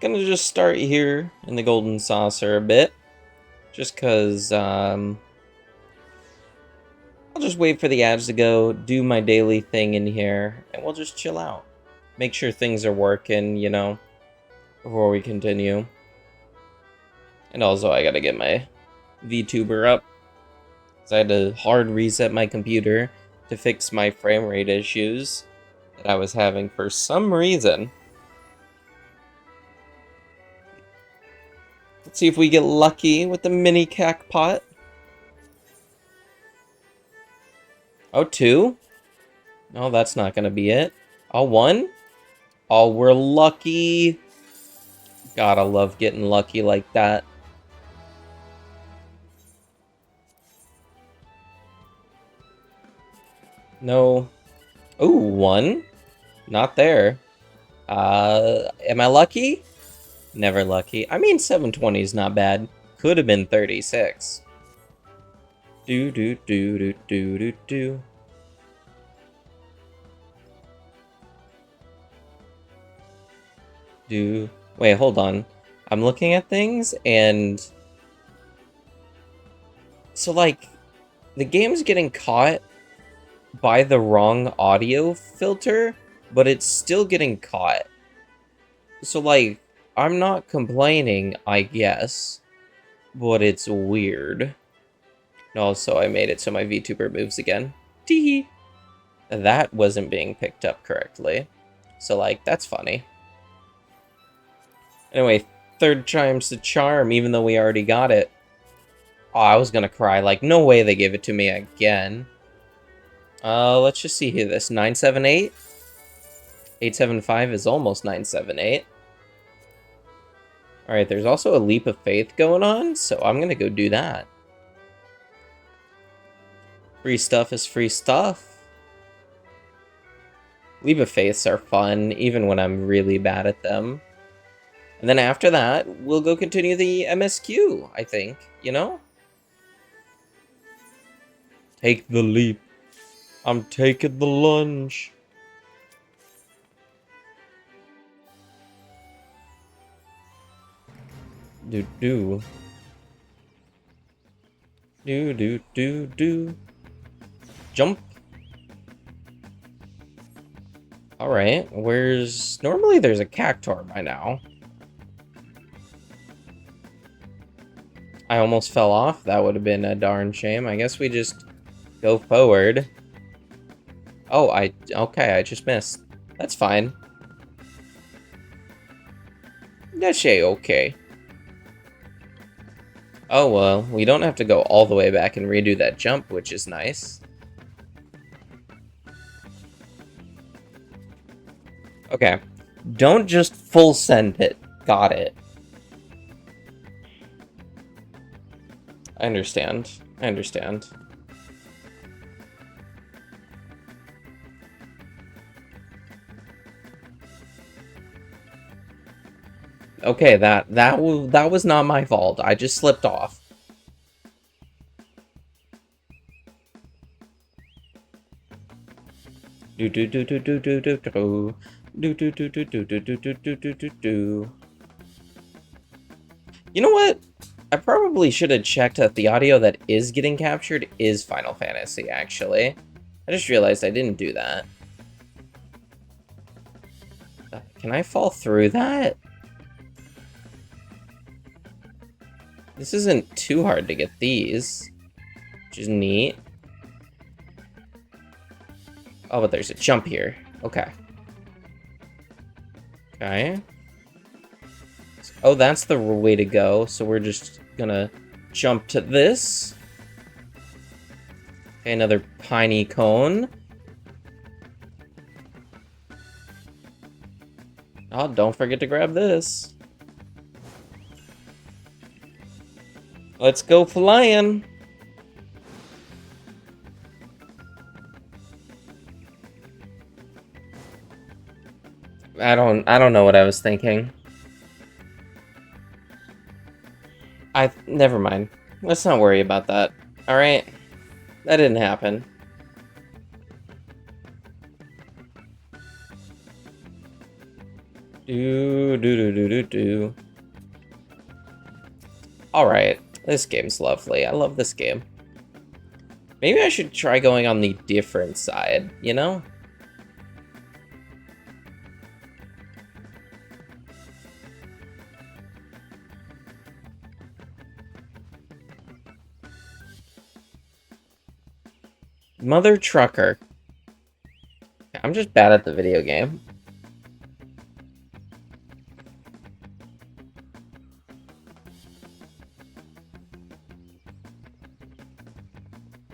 Gonna just start here in the golden saucer a bit. Just cause, I'll just wait for the ads to go, do my daily thing in here, and we'll just chill out. Make sure things are working, before we continue. And also, I gotta get my VTuber up. So I had to hard reset my computer to fix my frame rate issues that I was having for some reason. Let's see if we get lucky with the mini cackpot. Oh, two? No, that's not gonna be it. Oh, one? Oh, we're lucky. Gotta love getting lucky like that. No. Ooh, one? Not there. Am I lucky? Never lucky. I mean, 720 is not bad. Could have been 36. Do do do do do do do. Do. Wait, hold on. I'm looking at things and so like the game's getting caught by the wrong audio filter, but it's still getting caught. So like I'm not complaining, I guess, but it's weird. And also, I made it so my VTuber moves again. Tee. That wasn't being picked up correctly. So like that's funny. Anyway, third time's the charm, even though we already got it. Oh, I was gonna cry. Like, no way they gave it to me again. Let's just see here. This 978. 875 is almost 978. Alright, there's also a leap of faith going on, so I'm gonna go do that. Free stuff is free stuff. Leap of faiths are fun, even when I'm really bad at them. And then after that, we'll go continue the MSQ, I think, you know? Take the leap. I'm taking the lunge. Do do. Do do do do. Jump. Alright, where's... Normally there's a cactuar by now. I almost fell off. That would have been a darn shame. I guess we just go forward. Oh, okay, I just missed. That's fine. That's okay. Oh, well, we don't have to go all the way back and redo that jump, which is nice. Okay. Don't just full send it. Got it. I understand. I understand. Okay, that was not my fault. I just slipped off. Do do do do do do do do do do do do do do do do do do do. You know what? I probably should have checked that the audio that is getting captured is Final Fantasy, actually. I just realized I didn't do that. Can I fall through that? This isn't too hard to get these, which is neat. Oh, but there's a jump here. Okay. Okay. Oh, that's the way to go. So we're just gonna jump to this. Okay, another piney cone. Oh, don't forget to grab this. Let's go flying. I don't know what I was thinking. Never mind. Let's not worry about that. Alright? That didn't happen. Do do do do do do. Alright, this game's lovely. I love this game. Maybe I should try going on the different side, you know? Mother Trucker. I'm just bad at the video game.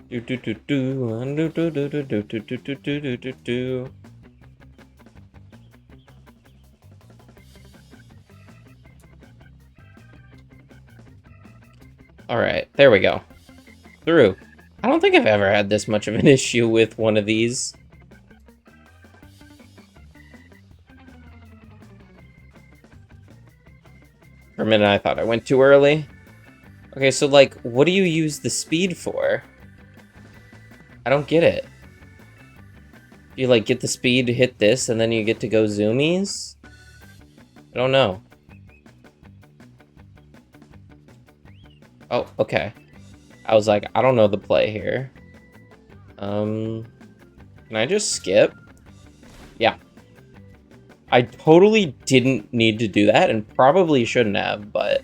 Do do do do do do do do do do do do do do do. Alright, there we go. Through. I don't think I've ever had this much of an issue with one of these. For a minute I thought I went too early. Okay, so like, what do you use the speed for? I don't get it. You like get the speed to hit this and then you get to go zoomies? I don't know. Oh, okay. I was like, I don't know the play here. Can I just skip? Yeah. I totally didn't need to do that and probably shouldn't have, but...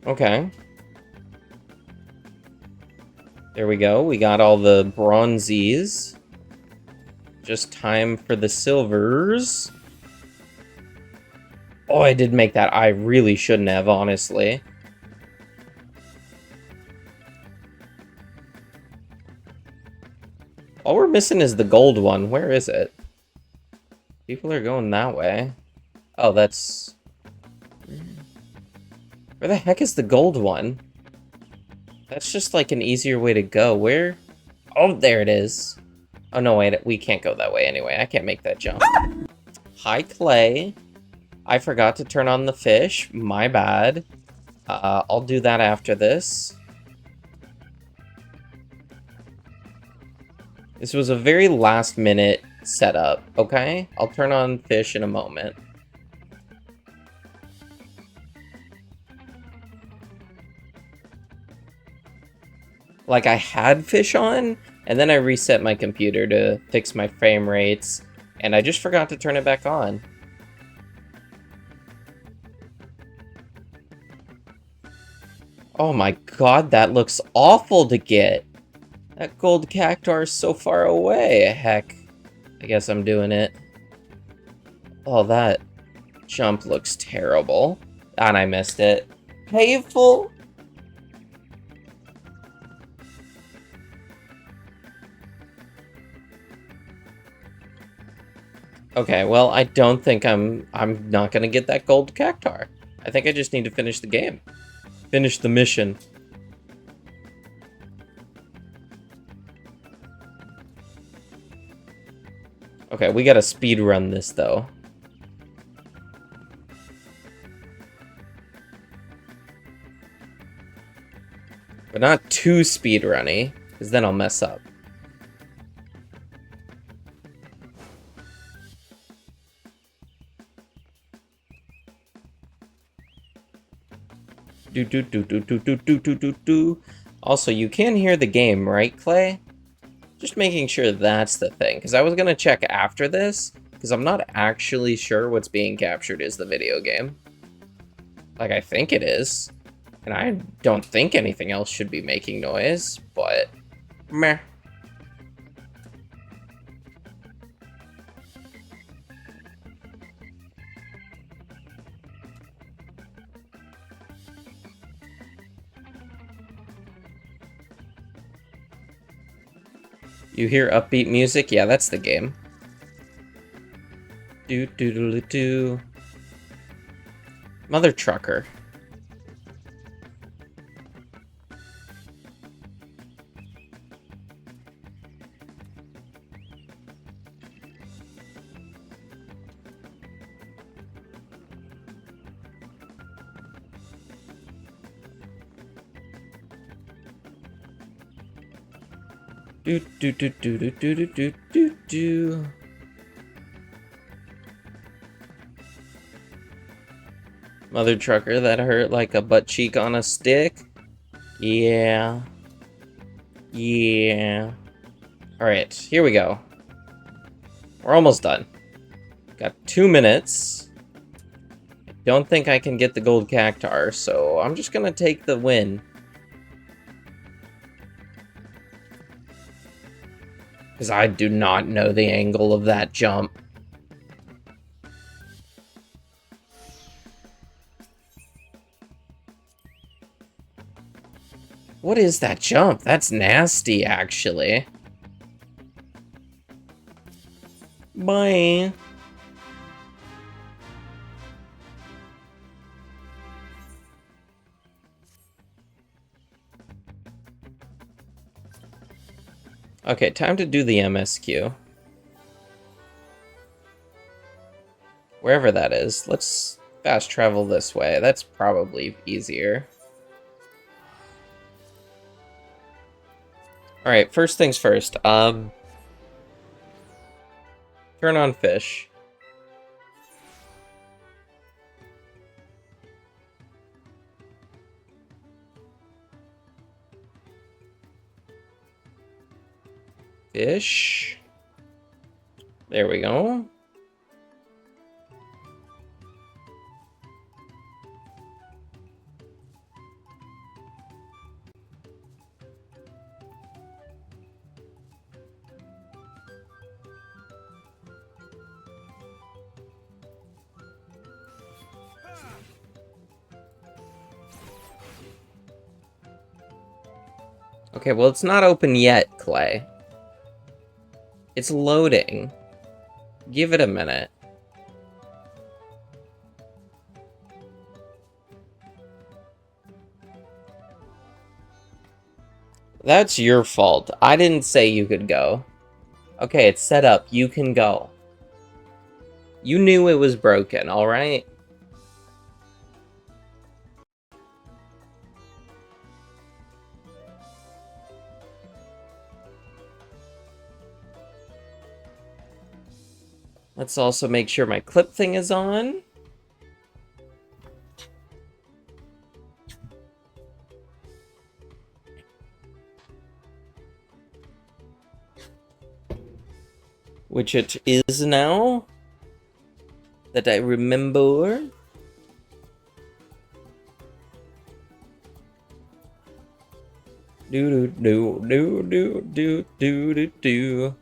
Okay. There we go. We got all the bronzies. Just time for the silvers. Oh, I did make that. I really shouldn't have, honestly. All we're missing is the gold one. Where is it? People are going that way. Oh, that's... Where the heck is the gold one? That's just like an easier way to go. Where? Oh, there it is. Oh, no, wait. We can't go that way anyway. I can't make that jump. Hi, Clay. I forgot to turn on the fish. My bad. I'll do that after this. This was a very last-minute setup, okay? I'll turn on fish in a moment. Like, I had fish on, and then I reset my computer to fix my frame rates, and I just forgot to turn it back on. Oh my god, that looks awful to get. That gold cactuar is so far away. Heck, I guess I'm doing it. Oh, that jump looks terrible. And I missed it. Painful. Okay, well, I don't think I'm not gonna get that gold cactuar. I think I just need to finish the game. Finish the mission. Okay, we gotta speed run this though. But not too speed runny, because then I'll mess up. Do do do do do do do do do do. Also, you can hear the game, right, Clay? Just making sure that's the thing, because I was gonna check after this, because I'm not actually sure what's being captured is the video game. Like, I think it is. And I don't think anything else should be making noise, but meh. You hear upbeat music? Yeah, that's the game. Do do do do do. Mother Trucker. Do do do do do do do do do. Mother trucker that hurt like a butt cheek on a stick. Yeah. Yeah. Alright, here we go. We're almost done. Got 2 minutes. Don't think I can get the gold cactar, so I'm just gonna take the win. Because I do not know the angle of that jump. What is that jump? That's nasty, actually. Bye. Okay, time to do the MSQ. Wherever that is. Let's fast travel this way. That's probably easier. Alright, first things first. Turn on fish. Fish. There we go. Okay, well, it's not open yet, Clay. It's loading. Give it a minute. That's your fault. I didn't say you could go. Okay, it's set up. You can go. You knew it was broken, alright? Let's also make sure my clip thing is on. Which it is now. That I remember. Do do do do do do do do do.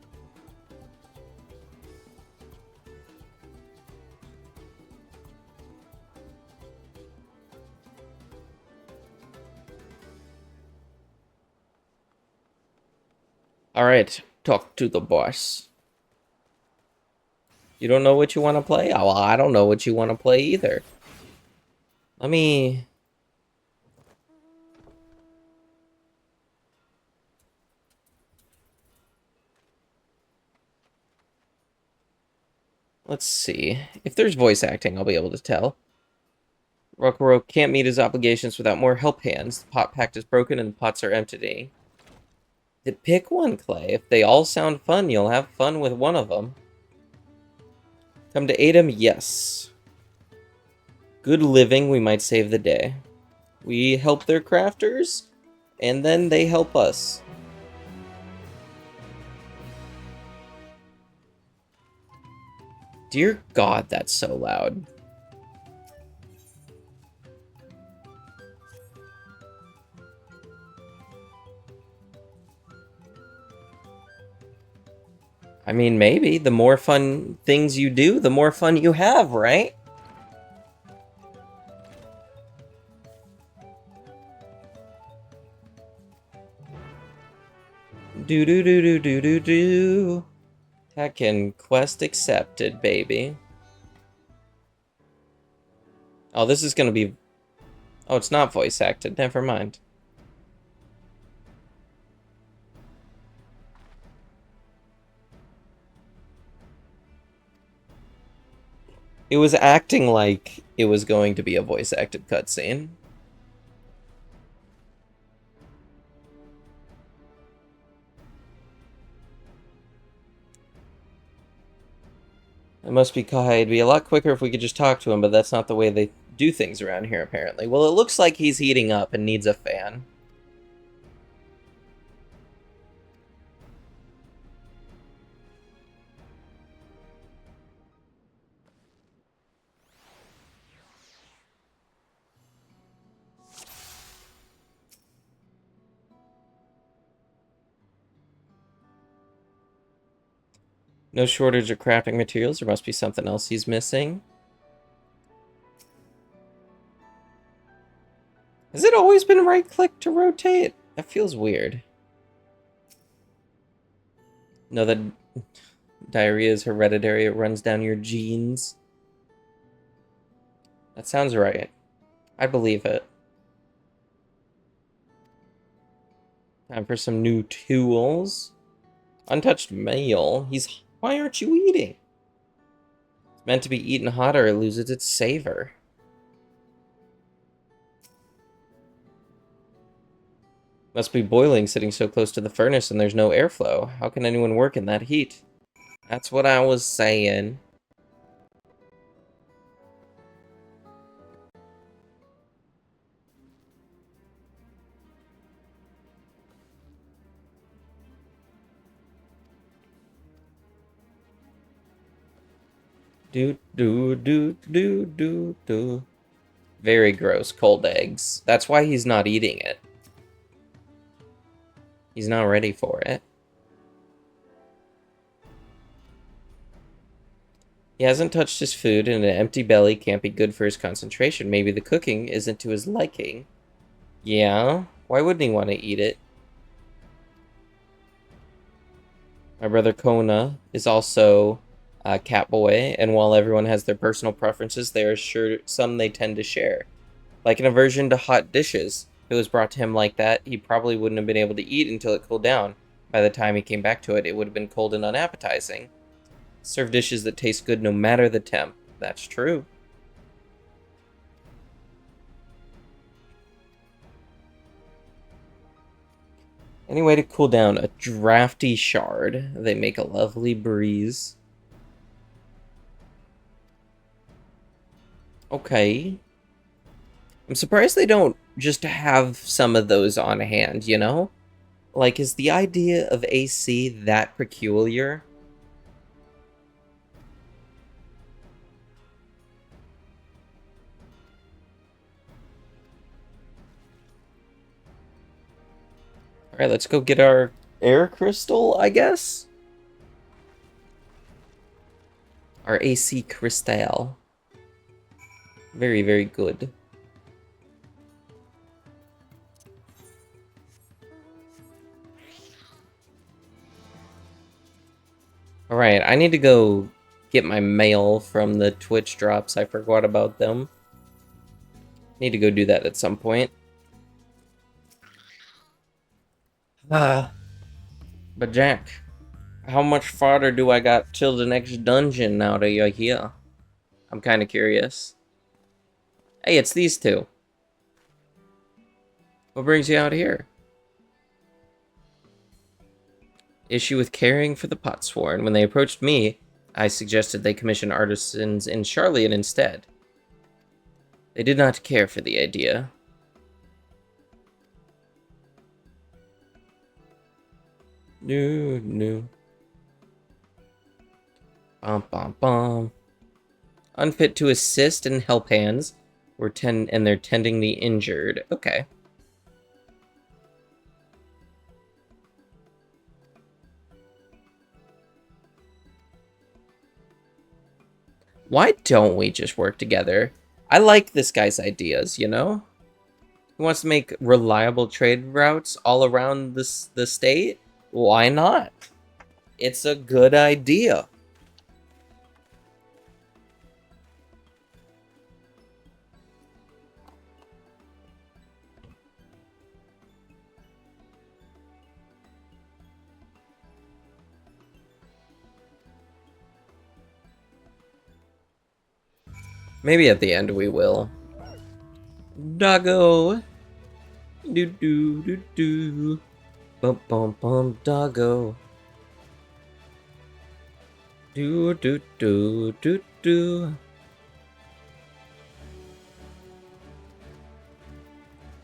Alright, talk to the boss. You don't know what you want to play? Oh, well, I don't know what you want to play either. Let me... Let's see. If there's voice acting, I'll be able to tell. Rokuro can't meet his obligations without more help hands. The pot pact is broken and the pots are empty. Pick one, Clay. If they all sound fun, you'll have fun with one of them. Come to aid him? Yes. Good living, we might save the day. We help their crafters, and then they help us. Dear God, that's so loud. I mean, maybe. The more fun things you do, the more fun you have, right? Do do do do do do do. Tekken quest accepted, baby. Oh, this is gonna be... Oh, it's not voice acted. Never mind. It was acting like it was going to be a voice acted cutscene. It must be Kai. It'd be a lot quicker if we could just talk to him, but that's not the way they do things around here, apparently. Well, it looks like he's heating up and needs a fan. No shortage of crafting materials. There must be something else he's missing. Has it always been right-click to rotate? That feels weird. No, that diarrhea is hereditary. It runs down your genes. That sounds right. I believe it. Time for some new tools. Untouched mail. Why aren't you eating? It's meant to be eaten hot or it loses its savor. Must be boiling sitting so close to the furnace and there's no airflow. How can anyone work in that heat? That's what I was saying. Do. Very gross, cold eggs. That's why he's not eating it. He's not ready for it. He hasn't touched his food, and an empty belly can't be good for his concentration. Maybe the cooking isn't to his liking. Yeah? Why wouldn't he want to eat it? My brother Kona is also a cat boy, and while everyone has their personal preferences, there are sure some they tend to share. Like an aversion to hot dishes. If it was brought to him like that, he probably wouldn't have been able to eat until it cooled down. By the time he came back to it, it would have been cold and unappetizing. Serve dishes that taste good no matter the temp. That's true. Any way to cool down a drafty shard? They make a lovely breeze. Okay. I'm surprised they don't just have some of those on hand, you know? Like, is the idea of AC that peculiar? Alright, let's go get our air crystal, I guess? Our AC crystal. Very, very good. Alright, I need to go get my mail from the Twitch drops. I forgot about them. Need to go do that at some point. But Jack, how much farther do I got till the next dungeon now that you're here? I'm kind of curious. Hey, it's these two. What brings you out here? Issue with caring for the Potsworn. When they approached me, I suggested they commission artisans in Charlotte instead. They did not care for the idea. No. Bum. Unfit to assist and help hands. And they're tending the injured. Okay. Why don't we just work together? I like this guy's ideas, you know? He wants to make reliable trade routes all around the state. Why not? It's a good idea. Maybe at the end we will. Doggo. Do. Bum, doggo. Do do do do do.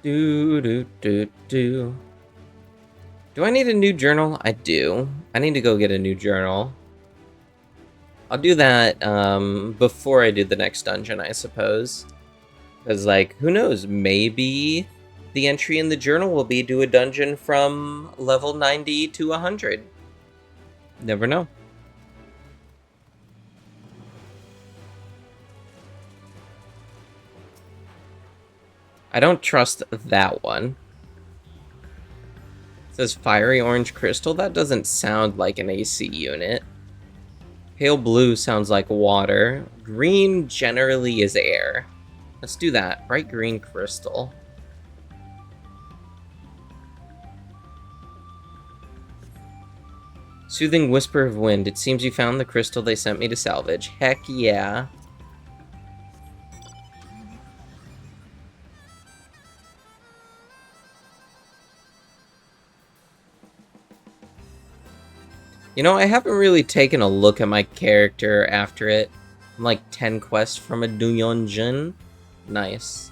Do do do do. Do I need a new journal? I do. I need to go get a new journal. I'll do that before I do the next dungeon, I suppose. Because, like, who knows? Maybe the entry in the journal will be do a dungeon from level 90 to 100. Never know. I don't trust that one. It says fiery orange crystal. That doesn't sound like an AC unit. Pale blue sounds like water. Green generally is air. Let's do that. Bright green crystal. Soothing whisper of wind. It seems you found the crystal they sent me to salvage. Heck yeah. You know, I haven't really taken a look at my character after it. I'm like 10 quests from a dungeon. Nice.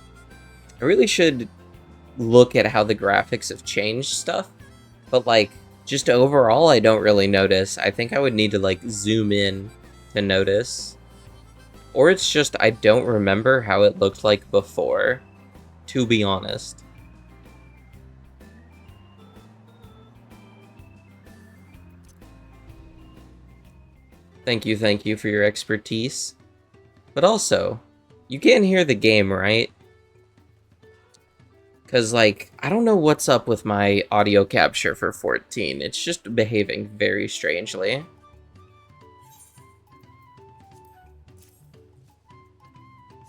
I really should look at how the graphics have changed stuff. But like, just overall, I don't really notice. I think I would need to like zoom in to notice. Or it's just I don't remember how it looked like before, to be honest. Thank you for your expertise. But also, you can't hear the game, right? Because, like, I don't know what's up with my audio capture for 14. It's just behaving very strangely.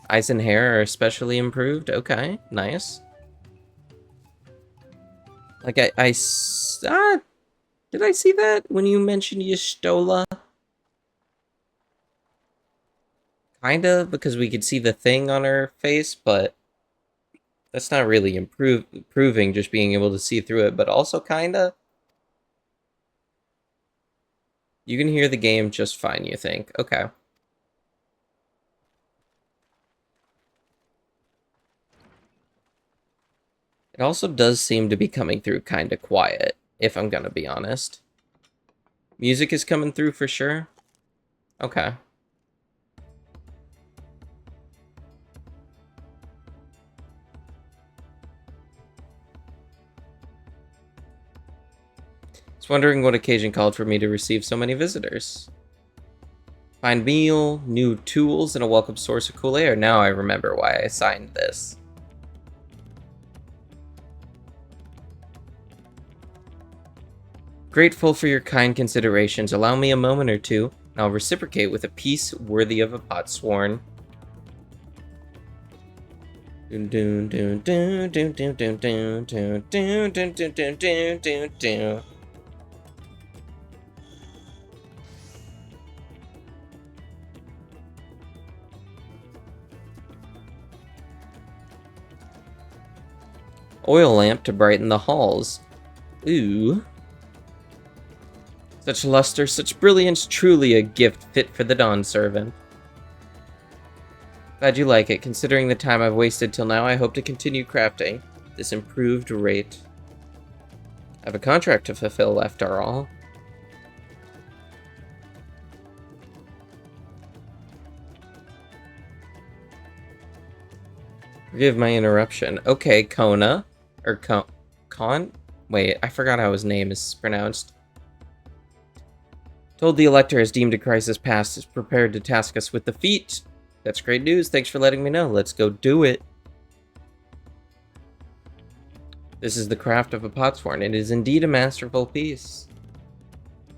Eyes and hair are especially improved. Okay, nice. Like, did I see that when you mentioned Yestola? Kinda, because we could see the thing on her face, but that's not really improving, just being able to see through it, but also kinda. You can hear the game just fine, you think? Okay. It also does seem to be coming through kinda quiet, if I'm gonna be honest. Music is coming through for sure? Okay. I was wondering what occasion called for me to receive so many visitors. Find meal, new tools, and a welcome source of cool air. Now I remember why I signed this. Grateful for your kind considerations. Allow me a moment or two, and I'll reciprocate with a peace worthy of a pot sworn. Dun dun dun dun dun dun dun dun dun dun dun dun dun dun dun. Oil lamp to brighten the halls. Ooh. Such luster, such brilliance, truly a gift fit for the dawn servant. Glad you like it. Considering the time I've wasted till now, I hope to continue crafting this improved rate. I have a contract to fulfill after all. Forgive my interruption. Okay, Kona. Or Con? Wait, I forgot how his name is pronounced. Told the Elector has deemed a crisis past, is prepared to task us with the feat. That's great news. Thanks for letting me know. Let's go do it. This is the craft of a potsworn. It is indeed a masterful piece.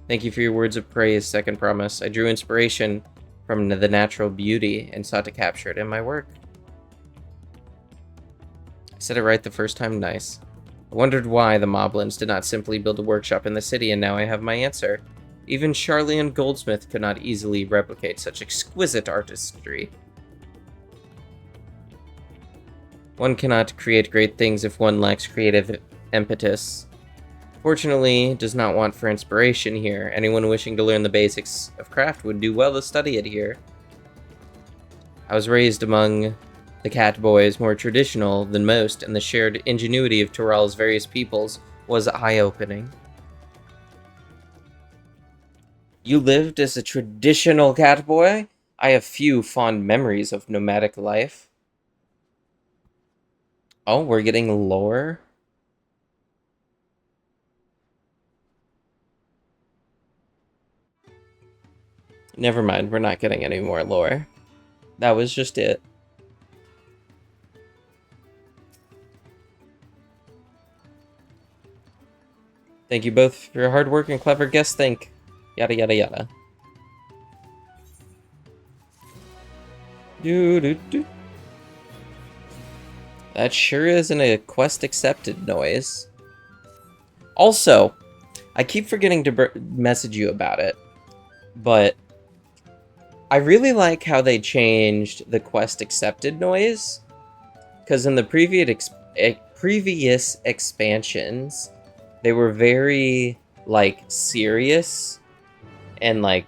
Thank you for your words of praise, second promise. I drew inspiration from the natural beauty and sought to capture it in my work. I said it right the first time, nice. I wondered why the Moblins did not simply build a workshop in the city, and now I have my answer. Even Charlian Goldsmith could not easily replicate such exquisite artistry. One cannot create great things if one lacks creative impetus. Fortunately, it does not want for inspiration here. Anyone wishing to learn the basics of craft would do well to study it here. I was raised among the cat boys, more traditional than most, and the shared ingenuity of Toral's various peoples was eye-opening. You lived as a traditional cat boy? I have few fond memories of nomadic life. Oh, we're getting lore? Never mind, we're not getting any more lore. That was just it. Thank you both for your hard work and clever guest think. Yada yada yada. Doo-doo-doo. That sure isn't a quest accepted noise. Also, I keep forgetting to message you about it, but I really like how they changed the quest accepted noise, because in the previous expansions, they were very, like, serious and, like,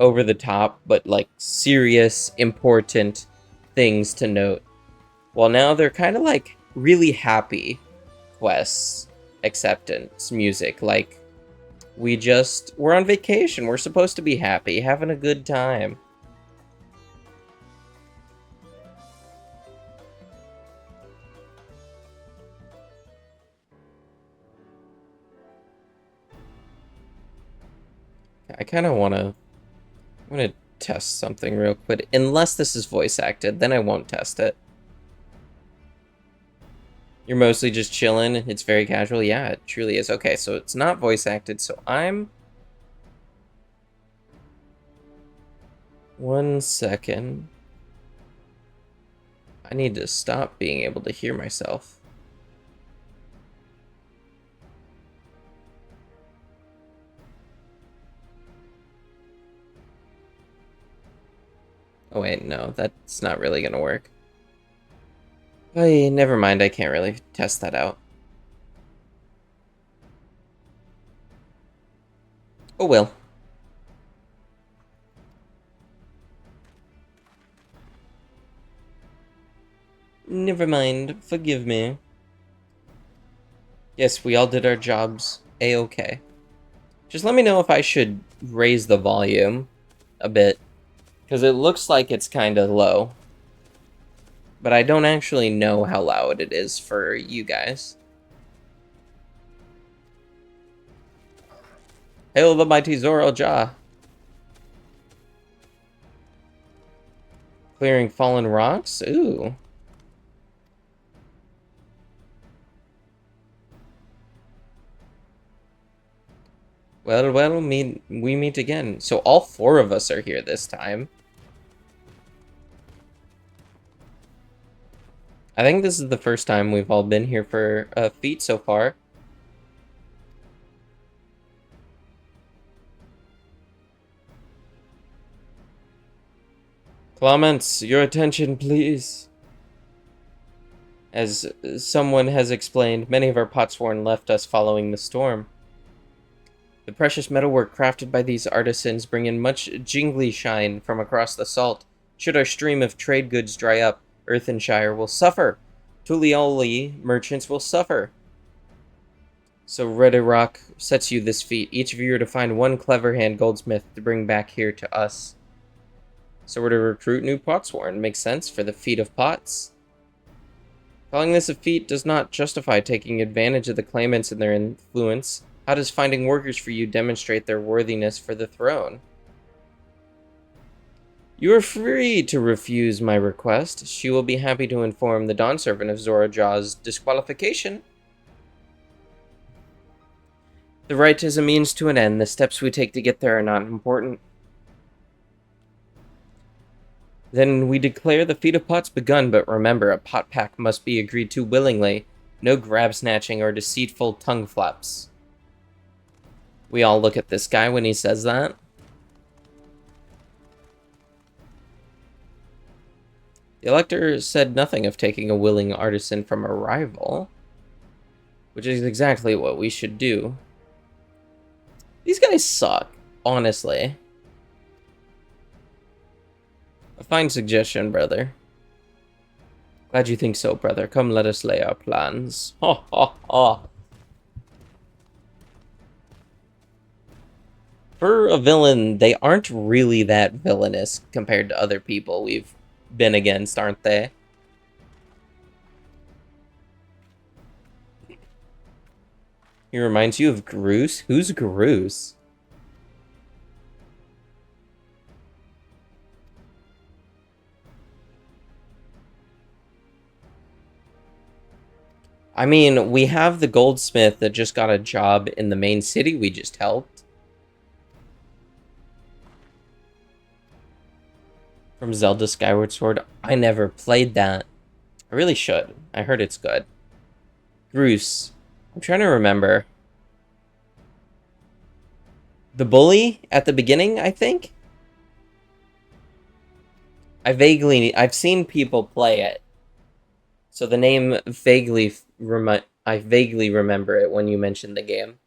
over the top, but, like, serious, important things to note. While now they're kind of, like, really happy quests acceptance music. Like, we're on vacation. We're supposed to be happy, having a good time. I kind of want to... I'm going to test something real quick. Unless this is voice acted, then I won't test it. You're mostly just chilling. It's very casual. Yeah, it truly is. Okay, so it's not voice acted, so I'm... 1 second. I need to stop being able to hear myself. Oh wait, no, that's not really gonna work. Hey, never mind, I can't really test that out. Oh well. Never mind, forgive me. Yes, we all did our jobs a-okay. Just let me know if I should raise the volume a bit, because it looks like it's kind of low. But I don't actually know how loud it is for you guys. Hail the mighty Zoro Ja. Clearing fallen rocks? Ooh. Well, we meet again. So all 4 of us are here this time. I think this is the first time we've all been here for a feat so far. Comments, your attention, please. As someone has explained, many of our potsworn left us following the storm. The precious metalwork crafted by these artisans bring in much jingly shine from across the salt. Should our stream of trade goods dry up, Earthenshire will suffer. Tulioli merchants will suffer. So Rock sets you this feat. Each of you are to find 1 clever hand goldsmith to bring back here to us. So we're to recruit new potsworn. Makes sense for the feat of pots. Calling this a feat does not justify taking advantage of the claimants and their influence. How does finding workers for you demonstrate their worthiness for the throne? You are free to refuse my request. She will be happy to inform the Dawn Servant of Zora Jaw's disqualification. The right is a means to an end. The steps we take to get there are not important. Then we declare the feat of pots begun, but remember, a pot pack must be agreed to willingly. No grab snatching or deceitful tongue flaps. We all look at this guy when he says that. The Elector said nothing of taking a willing artisan from a rival. Which is exactly what we should do. These guys suck, honestly. A fine suggestion, brother. Glad you think so, brother. Come, let us lay our plans. Ha ha ha. For a villain, they aren't really that villainous compared to other people we've been against, aren't they? He reminds you of Groose? Who's Groose? I mean, we have the goldsmith that just got a job in the main city we just helped. From Zelda Skyward Sword. I never played that. I really should. I heard it's good. Groose. I'm trying to remember. The bully at the beginning, I think? I've seen people play it. So the name I vaguely remember it when you mentioned the game.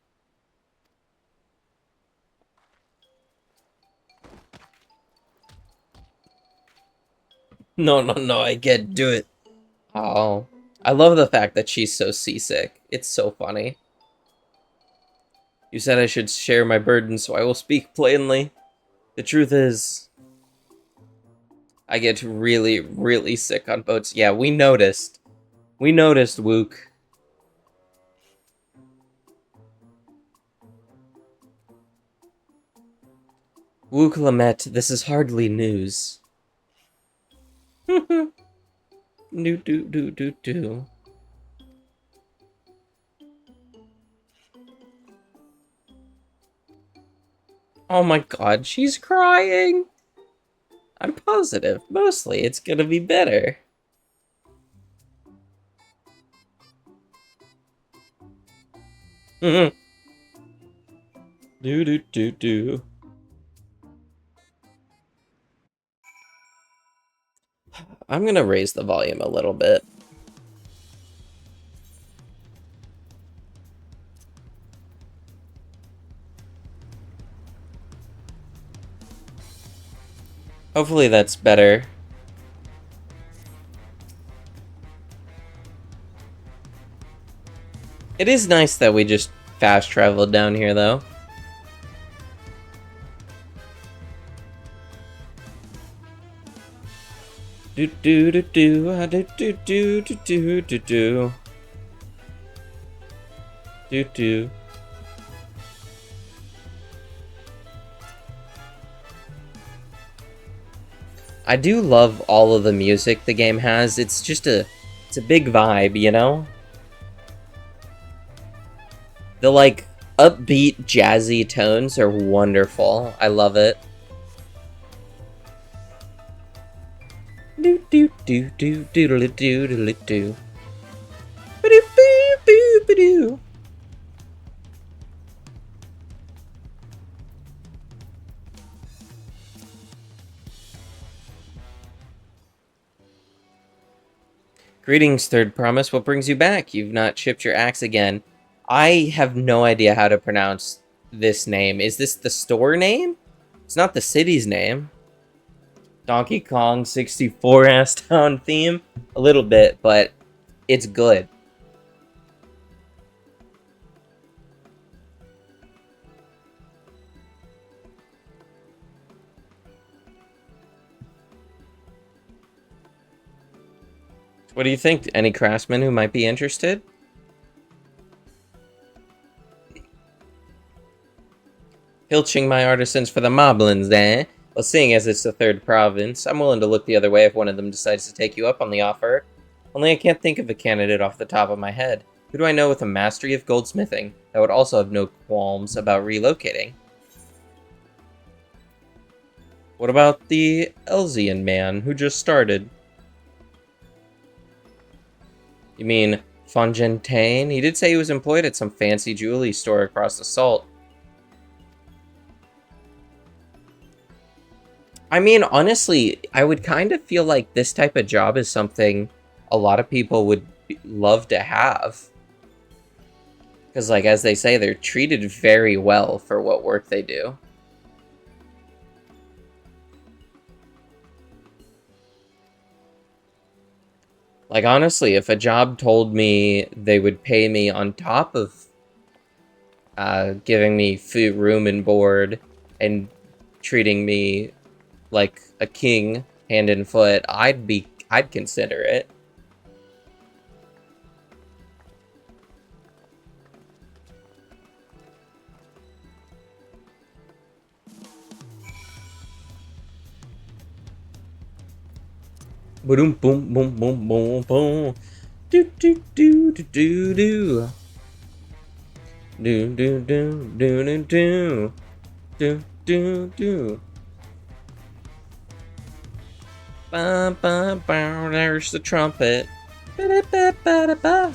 No, I can't do it. Oh. I love the fact that she's so seasick. It's so funny. You said I should share my burden, so I will speak plainly. The truth is, I get really, really sick on boats. Yeah, we noticed. We noticed, Wook. Wook Lamette, this is hardly news. Do. Oh my god, she's crying! I'm positive, mostly, it's gonna be better. Do. I'm gonna raise the volume a little bit. Hopefully that's better. It is nice that we just fast traveled down here, though. Do. I do love all of the music the game has. It's a big vibe, you know? The, like, upbeat, jazzy tones are wonderful. I love it. Do. Greetings, Third Promise. What brings you back? You've not chipped your axe again. I have no idea how to pronounce this name. Is this the store name? It's not the city's name. Donkey Kong 64 ass town theme? A little bit, but it's good. What do you think? Any craftsmen who might be interested? Pilching my artisans for the moblins, eh? Well, seeing as it's the third province, I'm willing to look the other way if one of them decides to take you up on the offer. Only I can't think of a candidate off the top of my head. Who do I know with a mastery of goldsmithing that would also have no qualms about relocating? What about the Elsian man who just started? You mean Fontaine? He did say he was employed at some fancy jewelry store across the salt. I mean, honestly, I would kind of feel like this type of job is something a lot of people would love to have. Because, like, as they say, they're treated very well for what work they do. Like, honestly, if a job told me they would pay me on top of giving me food, room, and board, and treating me like a king, hand and foot, I'd consider it. Boom, boom, boom, boom, boom, boom. Do do do do do do. Do do do do do do. Do do do. Ba ba ba. There's the trumpet. Ba da ba ba da ba.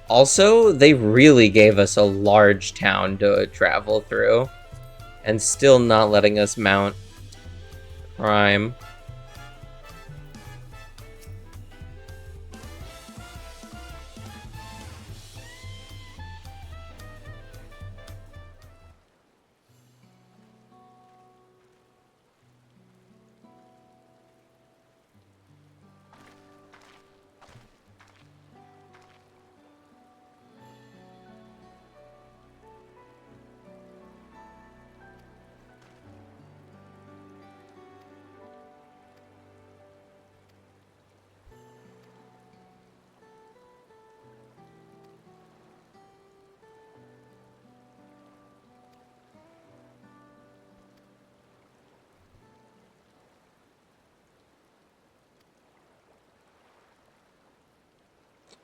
Also, they really gave us a large town to travel through, and still not letting us mount crime.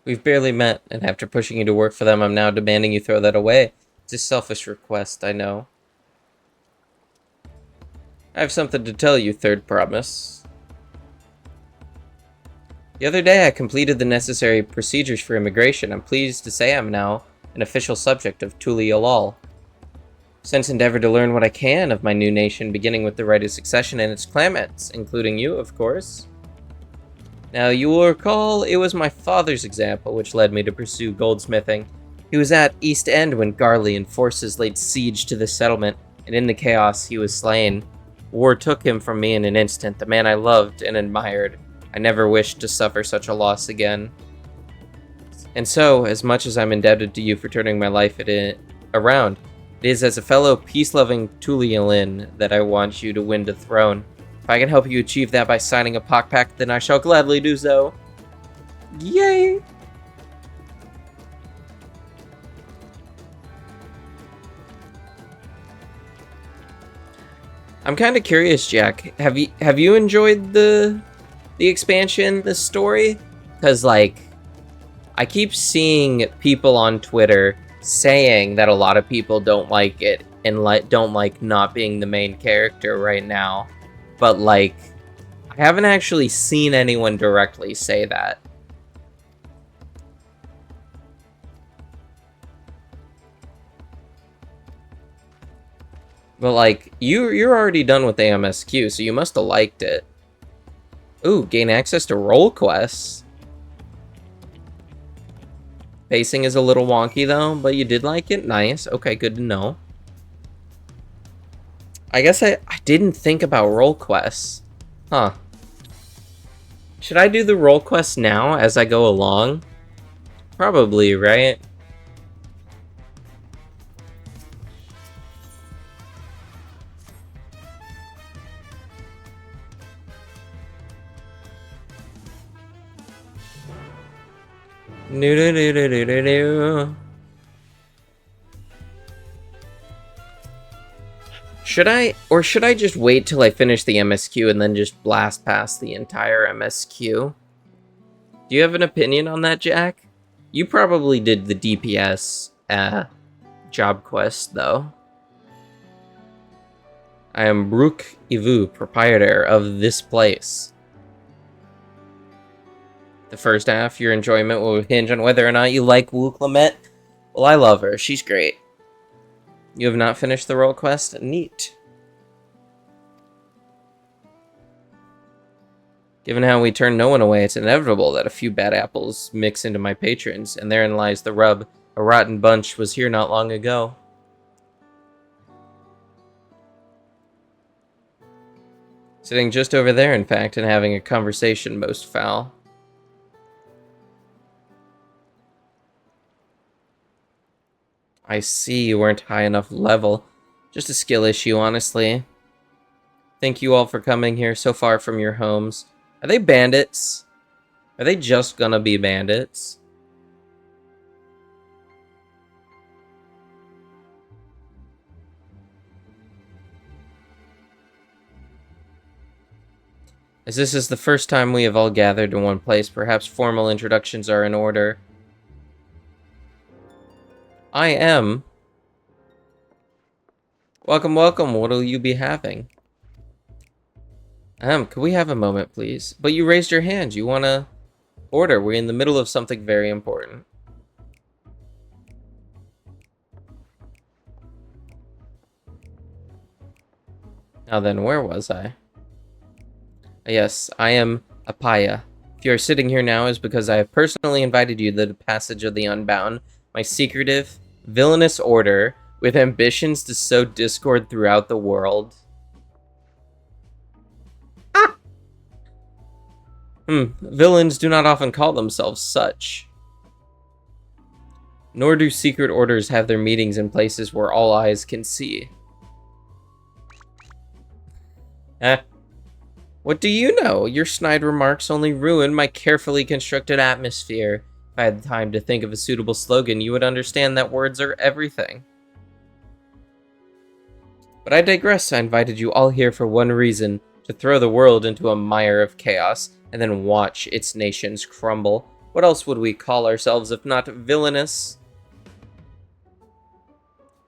We've barely met, and after pushing you to work for them, I'm now demanding you throw that away. It's a selfish request, I know. I have something to tell you, Third Promise. The other day, I completed the necessary procedures for immigration. I'm pleased to say I'm now an official subject of Tuli Alal. Since endeavor to learn what I can of my new nation, beginning with the right of succession and its claimants, including you, of course. Now, you will recall it was my father's example which led me to pursue goldsmithing. He was at East End when Garlean forces laid siege to the settlement, and in the chaos he was slain. War took him from me in an instant, the man I loved and admired. I never wished to suffer such a loss again. And so, as much as I'm indebted to you for turning my life around, it is as a fellow peace-loving Tulialin that I want you to win the throne. If I can help you achieve that by signing a pact, then I shall gladly do so. Yay! I'm kind of curious, Jack. Have you enjoyed the expansion, the story? Because, like, I keep seeing people on Twitter saying that a lot of people don't like it and don't like not being the main character right now. But, like, I haven't actually seen anyone directly say that. But, like, you're already done with the MSQ, so you must have liked it. Ooh, gain access to role quests. Pacing is a little wonky, though, but you did like it? Nice. Okay, good to know. I guess I didn't think about role quests. Huh. Should I do the role quests now as I go along? Probably, right? No. Should I just wait till I finish the MSQ and then just blast past the entire MSQ? Do you have an opinion on that, Jack? You probably did the DPS job quest, though. I am Brook Ivu, proprietor of this place. The first half, your enjoyment will hinge on whether or not you like Wu Clement. Well, I love her. She's great. You have not finished the role quest? Neat. Given how we turn no one away, it's inevitable that a few bad apples mix into my patrons, and therein lies the rub. A rotten bunch was here not long ago. Sitting just over there, in fact, and having a conversation most foul. I see you weren't high enough level. Just a skill issue, honestly. Thank you all for coming here so far from your homes. Are they bandits? Are they just gonna be bandits? As this is the first time we have all gathered in one place, perhaps formal introductions are in order. I am. Welcome, welcome. What'll you be having? Could we have a moment, please? But you raised your hand. You wanna order? We're in the middle of something very important. Now then, where was I? Yes, I am Apaya. If you are sitting here now is because I have personally invited you to the Passage of the Unbound, my secretive, villainous order with ambitions to sow discord throughout the world. Villains do not often call themselves such. Nor do secret orders have their meetings in places where all eyes can see. What do you know? Your snide remarks only ruin my carefully constructed atmosphere. If I had time to think of a suitable slogan, you would understand that words are everything. But I digress. I invited you all here for one reason, to throw the world into a mire of chaos, and then watch its nations crumble. What else would we call ourselves if not villainous?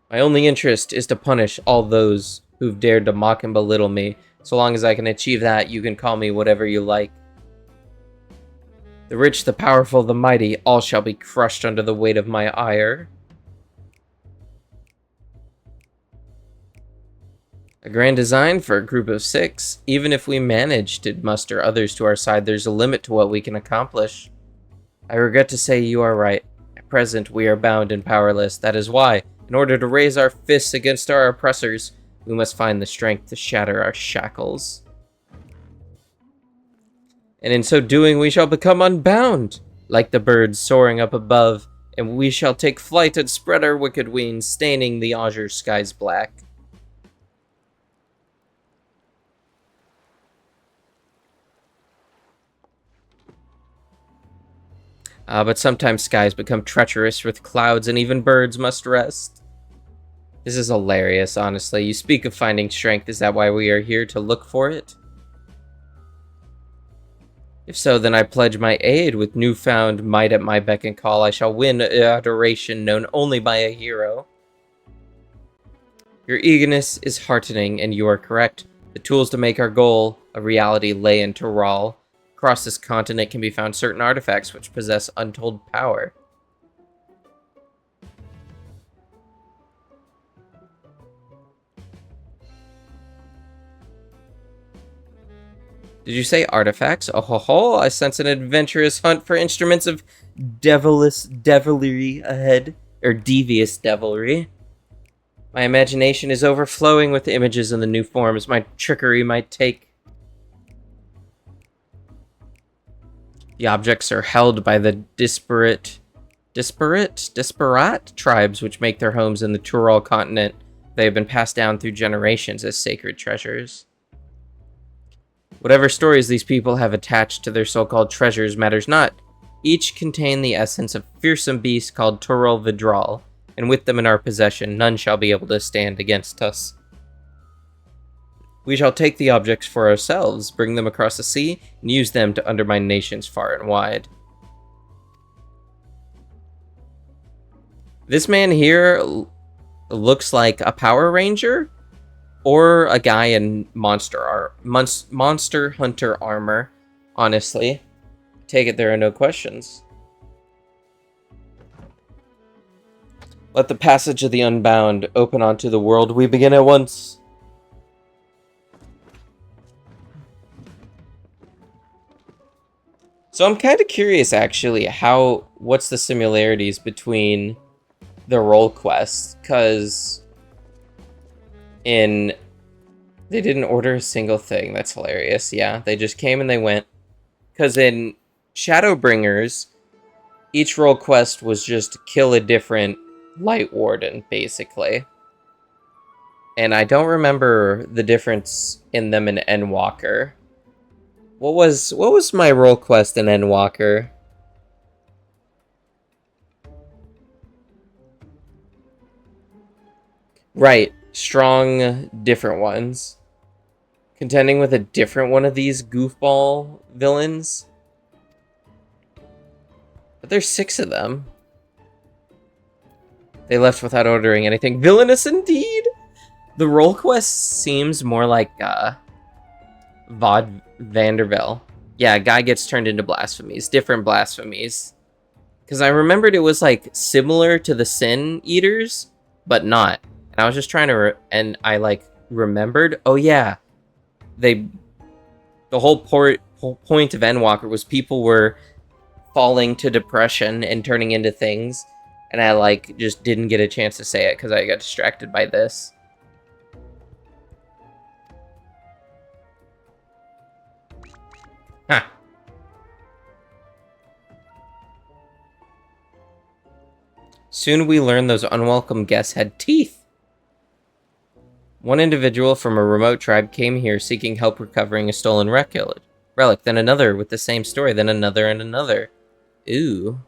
My only interest is to punish all those who've dared to mock and belittle me. So long as I can achieve that, you can call me whatever you like. The rich, the powerful, the mighty, all shall be crushed under the weight of my ire. A grand design for a group of 6. Even if we manage to muster others to our side, there's a limit to what we can accomplish. I regret to say you are right. At present, we are bound and powerless. That is why, in order to raise our fists against our oppressors, we must find the strength to shatter our shackles. And in so doing, we shall become unbound, like the birds soaring up above, and we shall take flight and spread our wicked wings, staining the azure skies black. But sometimes skies become treacherous with clouds, and even birds must rest. This is hilarious, honestly. You speak of finding strength. Is that why we are here, to look for it? If so, then I pledge my aid. With newfound might at my beck and call, I shall win adoration known only by a hero. Your eagerness is heartening, and you are correct. The tools to make our goal a reality lay in Tural. Across this continent can be found certain artifacts which possess untold power. Did you say artifacts? Oh ho ho, I sense an adventurous hunt for instruments of devilry ahead. Or devious devilry. My imagination is overflowing with images in the new forms my trickery might take. The objects are held by the disparate tribes which make their homes in the Tural continent. They have been passed down through generations as sacred treasures. Whatever stories these people have attached to their so-called treasures matters not. Each contain the essence of a fearsome beast called Tural Vidral, and with them in our possession, none shall be able to stand against us. We shall take the objects for ourselves, bring them across the sea, and use them to undermine nations far and wide. This man here looks like a Power Ranger, or a guy in Monster Hunter armor, honestly. Take it there are no questions. Let the passage of the Unbound open onto the world. We begin at once. So I'm kind of curious, actually, what's the similarities between the role quests? Because they didn't order a single thing. That's hilarious. Yeah, they just came and they went. Because in Shadowbringers, each role quest was just kill a different Light Warden, basically. And I don't remember the difference in them in Endwalker. What was my role quest in Endwalker? Right, strong different ones. Contending with a different one of these goofball villains. But there's 6 of them. They left without ordering anything. Villainous indeed! The role quest seems more like Vod Vanderbilt. Yeah, a guy gets turned into blasphemies. Different blasphemies. Because I remembered it was like similar to the Sin Eaters, but not. And I was just trying to and I like remembered, oh yeah, the whole point of Endwalker was people were falling to depression and turning into things, and I like just didn't get a chance to say it because I got distracted by this. Huh. Soon we learned those unwelcome guests had teeth. One individual from a remote tribe came here seeking help recovering a stolen relic, then another with the same story, then another and another. Ooh.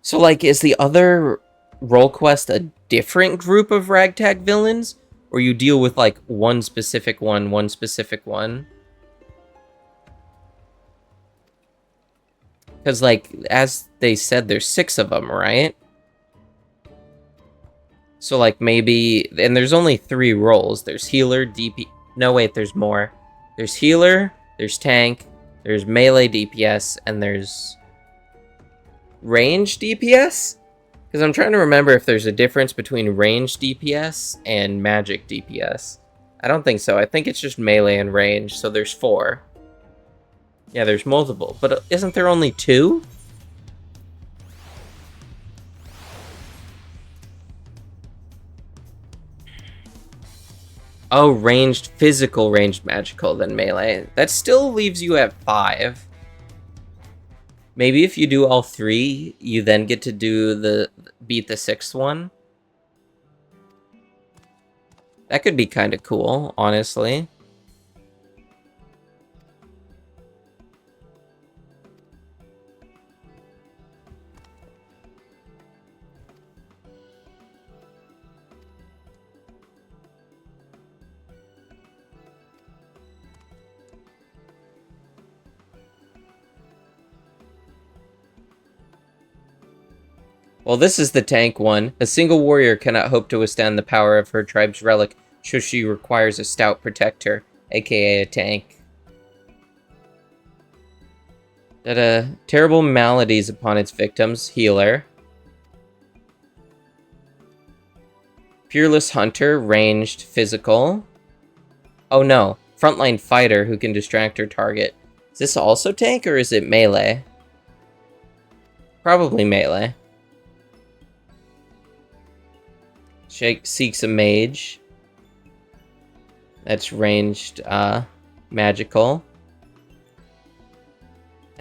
So, like, is the other role quest a different group of ragtag villains? Or you deal with, like, one specific one? Because, like, as they said, there's 6 of them, right? So, like, maybe... And there's only 3 roles. There's healer, DP... No, wait, there's more. There's healer, there's tank, there's melee DPS, and there's... range DPS? Because I'm trying to remember if there's a difference between range DPS and magic DPS. I don't think so. I think it's just melee and range, so there's 4. Yeah, there's multiple. But isn't there only 2? Oh, ranged physical, ranged magical, then melee. That still leaves you at 5. Maybe if you do all 3, you then get to do beat the 6th one. That could be kind of cool, honestly. Well, this is the tank one. A single warrior cannot hope to withstand the power of her tribe's relic, so she requires a stout protector, aka a tank. Terrible maladies upon its victims, healer. Peerless hunter, ranged, physical. Oh no, frontline fighter who can distract her target. Is this also tank or is it melee? Probably melee. Seeks a mage. That's ranged, magical.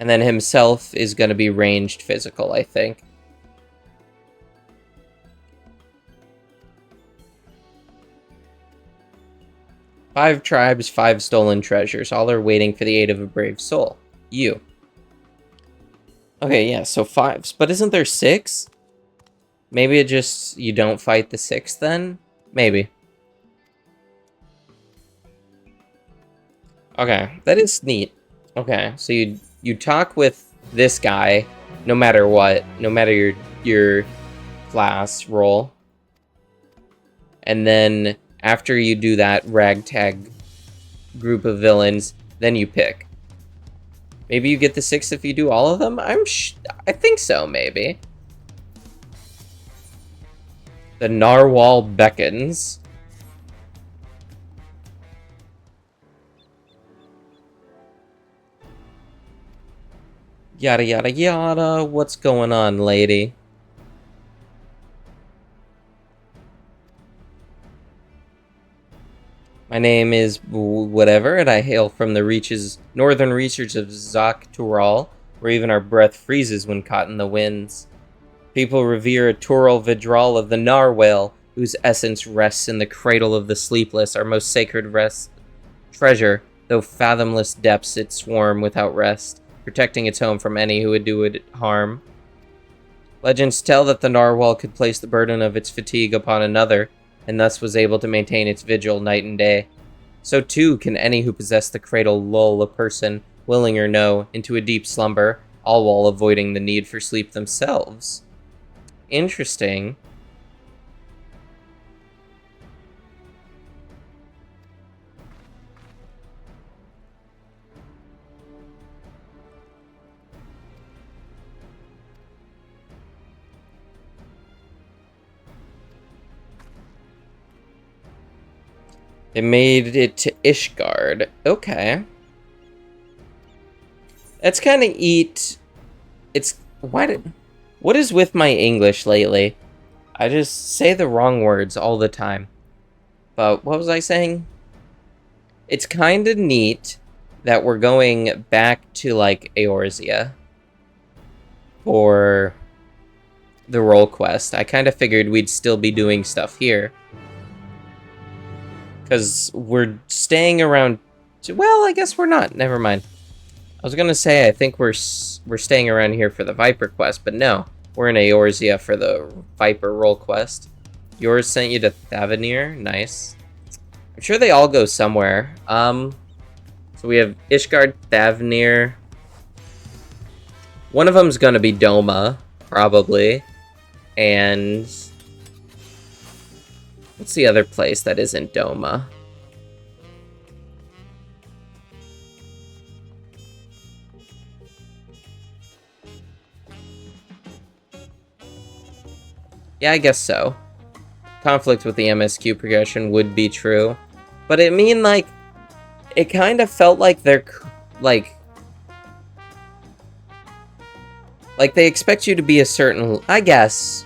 And then himself is going to be ranged physical, I think. Five tribes, 5 stolen treasures. All are waiting for the aid of a brave soul. You. Okay, yeah, so 5s. But isn't there 6? Maybe it just... you don't fight the 6th then? Maybe. Okay, that is neat. Okay, so you talk with this guy no matter what, no matter your class role. And then after you do that ragtag group of villains, then you pick. Maybe you get the 6th if you do all of them? I think so, maybe. The narwhal beckons. Yada yada yada. What's going on, lady? My name is whatever, and I hail from the northern reaches of Tural, where even our breath freezes when caught in the winds. People revere a Tural Vidral of the narwhal, whose essence rests in the cradle of the sleepless, our most sacred treasure, though fathomless depths it swarm without rest, protecting its home from any who would do it harm. Legends tell that the narwhal could place the burden of its fatigue upon another, and thus was able to maintain its vigil night and day. So too can any who possess the cradle lull a person, willing or no, into a deep slumber, all while avoiding the need for sleep themselves. Interesting. It made it to Ishgard. Okay. That's kind of what is with my English lately? I just say the wrong words all the time. But what was I saying? It's kind of neat that we're going back to, like, Eorzea for the role quest. I kind of figured we'd still be doing stuff here. Because we're staying around... Well, I guess we're not. Never mind. I was going to say I think we're staying around here for the Viper quest, but no. We're in Eorzea for the Viper role quest. Yours sent you to Thavanir. Nice. I'm sure they all go somewhere. So we have Ishgard, Thavanir. One of them's going to be Doma, probably. And... what's the other place that isn't Doma? Yeah, I guess so. Conflict with the MSQ progression would be true. But I mean, like, it kind of felt like they're, like, they expect you to be a certain, I guess,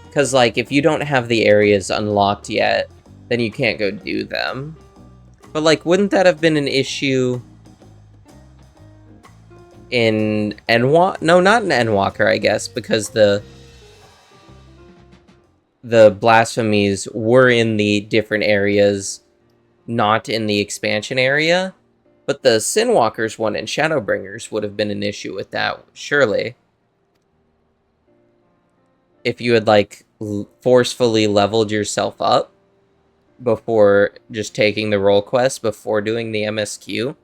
because, like, if you don't have the areas unlocked yet, then you can't go do them. But, like, wouldn't that have been an issue in Endwalker? No, not in Endwalker, I guess, because the blasphemies were in the different areas, not in the expansion area. But the Sinwalkers one and Shadowbringers would have been an issue with that, surely. If you had, like, forcefully leveled yourself up before just taking the role quest, before doing the MSQ.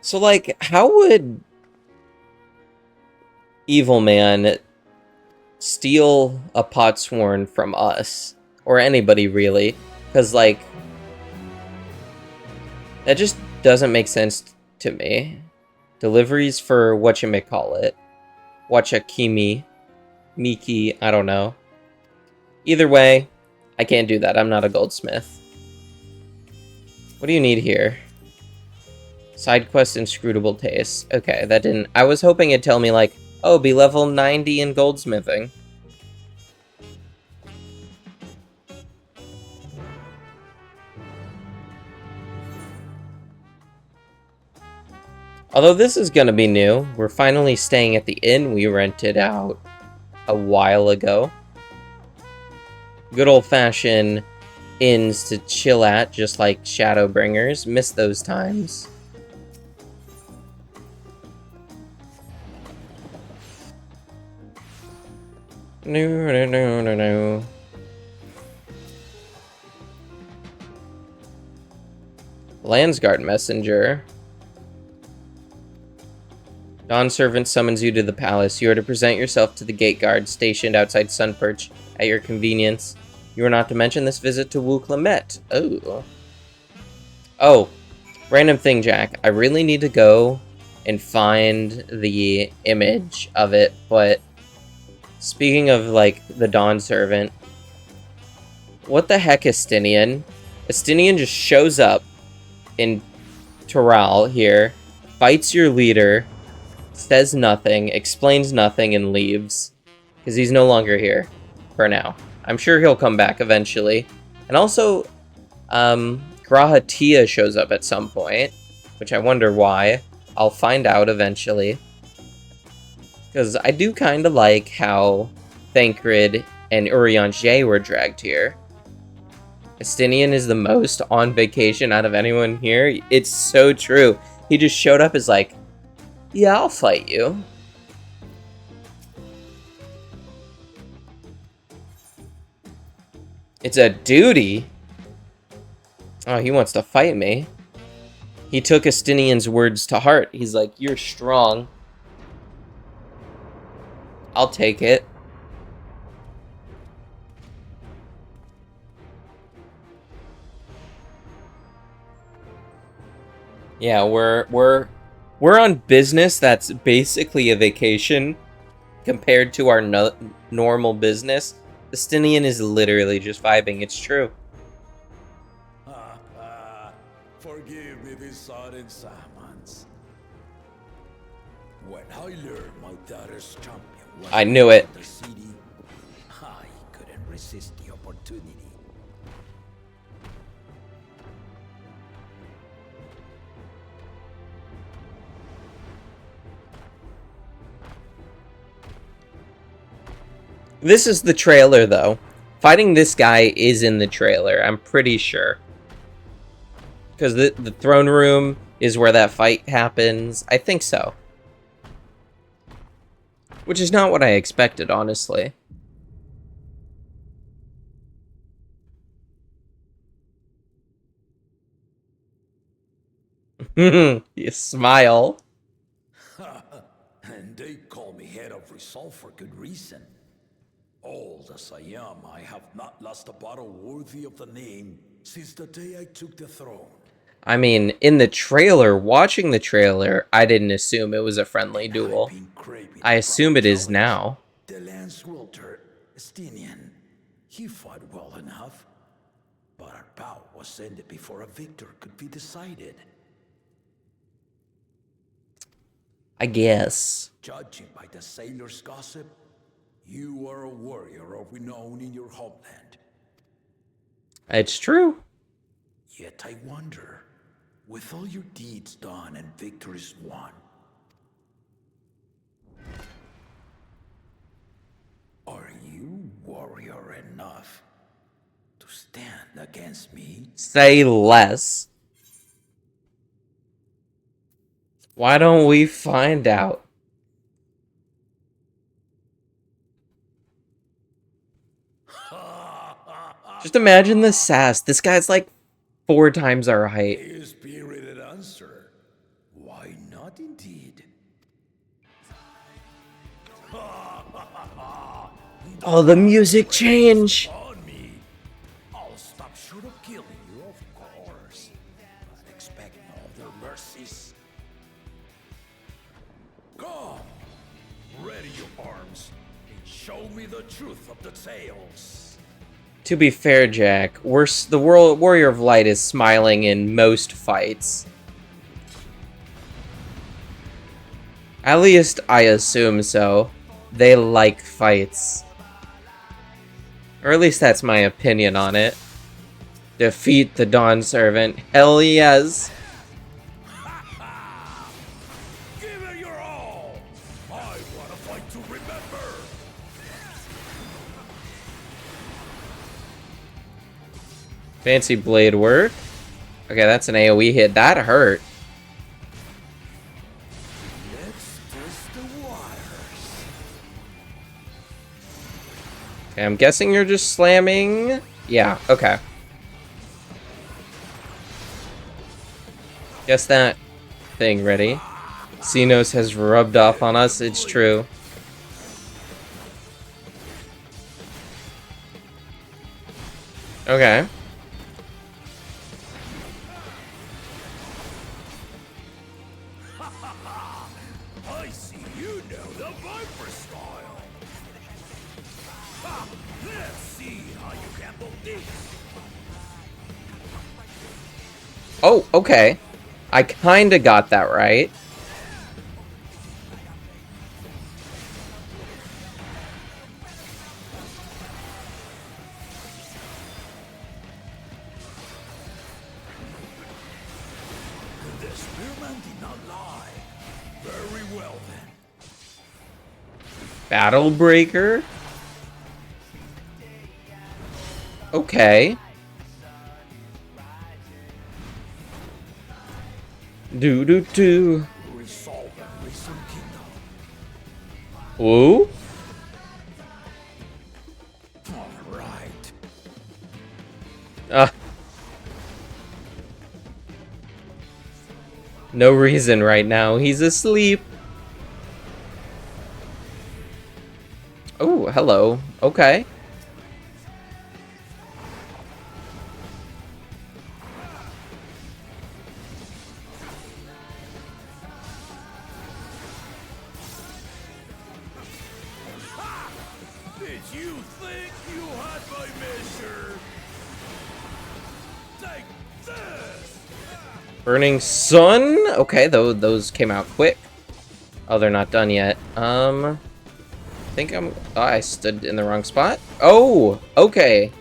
So, like, how would Evil Man steal a Potsworn from us? Or anybody, really? Because, like, that just doesn't make sense to me. Deliveries for whatchamacallit. Wachakimi. Miki, I don't know. Either way, I can't do that. I'm not a goldsmith. What do you need here? Side quest Inscrutable Taste. Okay, that didn't... I was hoping it'd tell me, like, oh, be level 90 in goldsmithing. Although this is gonna be new. We're finally staying at the inn we rented out a while ago. Good old-fashioned inns to chill at, just like Shadowbringers. Miss those times. No. Landsguard messenger. Dawn servant summons you to the palace. You are to present yourself to the gate guard stationed outside Sunperch at your convenience. You are not to mention this visit to Wu Clement. Oh. Oh. Random thing, Jack. I really need to go and find the image of it, but speaking of, like, the Dawn servant, what the heck, Estinian? Estinian just shows up in Toral here, fights your leader, says nothing, explains nothing, and leaves. Because he's no longer here. For now. I'm sure he'll come back eventually. And also, Graha Tia shows up at some point. Which I wonder why. I'll find out eventually. Because I do kind of like how Thancred and Urianger were dragged here. Estinian is the most on vacation out of anyone here. It's so true. He just showed up as like, yeah, I'll fight you. It's a duty. Oh, he wants to fight me. He took Estinian's words to heart. He's like, you're strong. I'll take it. Yeah, we're on business that's basically a vacation compared to our normal business. Estinian is literally just vibing. It's true. Forgive me this sudden summons. When I learned my daughter's champion was I knew it. in the city, I couldn't resist the opportunity. This is the trailer, though. Fighting this guy is in the trailer, I'm pretty sure. Because the throne room is where that fight happens. I think so. Which is not what I expected, honestly. You smile. And they call me head of resolve for good reason. Old as I am, I have not lost a battle worthy of the name since the day I took the throne. I mean, in the trailer, watching the trailer, I didn't assume it was a friendly duel. I assume it is now. The Lance Wilter, Estinian, he fought well enough, but our bout was ended before a victor could be decided. I guess. Judging by the sailors' gossip, you are a warrior of renown in your homeland. It's true. Yet I wonder, with all your deeds done and victories won, are you warrior enough to stand against me? Say less. Why don't we find out? Just imagine the sass. This guy's like 4 times our height. A spirited answer. Why not indeed? Oh, the music change. On me. I'll stop short of killing you, of course. But expect no other mercies. Come, ready your arms, and show me the truth of the tales. To be fair, Jack, the Warrior of Light is smiling in most fights. At least I assume so. They like fights. Or at least that's my opinion on it. Defeat the Dawn Servant. Hell yes. Give it your all. I want to fight to remember. Fancy blade work. Okay, that's an AoE hit. That hurt. Let's test the waters. Okay, I'm guessing you're just slamming. Yeah, okay. Guess that thing ready. Xenos has rubbed off on us, it's true. Okay. I see you know the Viper style. Ha! Let's see how you handle this. Oh, okay. I kinda got that right. The spearman did not lie. Very well then. Battle Breaker? Okay. Do. Resolve and Risen Kingdom. Ooh? All right. No reason right now. He's asleep. Oh, hello. Okay. Did you think you had my measure? Take this! Burning Sun? Okay, those came out quick. Oh, they're not done yet. I think I'm... Oh, I stood in the wrong spot. Oh, okay.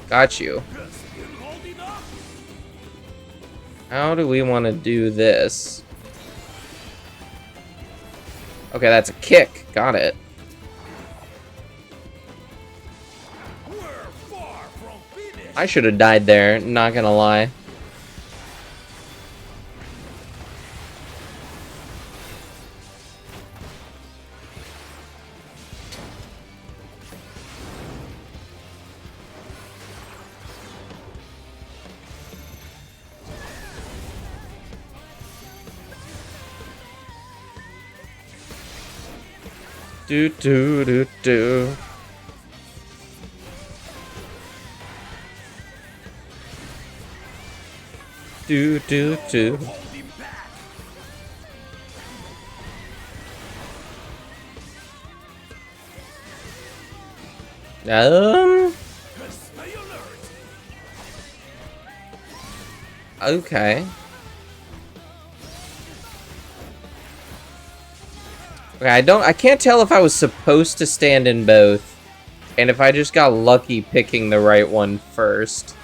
Got you. Still holding up? How do we want to do this? Okay, that's a kick. Got it. We're far from finished. I should have died there, not gonna lie. Do. Do. Holding back. Stay alert. Okay. Okay, I can't tell if I was supposed to stand in both, and if I just got lucky picking the right one first.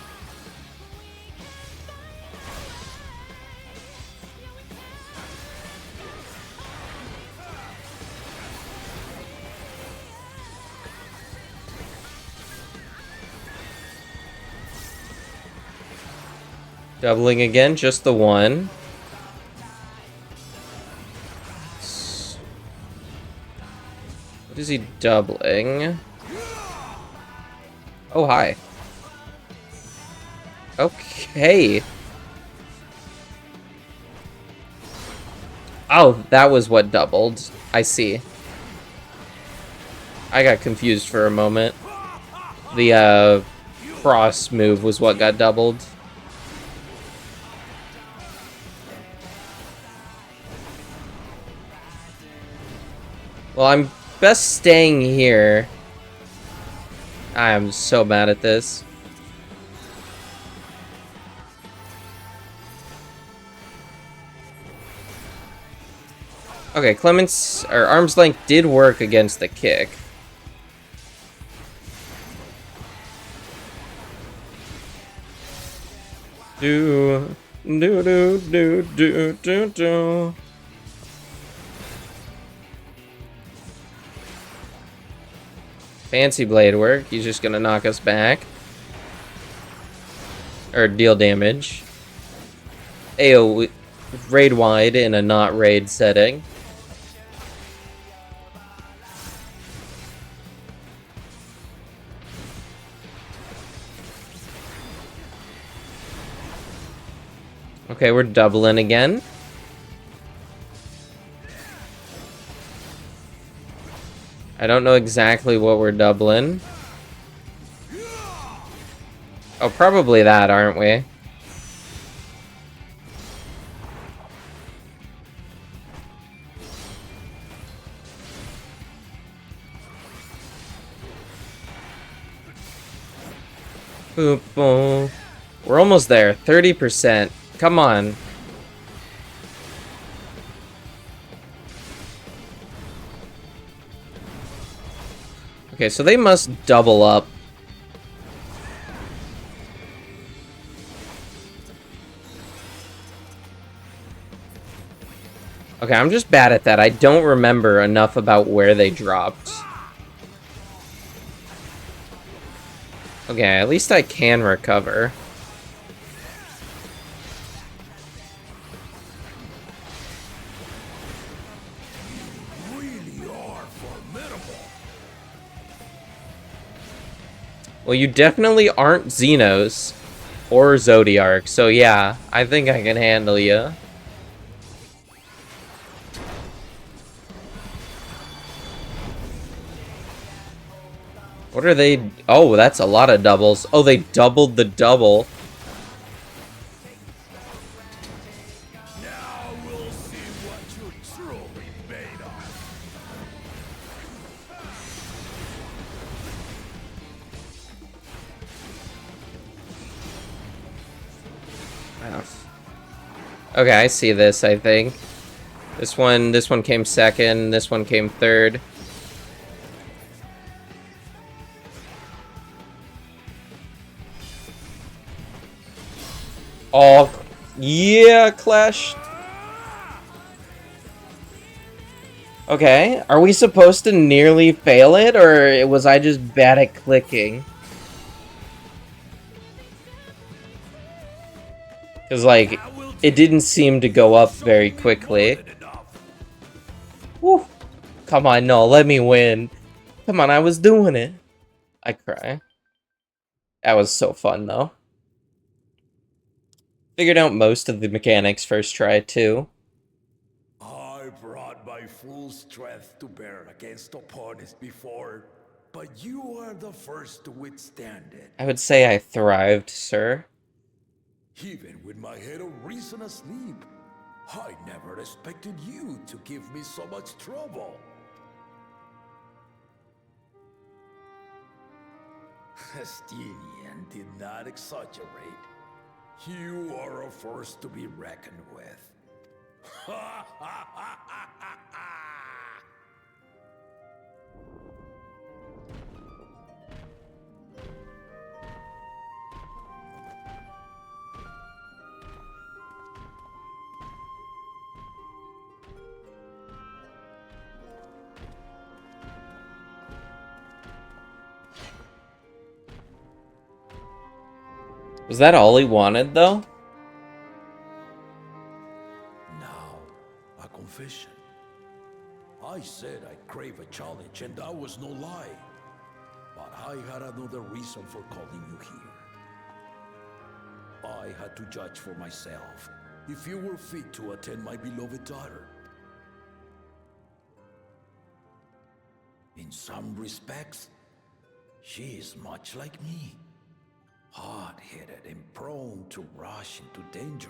Doubling again, just the one. What is he doubling? Oh, hi. Okay. Oh, that was what doubled. I see. I got confused for a moment. The, cross move was what got doubled. Well, I'm best staying here. I am so mad at this. Okay, Clement's or arm's length did work against the kick. Do. Fancy blade work. He's just gonna knock us back. Or deal damage. AoE raid wide in a not raid setting. Okay, we're doubling again. I don't know exactly what we're doubling. Oh, probably that, aren't we? Boop, boom. We're almost there. 30%. Come on. Okay, so they must double up. Okay, I'm just bad at that. I don't remember enough about where they dropped. Okay, at least I can recover. Really are formidable. Well, you definitely aren't Xenos or Zodiark, so yeah, I think I can handle you. What are they? Oh, that's a lot of doubles. Oh, they doubled the double. Now we'll see what you're truly made of. Okay, I see this, I think. This one came second, this one came third. Oh, yeah, Clash. Okay, are we supposed to nearly fail it, or was I just bad at clicking? Because, like, it didn't seem to go up very quickly. Woo. Come on, no, let me win. Come on, I was doing it. I cry. That was so fun, though. Figured out most of the mechanics first try, too. I brought my full strength to bear against opponents before, but you are the first to withstand it. I would say I thrived, sir. Even with my head of reason asleep, I never expected you to give me so much trouble. Estinian did not exaggerate. You are a force to be reckoned with. Was that all he wanted, though? Now, a confession. I said I crave a challenge, and that was no lie. But I had another reason for calling you here. I had to judge for myself if you were fit to attend my beloved daughter. In some respects, she is much like me. Hot-headed and prone to rush into danger.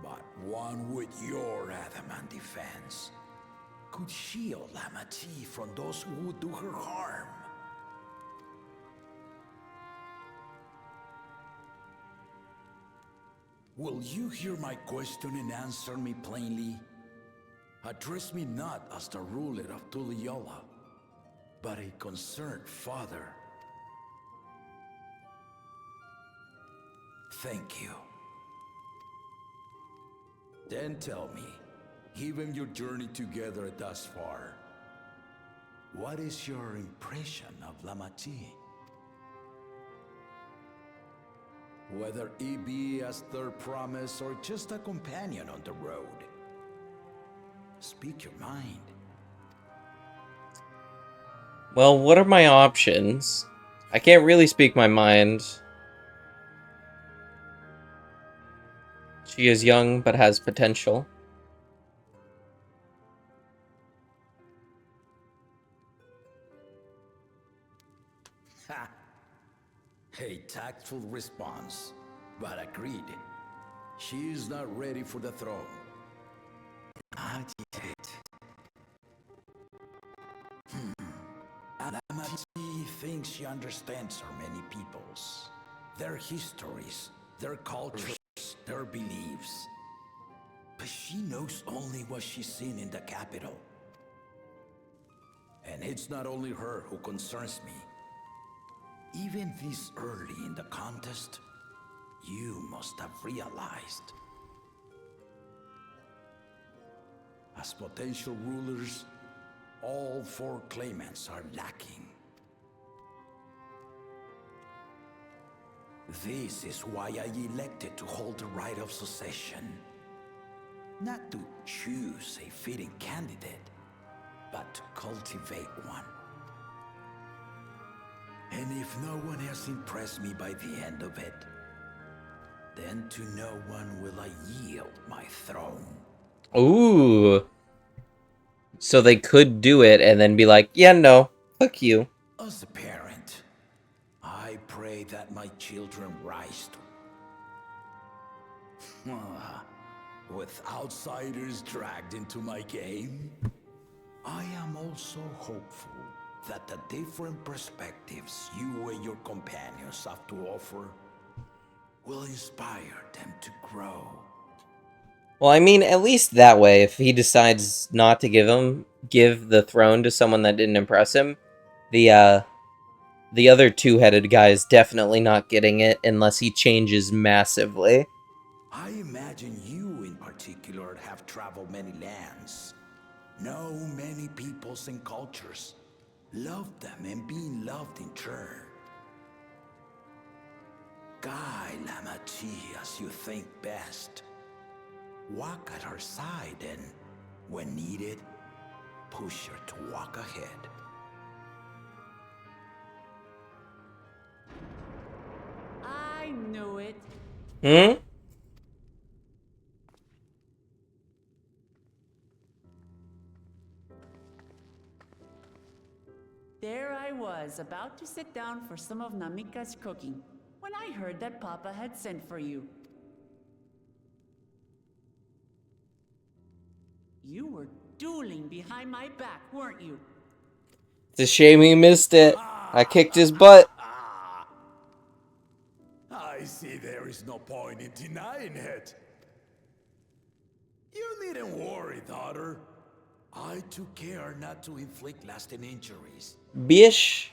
But one with your adamant defense could shield Lamati from those who would do her harm. Will you hear my question and answer me plainly? Address me not as the ruler of Tuliola, but a concerned father. Thank you. Then tell me, given your journey together thus far, what is your impression of Lamati? Whether it be as their promise or just a companion on the road. Speak your mind. Well, what are my options? I can't really speak my mind. She is young, but has potential. Ha! A tactful response, but agreed. She is not ready for the throne. Not yet. She thinks she understands her many peoples, their histories, their cultures, their beliefs. But she knows only what she's seen in the capital. And it's not only her who concerns me. Even this early in the contest, you must have realized. As potential rulers, all 4 claimants are lacking. This is why I elected to hold the right of succession. Not to choose a fitting candidate, but to cultivate one. And if no one has impressed me by the end of it, then to no one will I yield my throne. Ooh. So they could do it and then be like, yeah, no, fuck you. As a parent, I pray that my children rise to... With outsiders dragged into my game, I am also hopeful that the different perspectives you and your companions have to offer will inspire them to grow. Well, I mean, at least that way, if he decides not to give the throne to someone that didn't impress him, the other two-headed guy is definitely not getting it unless he changes massively. I imagine you in particular have traveled many lands, know many peoples and cultures, loved them and being loved in turn. Guide Lamati as you think best. Walk at her side and, when needed, push her to walk ahead. I knew it. Hmm? There I was, about to sit down for some of Namika's cooking, when I heard that Papa had sent for you. You were dueling behind my back, weren't you? It's a shame he missed it. I kicked his butt. I see there is no point in denying it. You needn't worry, daughter. I took care not to inflict lasting injuries. Bish.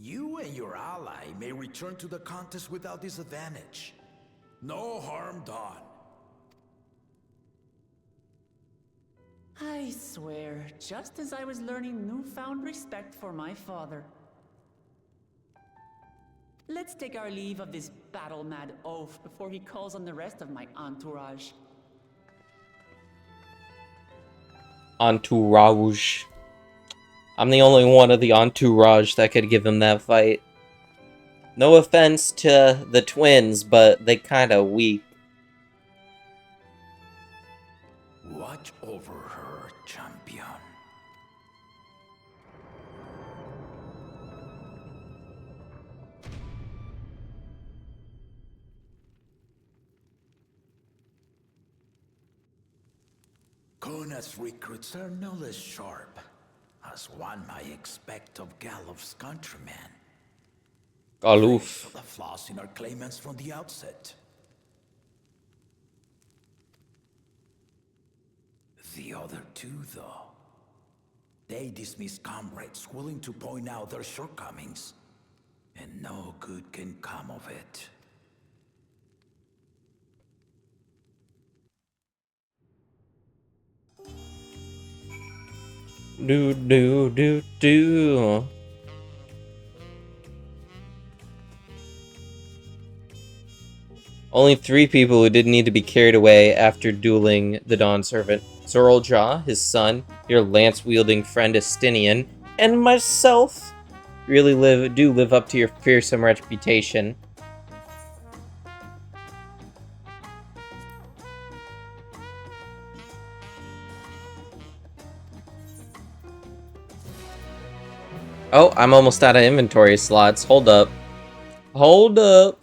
You and your ally may return to the contest without disadvantage. No harm done. I swear, just as I was learning newfound respect for my father. Let's take our leave of this battle-mad oaf before he calls on the rest of my entourage. Entourage. I'm the only one of the entourage that could give him that fight. No offense to the twins, but they kinda weak. Watch over her, champion. Kona's recruits are no less sharp, as one might expect of Galuf's countrymen. Galuf. The flaws in our claimants from the outset. The other two, though, they dismiss comrades willing to point out their shortcomings, and no good can come of it. Do. Only 3 people who didn't need to be carried away after dueling the Dawn Servant. Zoraljaw, his son, your lance-wielding friend Estinian, and myself really live up to your fearsome reputation. Oh, I'm almost out of inventory slots. Hold up. Hold up.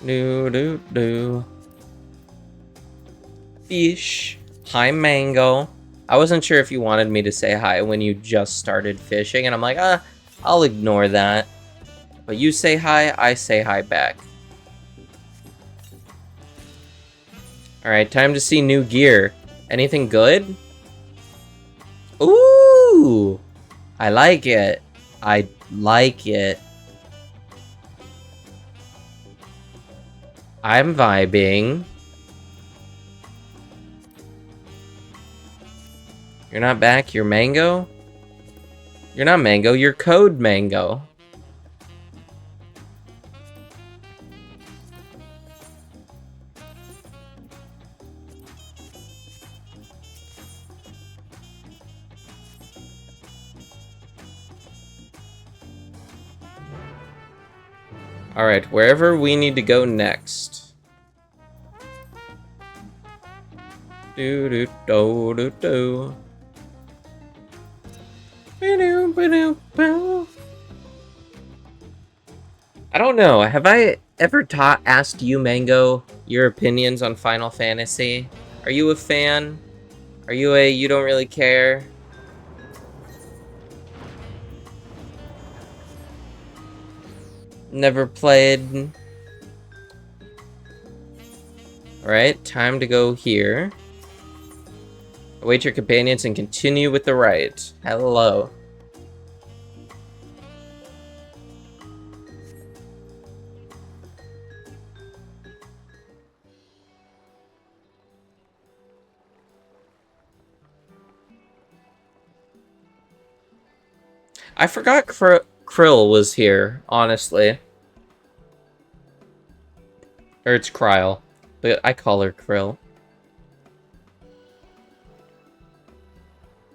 Do. Fish. Hi, Mango. I wasn't sure if you wanted me to say hi when you just started fishing, and I'm like, I'll ignore that. But you say hi, I say hi back. Alright, time to see new gear. Anything good? Ooh! I like it. I like it. I'm vibing. You're not back, you're Mango? You're not Mango, you're Code Mango. Alright, wherever we need to go next. Do. I don't know. Have I ever asked you, Mango, your opinions on Final Fantasy? Are you a fan? Are you you don't really care? Never played? Alright, time to go here. Await your companions and continue with the ride. Hello. I forgot Krill was here, honestly. Or it's Kryl, but I call her Krill.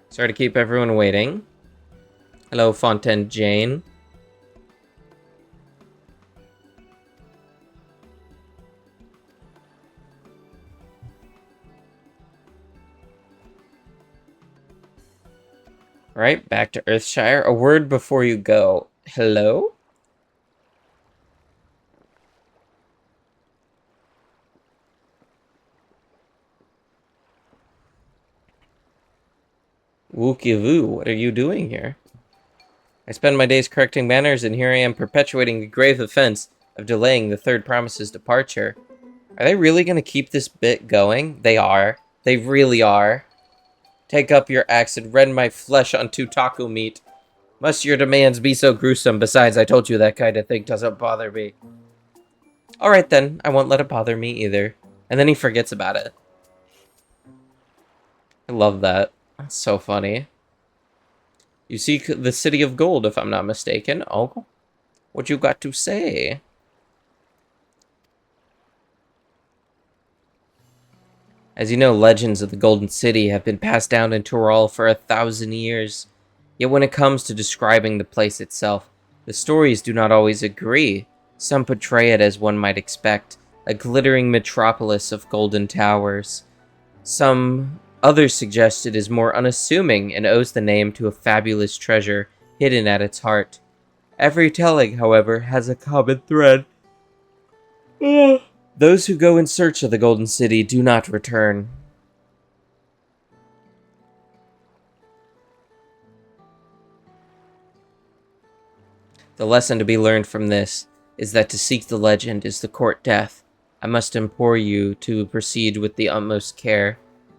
Sorry to keep everyone waiting. Hello, Fontaine Jane. Alright, back to Earthshire. A word before you go. Hello? Wookie Woo, what are you doing here? I spend my days correcting manners, and here I am perpetuating the grave offense of delaying the third promise's departure. Are they really going to keep this bit going? They are. They really are. Take up your axe and rend my flesh onto taco meat. Must your demands be so gruesome? Besides, I told you that kind of thing doesn't bother me. Alright then, I won't let it bother me either. And then he forgets about it. I love that. That's so funny. You seek the City of Gold, if I'm not mistaken. Oh, what you got to say? As you know, legends of the Golden City have been passed down in Tural for 1,000 years. Yet when it comes to describing the place itself, the stories do not always agree. Some portray it as one might expect, a glittering metropolis of golden towers. Some others suggest it is more unassuming and owes the name to a fabulous treasure hidden at its heart. Every telling, however, has a common thread. Those who go in search of the Golden City do not return. The lesson to be learned from this is that to seek the legend is to court death. I must implore you to proceed with the utmost care.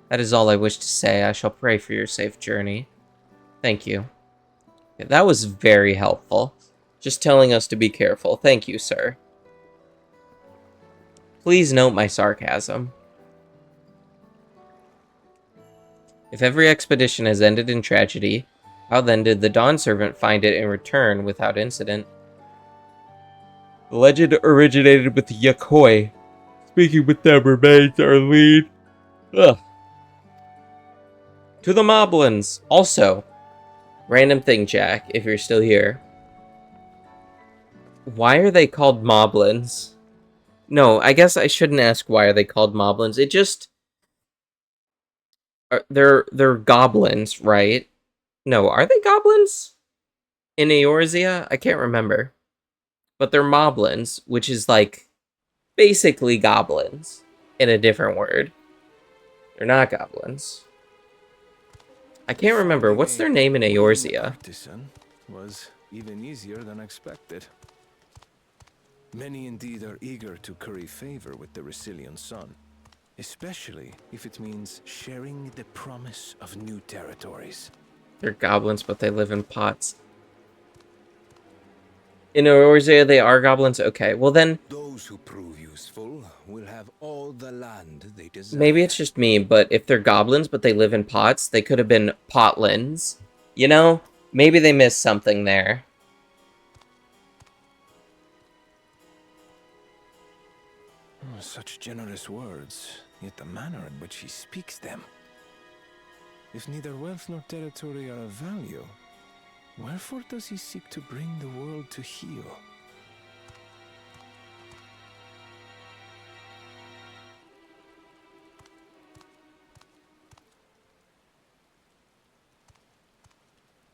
That is all I wish to say. I shall pray for your safe journey. Thank you. Yeah, that was very helpful. Just telling us to be careful. Thank you, sir. Please note my sarcasm. If every expedition has ended in tragedy, how then did the Dawn Servant find it and return without incident? The legend originated with Yakoi. Speaking with them remains our lead. Ugh. To the Moblins! Also, random thing, Jack, if you're still here. Why are they called Moblins? No, I guess I shouldn't ask why are they called Moblins. They're goblins, right? No, are they goblins in Eorzea? I can't remember. But they're moblins, which is like basically goblins in a different word. They're not goblins. I can't remember. What's their name in Eorzea? Artisan was even easier than expected. Many indeed are eager to curry favor with the Resilian sun, especially if it means sharing the promise of new territories. They're goblins, but they live in pots. In Eorzea, they are goblins? Okay, well then, Those who prove useful will have all the land they desire. maybe it's just me, but if they're goblins, but they live in pots, they could have been potlins. You know? Maybe they missed something there. Oh, such generous words, yet the manner in which he speaks them. If neither wealth nor territory are of value, wherefore does he seek to bring the world to heel?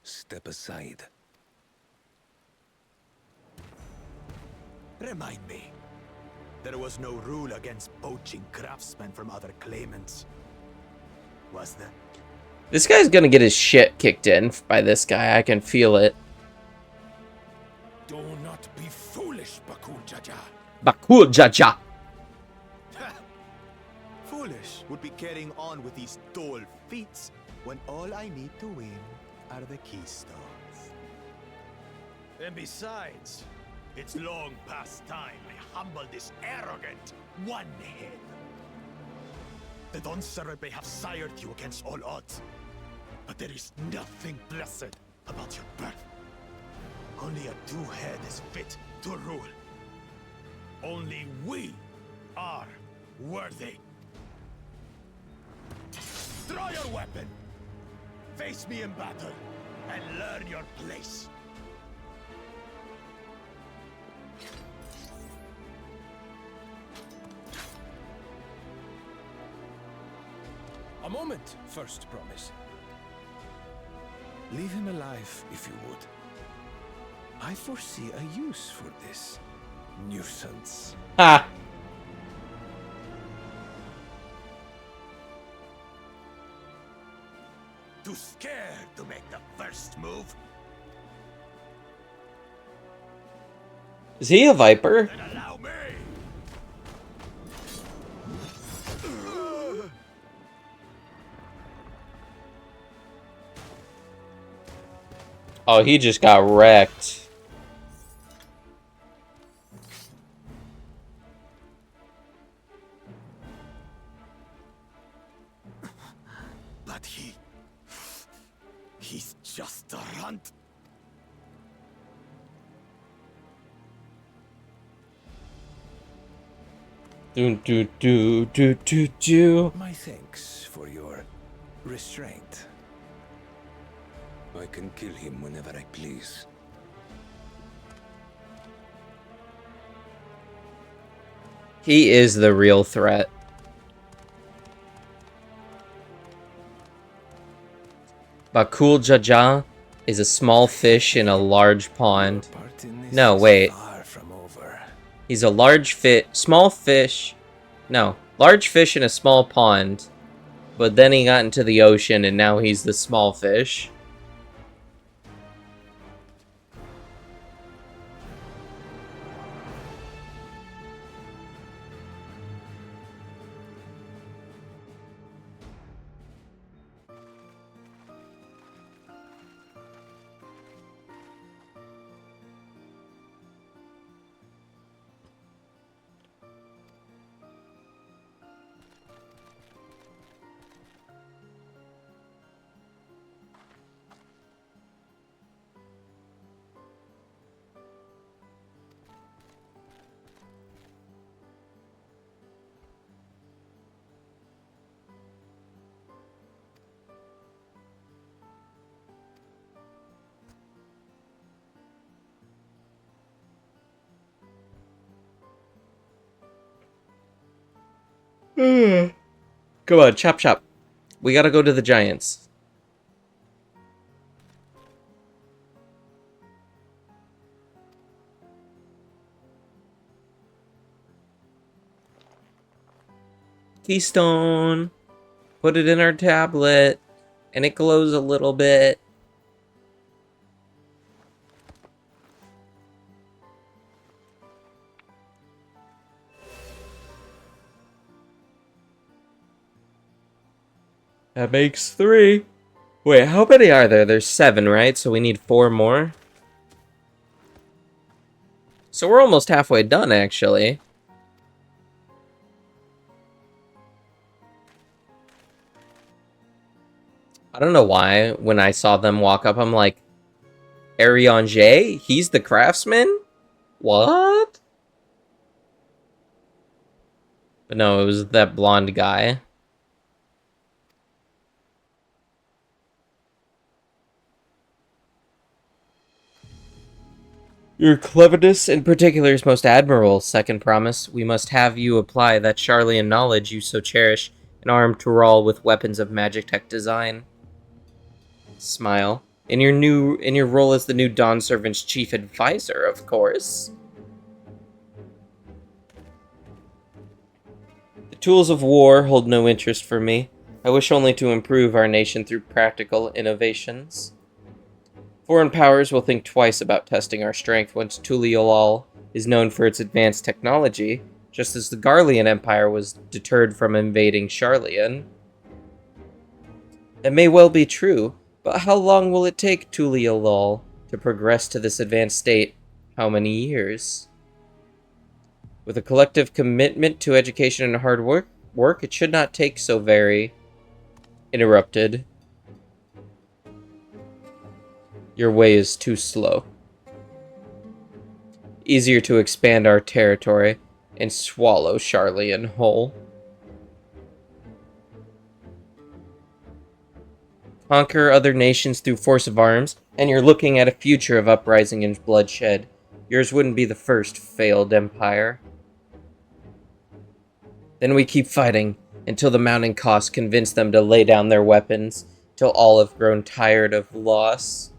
Step aside. Remind me. There was no rule against poaching craftsmen from other claimants. Was there? This guy's gonna get his shit kicked in by this guy. I can feel it. Do not be foolish, Bakul Jaja. Bakul Jaja. Foolish would be carrying on with these dull feats when all I need to win are the keystones. And besides, it's long past time I humble this arrogant one-head. The Dawntrail may have sired you against all odds, but there is nothing blessed about your birth. Only a two-head is fit to rule. Only we are worthy. Draw your weapon! Face me in battle, and learn your place. A moment, first promise. Leave him alive, if you would. I foresee a use for this nuisance. Ha! Too scared to make the first move? Is he a viper? Then allow me! Oh, he just got wrecked. But he's just a runt. Do do do do do do. My thanks for your restraint. I can kill him whenever I please. He is the real threat. Bakul Jaja is a small fish in a large pond. Part in this No, is wait. far from over. He's a large small fish. No, large fish in a small pond. But then he got into the ocean and now he's the small fish. Come on, chop chop. We gotta go to the Giants. Keystone. Put it in our tablet. And it glows a little bit. That makes 3. Wait, how many are there? There's 7, right? So we need 4 more. So we're almost halfway done, actually. I don't know why, when I saw them walk up, I'm like, Ariane, he's the craftsman? What? But no, it was that blonde guy. Your cleverness in particular is most admirable, second promise. We must have you apply that Charlian knowledge you so cherish, and arm Tural with weapons of magic tech design. Smile. In your role as the new Dawn Servant's chief advisor, of course. The tools of war hold no interest for me. I wish only to improve our nation through practical innovations. Foreign powers will think twice about testing our strength once Tuliolal is known for its advanced technology, just as the Garlean Empire was deterred from invading Charlian. It may well be true, but how long will it take Tuliolal to progress to this advanced state? How many years? With a collective commitment to education and hard work, it should not take so very... Interrupted. Your way is too slow. Easier to expand our territory and swallow Charlian whole. Conquer other nations through force of arms, and you're looking at a future of uprising and bloodshed. Yours wouldn't be the first failed empire. Then we keep fighting, until the mounting costs convince them to lay down their weapons, till all have grown tired of loss.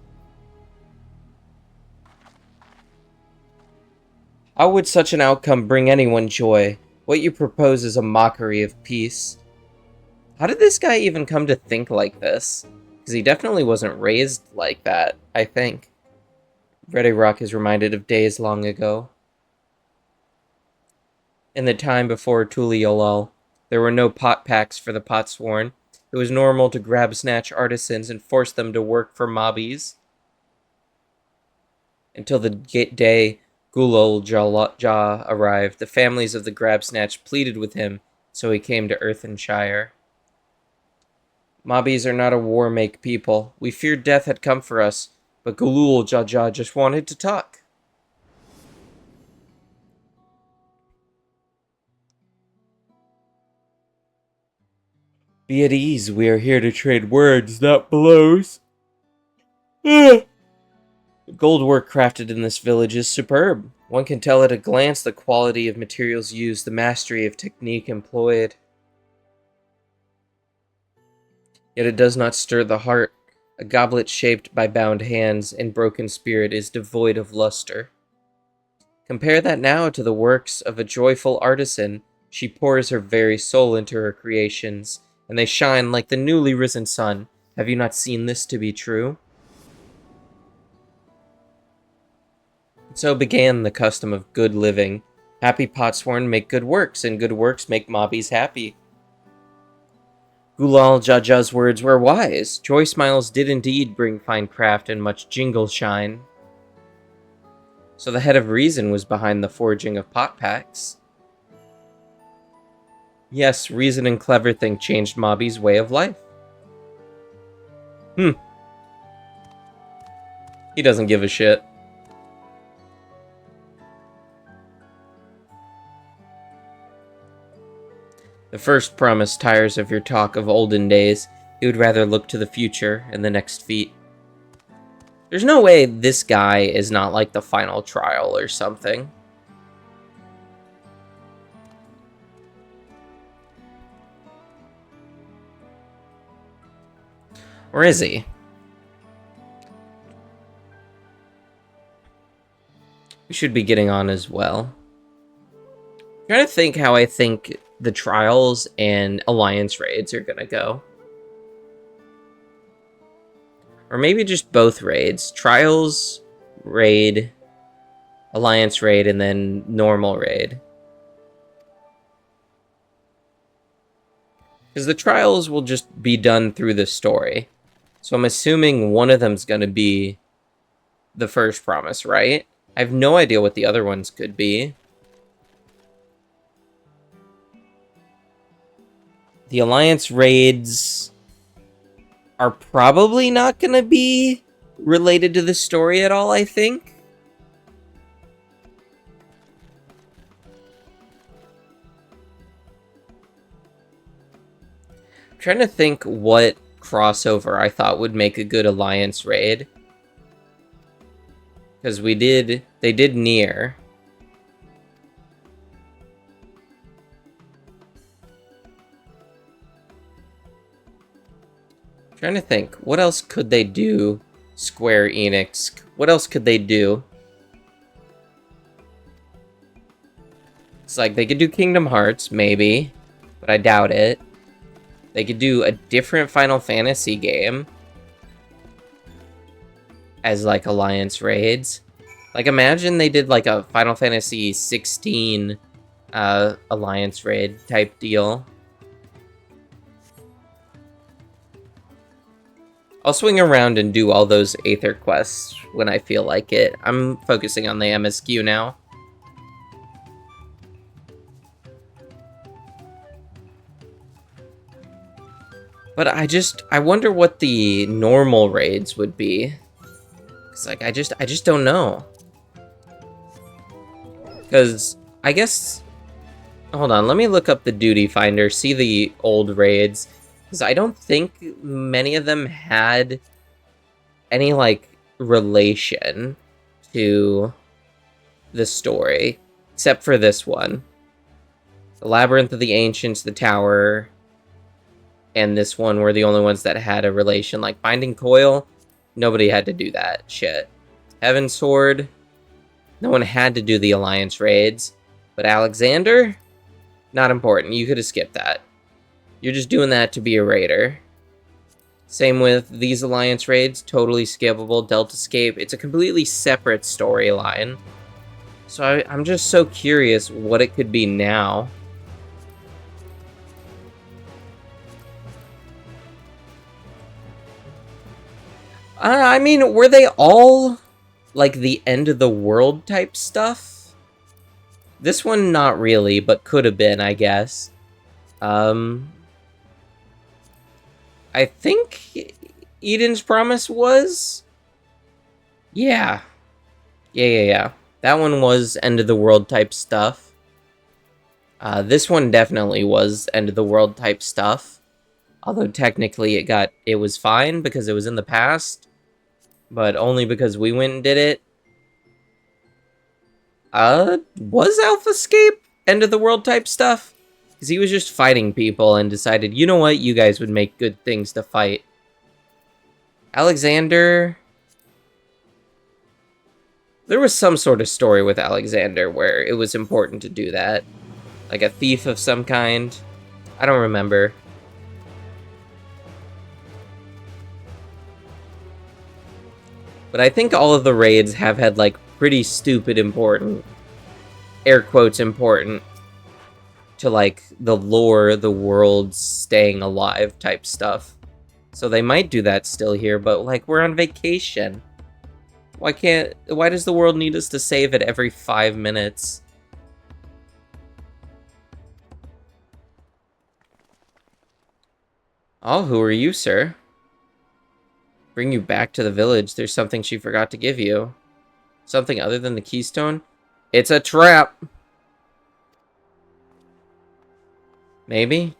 How would such an outcome bring anyone joy? What you propose is a mockery of peace. How did this guy even come to think like this? Because he definitely wasn't raised like that, I think. Ready Rock is reminded of days long ago. In the time before Tuliolal, there were no pot packs for the Potsworn. It was normal to grab snatch artisans and force them to work for mobbies. Until the day Gulol Jah arrived, the families of the Grab Snatch pleaded with him, so he came to Earthenshire. Mobbies are not a war-make people. We feared death had come for us, but Gulol Jah just wanted to talk. Be at ease, we are here to trade words, not blows. The gold work crafted in this village is superb. One can tell at a glance the quality of materials used, the mastery of technique employed. Yet it does not stir the heart. A goblet shaped by bound hands and broken spirit is devoid of luster. Compare that now to the works of a joyful artisan. She pours her very soul into her creations, and they shine like the newly risen sun. Have you not seen this to be true? So began the custom of good living. Happy Potsworn make good works, and good works make mobbies happy. Gulal Jajah's words were wise. Joy smiles did indeed bring fine craft and much jingle shine. So the head of reason was behind the forging of pot packs. Yes, reason and clever thing changed Mobby's way of life. He doesn't give a shit. The first promise tires of your talk of olden days. He would rather look to the future and the next feat. There's no way this guy is not like the final trial or something. Or is he? We should be getting on as well. I'm trying to think how I think the trials and alliance raids are gonna go. Or maybe just both raids. Trials, raid, alliance raid, and then normal raid. Because the trials will just be done through the story. So I'm assuming one of them's gonna be the first promise, right? I have no idea what the other ones could be. The alliance raids are probably not gonna be related to the story at all, I think. I'm trying to think what crossover I thought would make a good alliance raid. Because they did Nier. I'm trying to think, what else could they do? Square Enix. What else could they do? It's like, they could do Kingdom Hearts, maybe. But I doubt it. They could do a different Final Fantasy game as, like, alliance raids. Like, imagine they did, like, a Final Fantasy 16 alliance raid type deal. I'll swing around and do all those Aether quests when I feel like it. I'm focusing on the MSQ now. But I wonder what the normal raids would be. It's like, I just don't know. Because, I guess... Hold on, let me look up the Duty Finder, see the old raids. Because I don't think many of them had any, like, relation to the story. Except for this one. The Labyrinth of the Ancients, the Tower, and this one were the only ones that had a relation. Like, Binding Coil, nobody had to do that shit. Heaven Sword, no one had to do the Alliance raids. But Alexander, not important. You could have skipped that. You're just doing that to be a raider. Same with these Alliance raids, totally skippable. Deltascape, it's a completely separate storyline. So I'm just so curious what it could be now. I mean, were they all like the end of the world type stuff? This one, not really, but could have been, I guess. I think Eden's Promise was? Yeah. Yeah. That one was end of the world type stuff. This one definitely was end of the world type stuff. Although technically it was fine because it was in the past. But only because we went and did it. Was Alphascape end of the world type stuff? Because he was just fighting people and decided, you know what, you guys would make good things to fight. Alexander... There was some sort of story with Alexander where it was important to do that. Like a thief of some kind. I don't remember. But I think all of the raids have had, like, pretty stupid important, air quotes important, to, like, the lore, the world staying alive type stuff. So they might do that still here, but, like, we're on vacation. Why does the world need us to save it every 5 minutes? Oh, who are you, sir? Bring you back to the village. There's something she forgot to give you. Something other than the keystone? It's a trap! Maybe?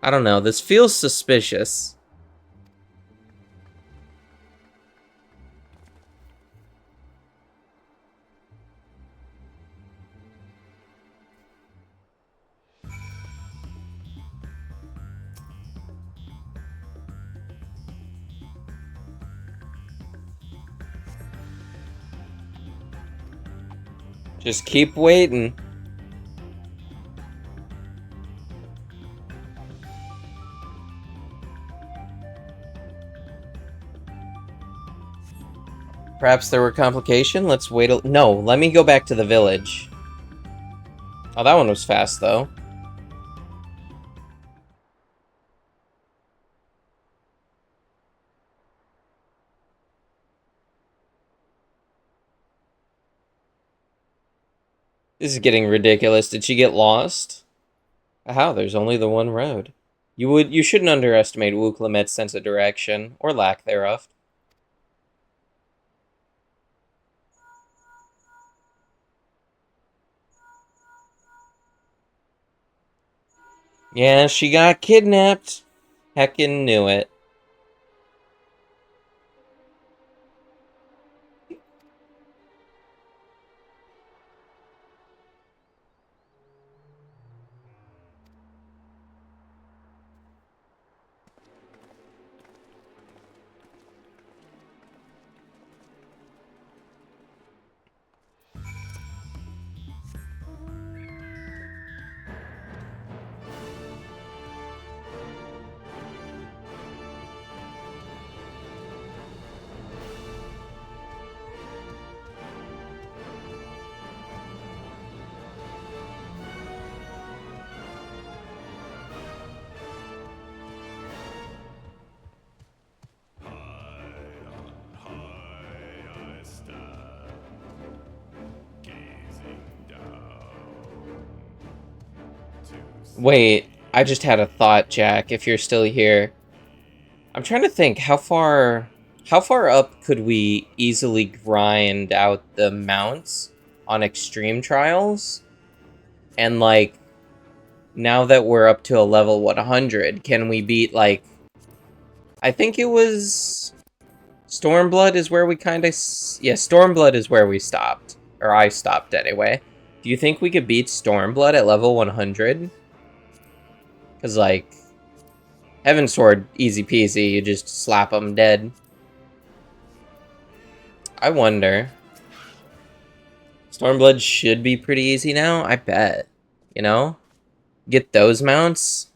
I don't know. This feels suspicious. Just keep waiting. Perhaps there were complications? Let's wait a... No, let me go back to the village. Oh, that one was fast, though. This is getting ridiculous. Did she get lost? How? There's only the one road. You shouldn't underestimate Wu Clemet's sense of direction, or lack thereof. Yeah, she got kidnapped. Heckin' knew it. Wait, I just had a thought, Jack, if you're still here. I'm trying to think, how far up could we easily grind out the mounts on extreme trials? And, like, now that we're up to a level 100, can we beat, like... I think it was... Stormblood is where we kind of... Yeah, Stormblood is where we stopped. Or I stopped, anyway. Do you think we could beat Stormblood at level 100? Because, like... Heaven Sword, easy peasy. You just slap them dead. I wonder. Stormblood should be pretty easy now, I bet. You know? Get those mounts.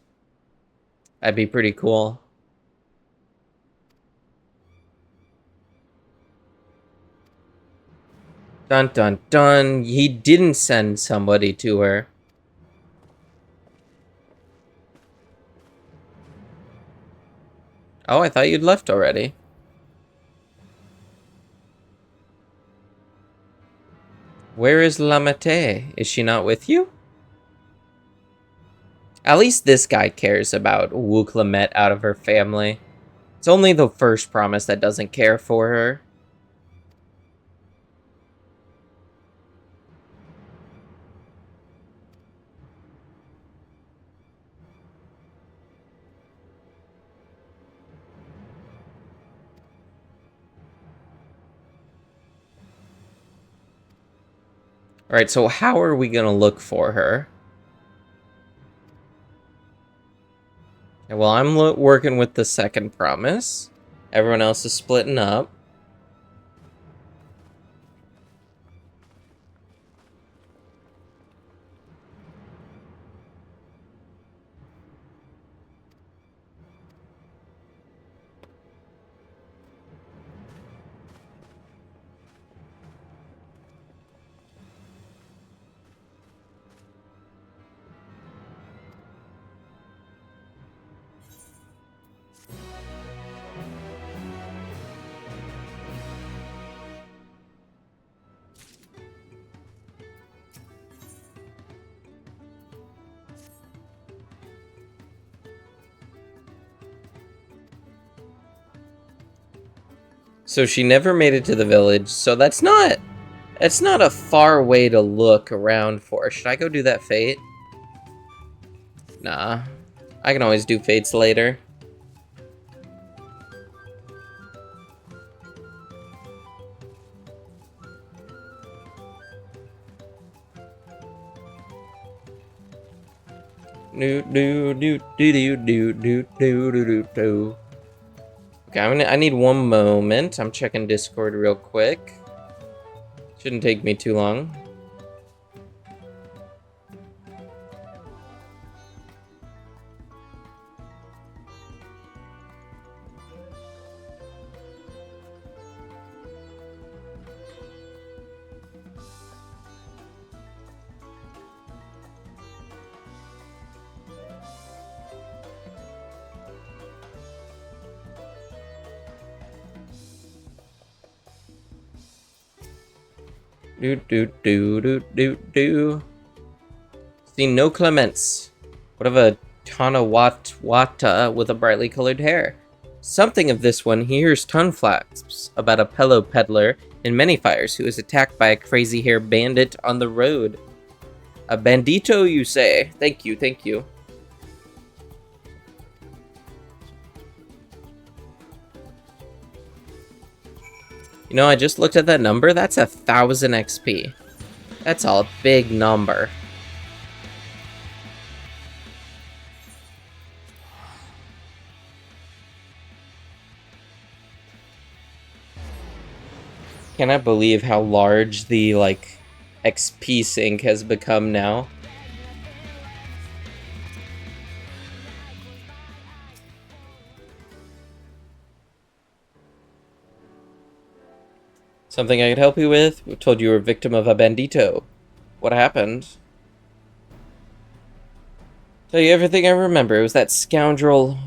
That'd be pretty cool. Dun dun dun. He didn't send somebody to her. Oh, I thought you'd left already. Where is Lamete? Is she not with you? At least this guy cares about Wu Clemet out of her family. It's only the first promise that doesn't care for her. Alright, so how are we gonna look for her? Well, I'm working with the second promise. Everyone else is splitting up. So she never made it to the village, so that's not a far way to look around for. Should I go do that fate? Nah. I can always do fates later. Do do do do do do do do do do. Okay, I need one moment. I'm checking Discord real quick. Shouldn't take me too long. Do do do do do do. See no Clements. What of a Tanawata with a brightly colored hair? Something of this one he hears tongue flaps about a pillow peddler in many fires who is attacked by a crazy hair bandit on the road. A bandito, you say? Thank you, thank you. You know, I just looked at that number. That's 1,000 XP. That's a big number. Cannot believe how large the, like, XP sink has become now. Something I could help you with? We told you were a victim of a bandito. What happened? Tell you everything I remember. It was that scoundrel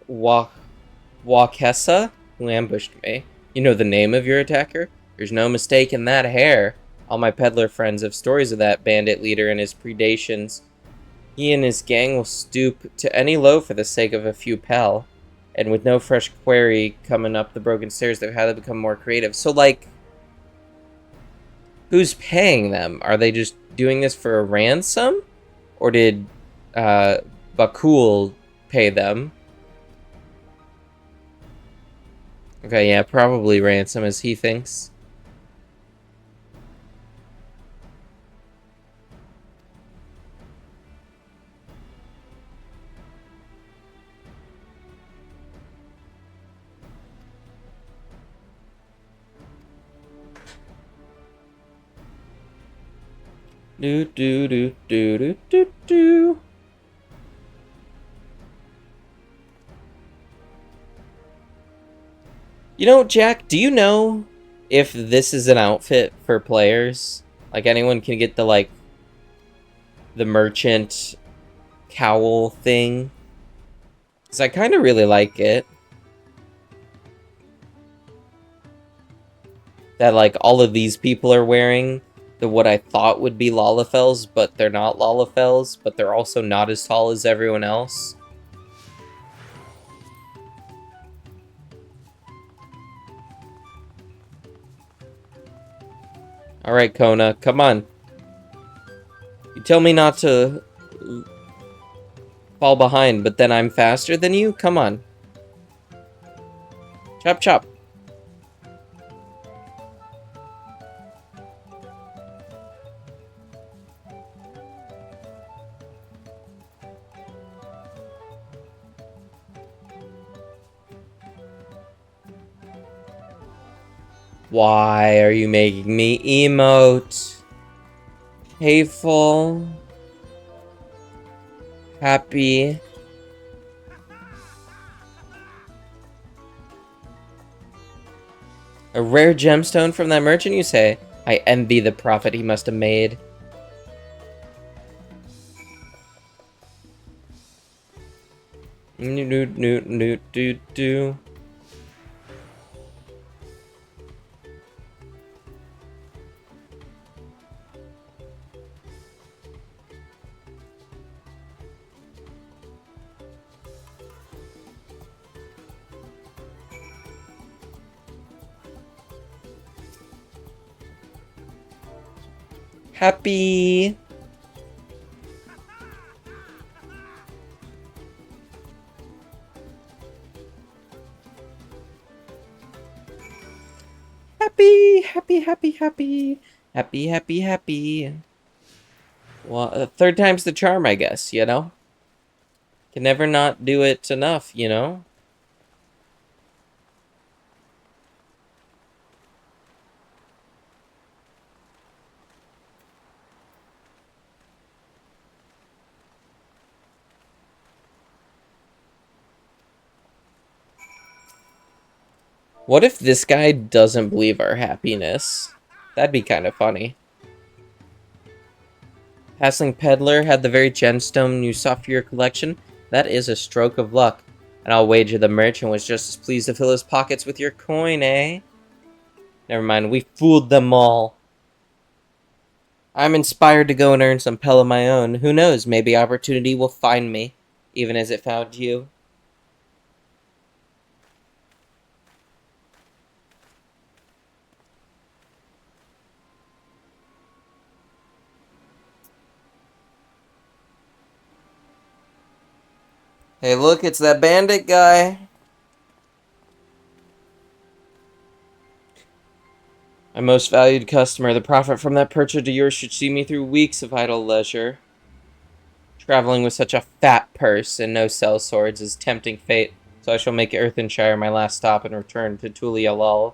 Wakessa who ambushed me. You know the name of your attacker? There's no mistake in that hair. All my peddler friends have stories of that bandit leader and his predations. He and his gang will stoop to any low for the sake of a few pel. And with no fresh quarry coming up the broken stairs, they've had to become more creative. So, like, who's paying them? Are they just doing this for a ransom? Or did Bakul pay them? Okay, yeah, probably ransom, as he thinks. Do do do do do do do. You know, Jack, do you know if this is an outfit for players? Like, anyone can get the, like, the merchant cowl thing? Because I kind of really like it. That, like, all of these people are wearing the what I thought would be Lalafels, but they're not Lalafels, but they're also not as tall as everyone else. Alright, Kona, come on. You tell me not to fall behind, but then I'm faster than you? Come on. Chop chop. Why are you making me emote? Hateful. Happy. A rare gemstone from that merchant, you say? I envy the profit he must have made. Do. Happy. Happy. Well, third time's the charm, I guess, you know? Can never not do it enough, you know? What if this guy doesn't believe our happiness? That'd be kind of funny. Passing Peddler had the very gemstone you sought for your collection. That is a stroke of luck. And I'll wager the merchant was just as pleased to fill his pockets with your coin, eh? Never mind, we fooled them all. I'm inspired to go and earn some Pell of my own. Who knows, maybe opportunity will find me, even as it found you. Hey, look, it's that bandit guy. My most valued customer, the profit from that purchase of yours should see me through weeks of idle leisure. Traveling with such a fat purse and no sell swords is tempting fate, so I shall make Earthenshire my last stop and return to Tulialal.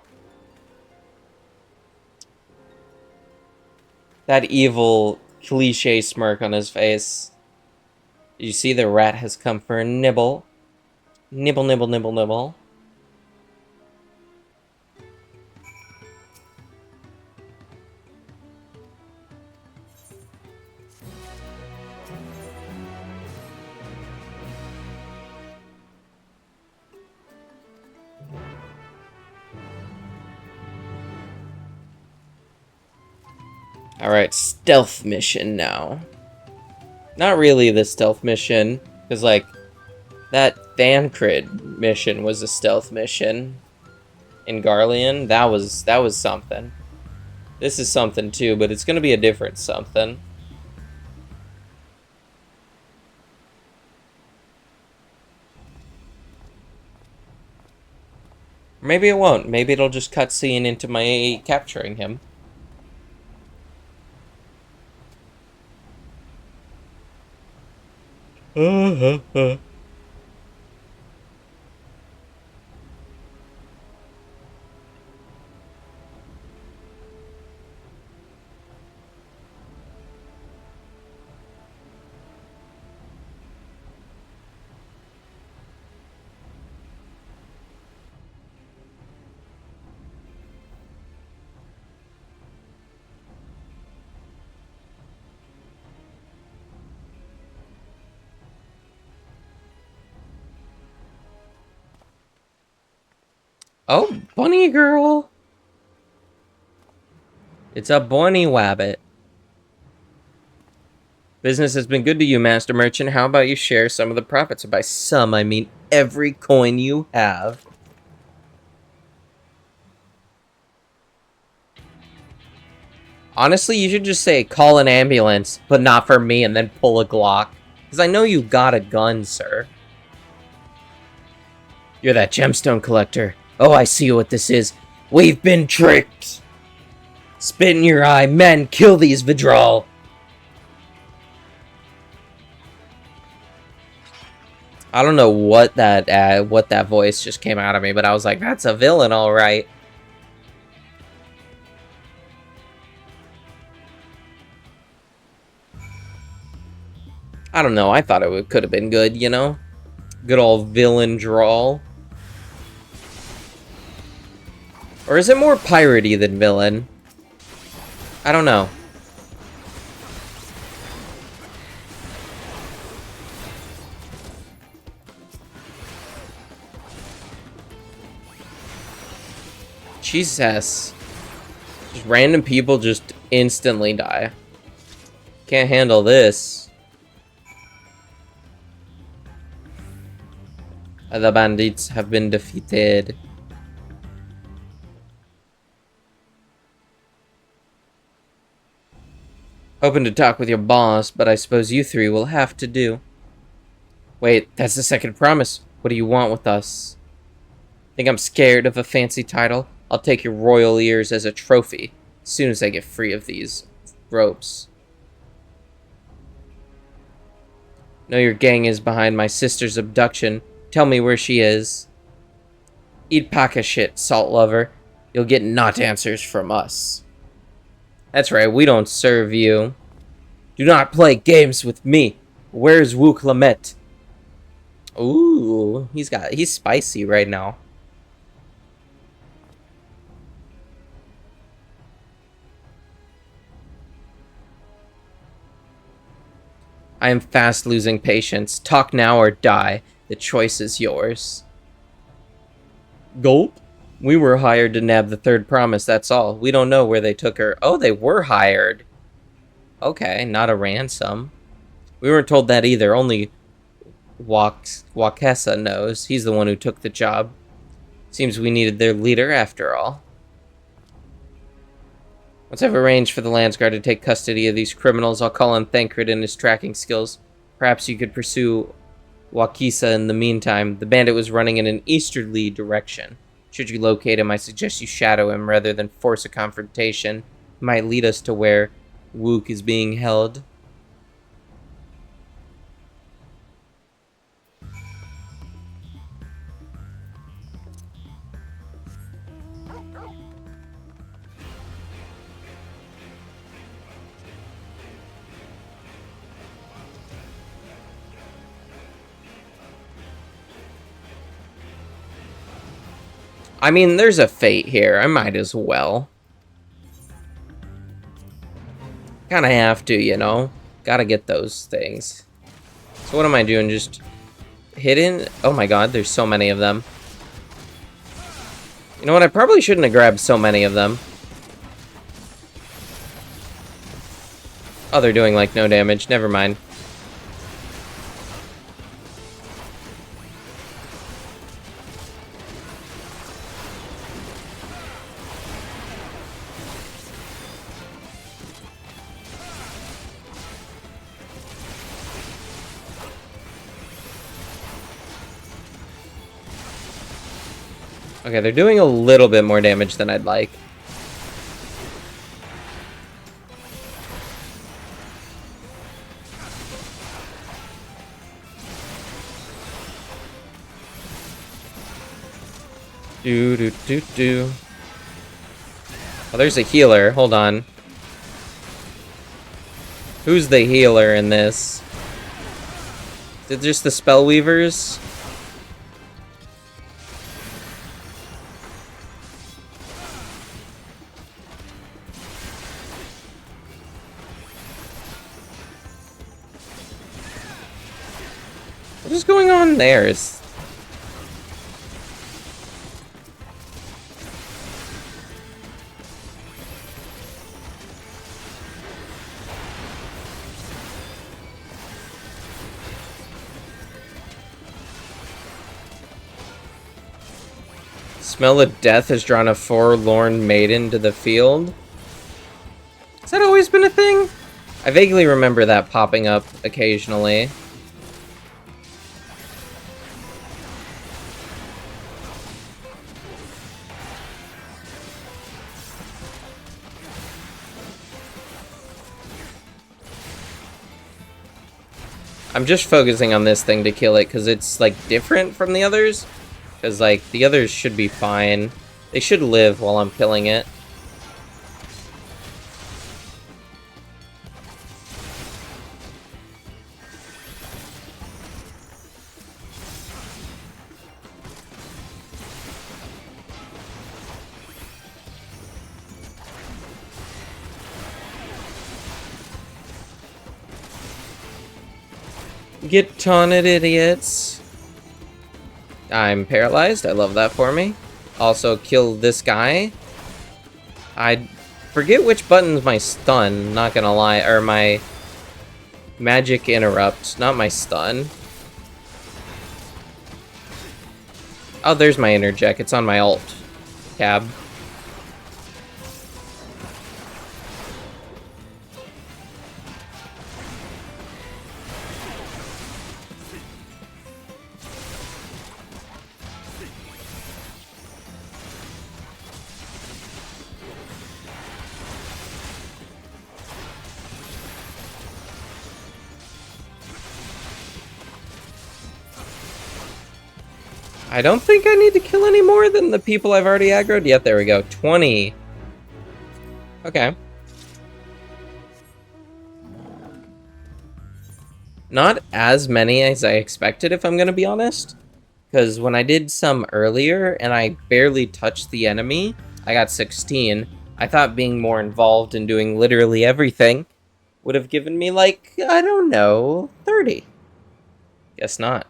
That evil cliche smirk on his face. You see, the rat has come for a nibble. Nibble, nibble, nibble, nibble. Alright, stealth mission now. Not really the stealth mission, because, like, that Thancred mission was a stealth mission. In Garlean, that was something. This is something too, but it's gonna be a different something. Maybe it won't. Maybe it'll just cutscene into my capturing him. Oh, bunny girl! It's a bunny wabbit. Business has been good to you, Master Merchant. How about you share some of the profits? By some, I mean every coin you have. Honestly, you should just say, call an ambulance, but not for me, and then pull a Glock. Because I know you got a gun, sir. You're that gemstone collector. Oh, I see what this is. We've been tricked. Spit in your eye. Men, kill these Vidral. I don't know what that voice just came out of me, but I was like, that's a villain, all right. I don't know. I thought it could have been good, you know? Good old villain drawl. Or is it more piratey than villain? I don't know. Jesus. Just random people just instantly die. Can't handle this. The bandits have been defeated. Hoping to talk with your boss, but I suppose you three will have to do. Wait, that's the second promise. What do you want with us? Think I'm scared of a fancy title? I'll take your royal ears as a trophy, as soon as I get free of these ropes. Know your gang is behind my sister's abduction. Tell me where she is. Eat pack of shit, salt lover. You'll get not answers from us. That's right, we don't serve you. Do not play games with me. Where's Wu Clement? Ooh, he's spicy right now. I am fast losing patience. Talk now or die. The choice is yours. Gulp. We were hired to nab the third promise, that's all. We don't know where they took her. Oh, they were hired. Okay, not a ransom. We weren't told that either. Only Wakesa knows. He's the one who took the job. Seems we needed their leader after all. Once I've arranged for the Landsguard to take custody of these criminals, I'll call on Thancred and his tracking skills. Perhaps you could pursue Wakisa in the meantime. The bandit was running in an easterly direction. Should you locate him, I suggest you shadow him rather than force a confrontation. It might lead us to where Wook is being held. I mean, there's a fate here. I might as well. Kinda have to, you know? Gotta get those things. So what am I doing? Just hidden? Oh my god, there's so many of them. You know what? I probably shouldn't have grabbed so many of them. Oh, they're doing, like, no damage. Never mind. Okay, they're doing a little bit more damage than I'd like. Do. Oh, there's a healer. Hold on. Who's the healer in this? Is it just the Spellweavers? What is going on there? Smell of death has drawn a forlorn maiden to the field. Has that always been a thing? I vaguely remember that popping up occasionally. I'm just focusing on this thing to kill it because it's, like, different from the others. Because, like, the others should be fine. They should live while I'm killing it. Get taunted, idiots. I'm paralyzed. I love that for me. Also, kill this guy. I forget which button's my stun, not gonna lie. Or my magic interrupt, not my stun. Oh, there's my interject. It's on my alt tab. I don't think I need to kill any more than the people I've already aggroed. Yep, there we go. 20. Okay. Not as many as I expected, if I'm going to be honest. Because when I did some earlier and I barely touched the enemy, I got 16. I thought being more involved in doing literally everything would have given me, like, I don't know, 30. Guess not.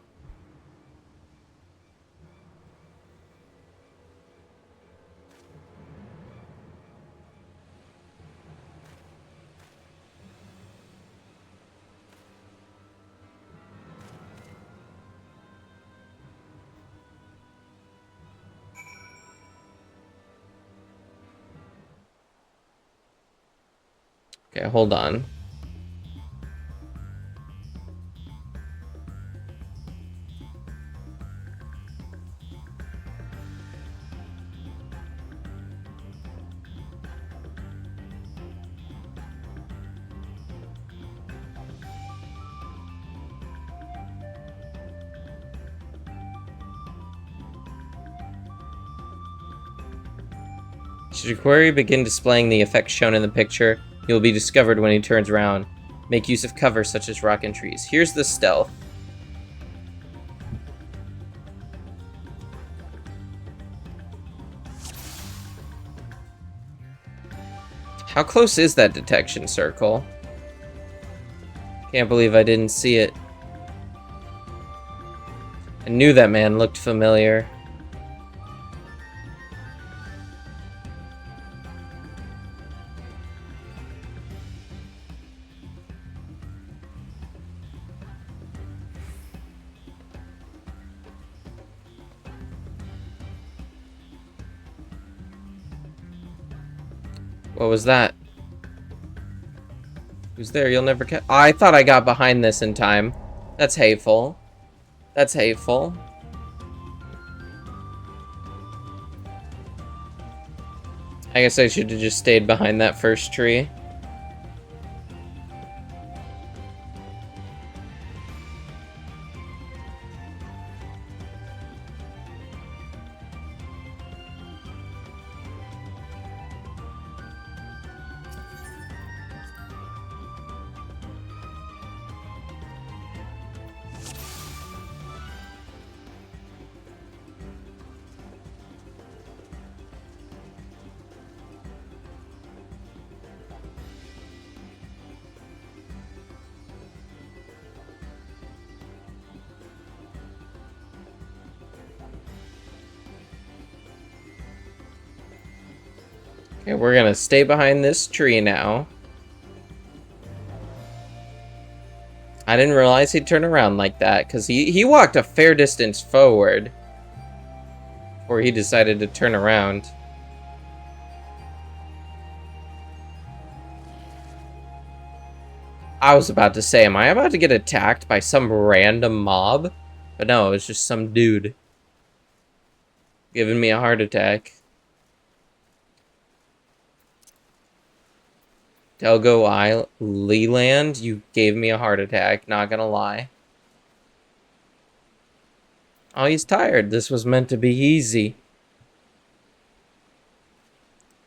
Okay, hold on. Should your query begin displaying the effects shown in the picture, he will be discovered when he turns around. Make use of cover such as rock and trees. Here's the stealth. How close is that detection circle? Can't believe I didn't see it. I knew that man looked familiar. What was that? Who's there? You'll never catch. I thought I got behind this in time. That's hateful. That's hateful. I guess I should have just stayed behind that first tree. Okay, we're gonna stay behind this tree now. I didn't realize he'd turn around like that, because he walked a fair distance forward before he decided to turn around. I was about to say, am I about to get attacked by some random mob? But no, it was just some dude giving me a heart attack. Delgo Leland, you gave me a heart attack, not gonna lie. Oh, he's tired. This was meant to be easy.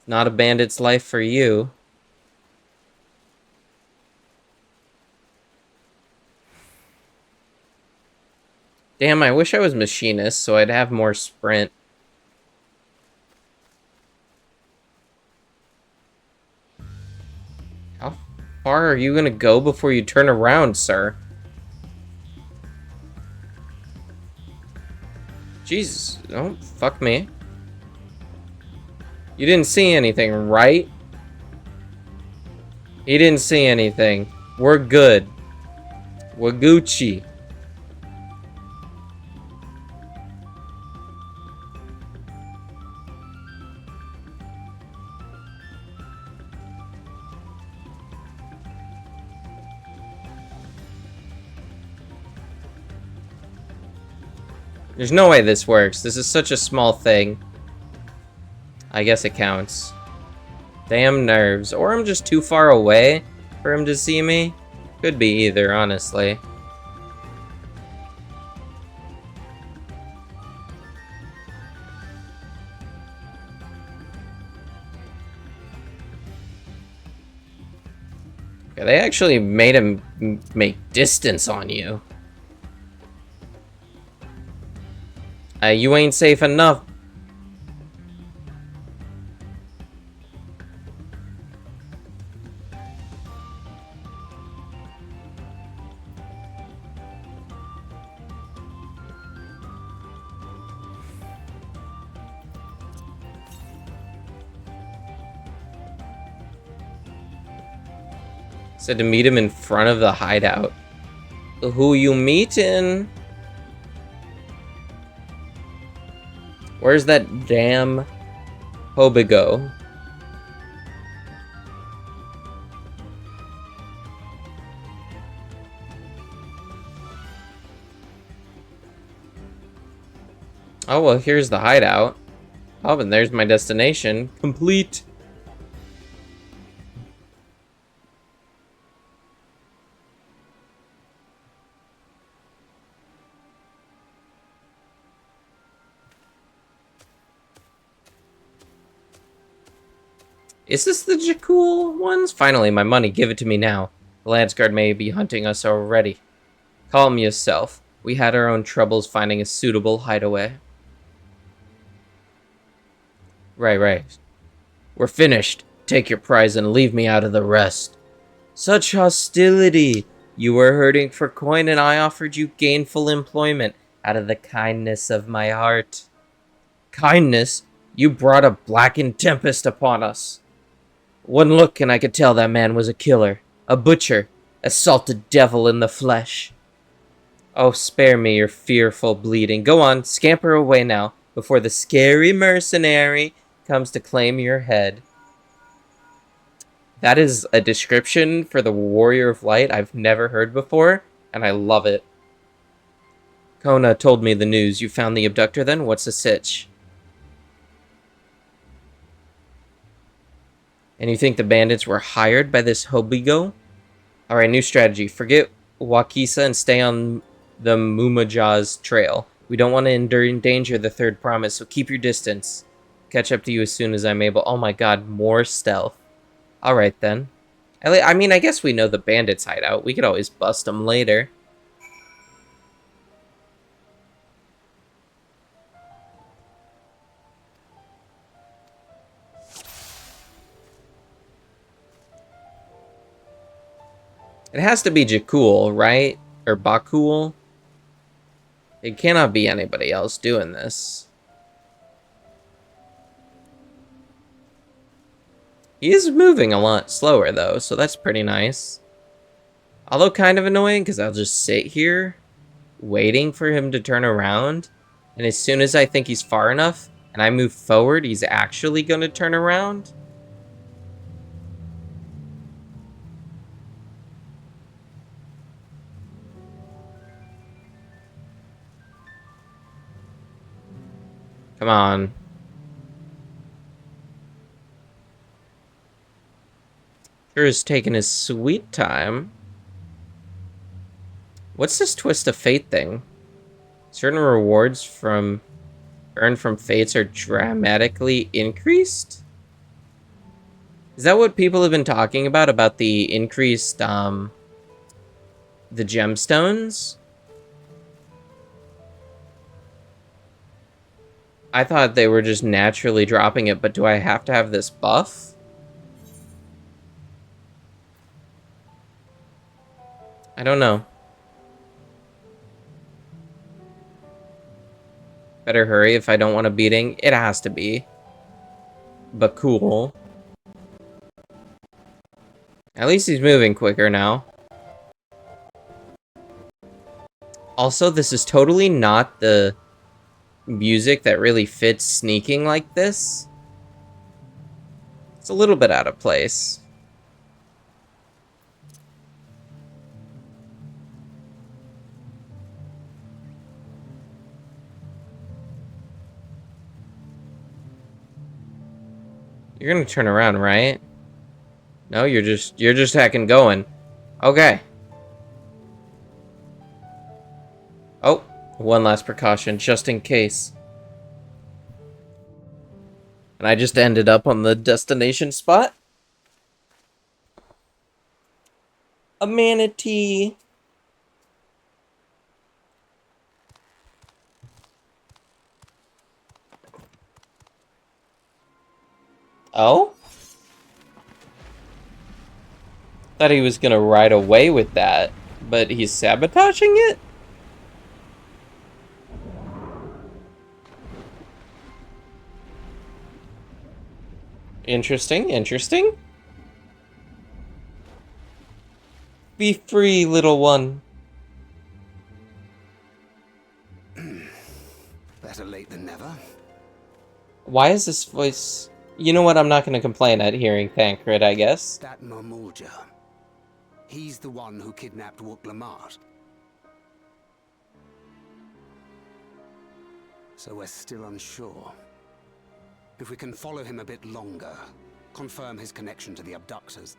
Not a bandit's life for you. Damn, I wish I was machinist so I'd have more sprint. How far are you gonna go before you turn around, sir? Jesus, don't fuck me. You didn't see anything, right? He didn't see anything. We're good. We're Gucci. There's no way this works. This is such a small thing. I guess it counts. Damn nerves. Or I'm just too far away for him to see me. Could be either, honestly. Okay, they actually made him make distance on you. You ain't safe enough. Said to meet him in front of the hideout. Who you meetin'? Where's that damn Hobigo? Oh, well, here's the hideout. Oh, and there's my destination. Complete. Is this the Jakul ones? Finally, my money. Give it to me now. The Lance Guard may be hunting us already. Calm yourself. We had our own troubles finding a suitable hideaway. Right. We're finished. Take your prize and leave me out of the rest. Such hostility! You were hurting for coin and I offered you gainful employment out of the kindness of my heart. Kindness? You brought a blackened tempest upon us. One look and I could tell that man was a killer, a butcher, a salted devil in the flesh. Oh, spare me your fearful bleeding. Go on, scamper away now, before the scary mercenary comes to claim your head. That is a description for the Warrior of Light I've never heard before, and I love it. Kona told me the news. You found the abductor then? What's the sitch? And you think the bandits were hired by this Hobigo? Alright, new strategy. Forget Wakisa and stay on the Mumajaz trail. We don't want to endanger the third promise, so keep your distance. Catch up to you as soon as I'm able. Oh my god, more stealth. Alright then. I mean, I guess we know the bandits' hideout. We could always bust them later. It has to be Jakul, right? Or Bakul. It cannot be anybody else doing this. He is moving a lot slower, though, so that's pretty nice. Although kind of annoying, because I'll just sit here, waiting for him to turn around, and as soon as I think he's far enough, and I move forward, he's actually going to turn around. Come on. Sure is taking his sweet time. What's this twist of fate thing? Certain rewards earned from fates are dramatically increased? Is that what people have been talking about the increased, the gemstones? I thought they were just naturally dropping it, but do I have to have this buff? I don't know. Better hurry if I don't want a beating. It has to be. But cool. At least he's moving quicker now. Also, this is totally not the music that really fits sneaking like this. It's a little bit out of place. You're gonna turn around, right? No, you're just heckin' going. Okay. Oh, one last precaution, just in case. And I just ended up on the destination spot. A manatee. Oh? Thought he was gonna ride away with that, but he's sabotaging it? Interesting. Be free, little one. Better late than never. Why is this voice... You know what, I'm not gonna complain at hearing Thancred, I guess. That Mamulja. He's the one who kidnapped Wook Lamart. So we're still unsure. If we can follow him a bit longer, confirm his connection to the abductors.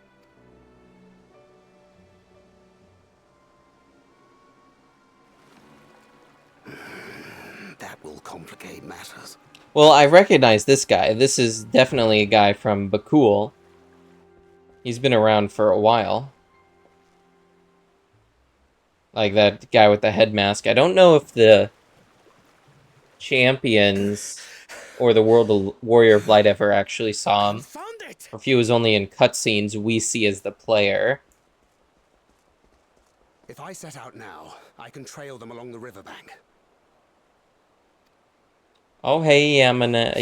That will complicate matters. Well, I recognize this guy. This is definitely a guy from Bakul. He's been around for a while. Like that guy with the head mask. I don't know if the champions or the Warrior of Light ever actually saw him. Found it! Or if he was only in cutscenes we see as the player. If I set out now, I can trail them along the riverbank. Oh, hey, Yamana.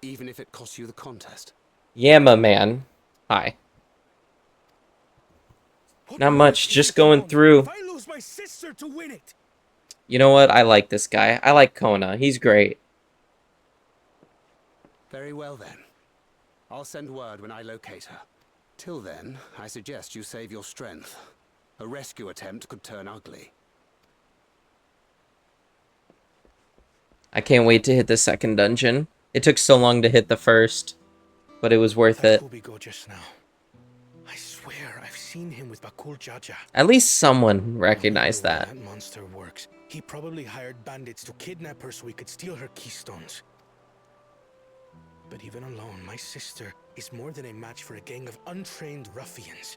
Even if it costs you the contest. Yama man. Hi. Not much, just going through. If I lose my sister to win it. You know what? I like this guy. I like Kona. He's great. Very well then. I'll send word when I locate her. Till then, I suggest you save your strength. A rescue attempt could turn ugly. I can't wait to hit the second dungeon. It took so long to hit the first, but it was worth it. Who we go just now. I swear I've seen him with Bakul Jaja. At least someone recognized No matter that. how that monster works. He probably hired bandits to kidnap her so he could steal her keystones. But even alone, my sister is more than a match for a gang of untrained ruffians.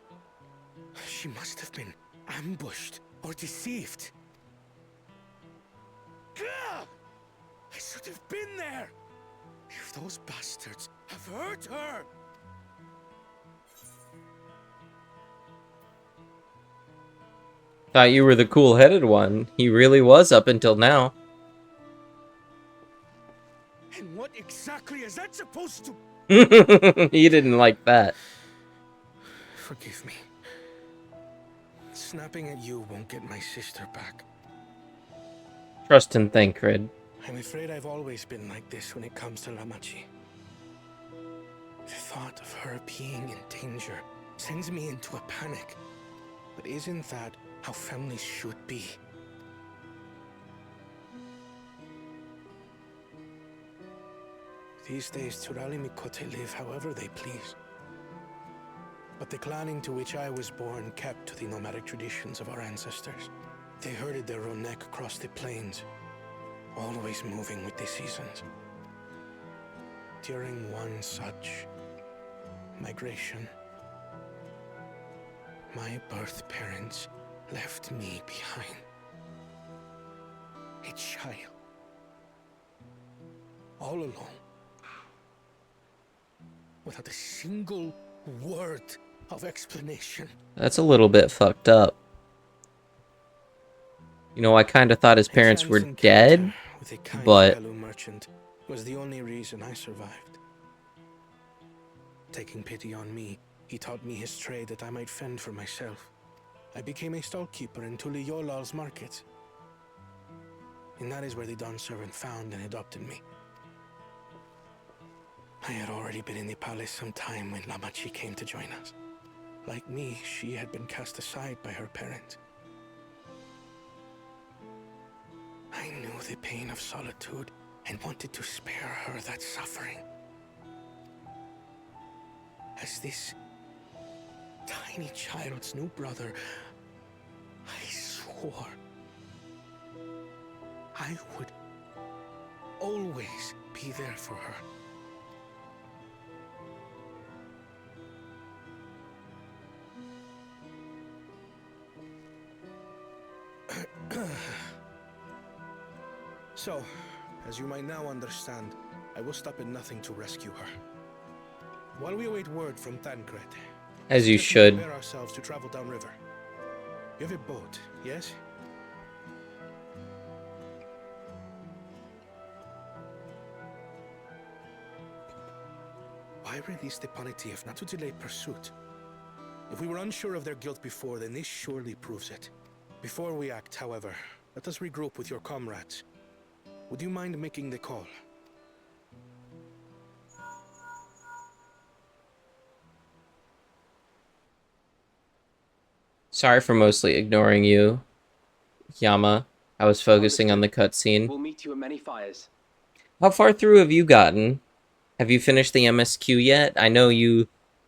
She must have been ambushed or deceived. Gah! I should have been there! If those bastards have hurt her! Thought you were the cool-headed one. He really was up until now. And what exactly is that supposed to... He didn't like that. Forgive me. Snapping at you won't get my sister back. Trust and thank, Red. I'm afraid I've always been like this when it comes to Lamachi. The thought of her being in danger sends me into a panic. But isn't that how families should be? These days, Turali Mikote live however they please. But the clan into which I was born kept to the nomadic traditions of our ancestors. They herded their own neck across the plains, always moving with the seasons. During one such migration, my birth parents left me behind. A child. All alone. Without a single word of explanation. That's a little bit fucked up. You know, I kind of thought his parents were dead, with a kind but... fellow merchant was the only reason I survived. Taking pity on me, he taught me his trade that I might fend for myself. I became a stall keeper in Tuliyolal's market. And that is where the Dawn servant found and adopted me. I had already been in the palace some time when Lamachi came to join us. Like me, she had been cast aside by her parents. I knew the pain of solitude and wanted to spare her that suffering. As this tiny child's new brother, I swore I would always be there for her. So, as you might now understand, I will stop at nothing to rescue her. While we await word from Tancred, As you just should. prepare ourselves to travel downriver. You have a boat, yes? Why release the Ponity if not to delay pursuit? If we were unsure of their guilt before, then this surely proves it. Before we act, however, let us regroup with your comrades. Would you mind making the call? Sorry for mostly ignoring you, Yama. I was focusing on the cutscene. We'll meet you at many fires. How far through have you gotten? Have you finished the MSQ yet? I know you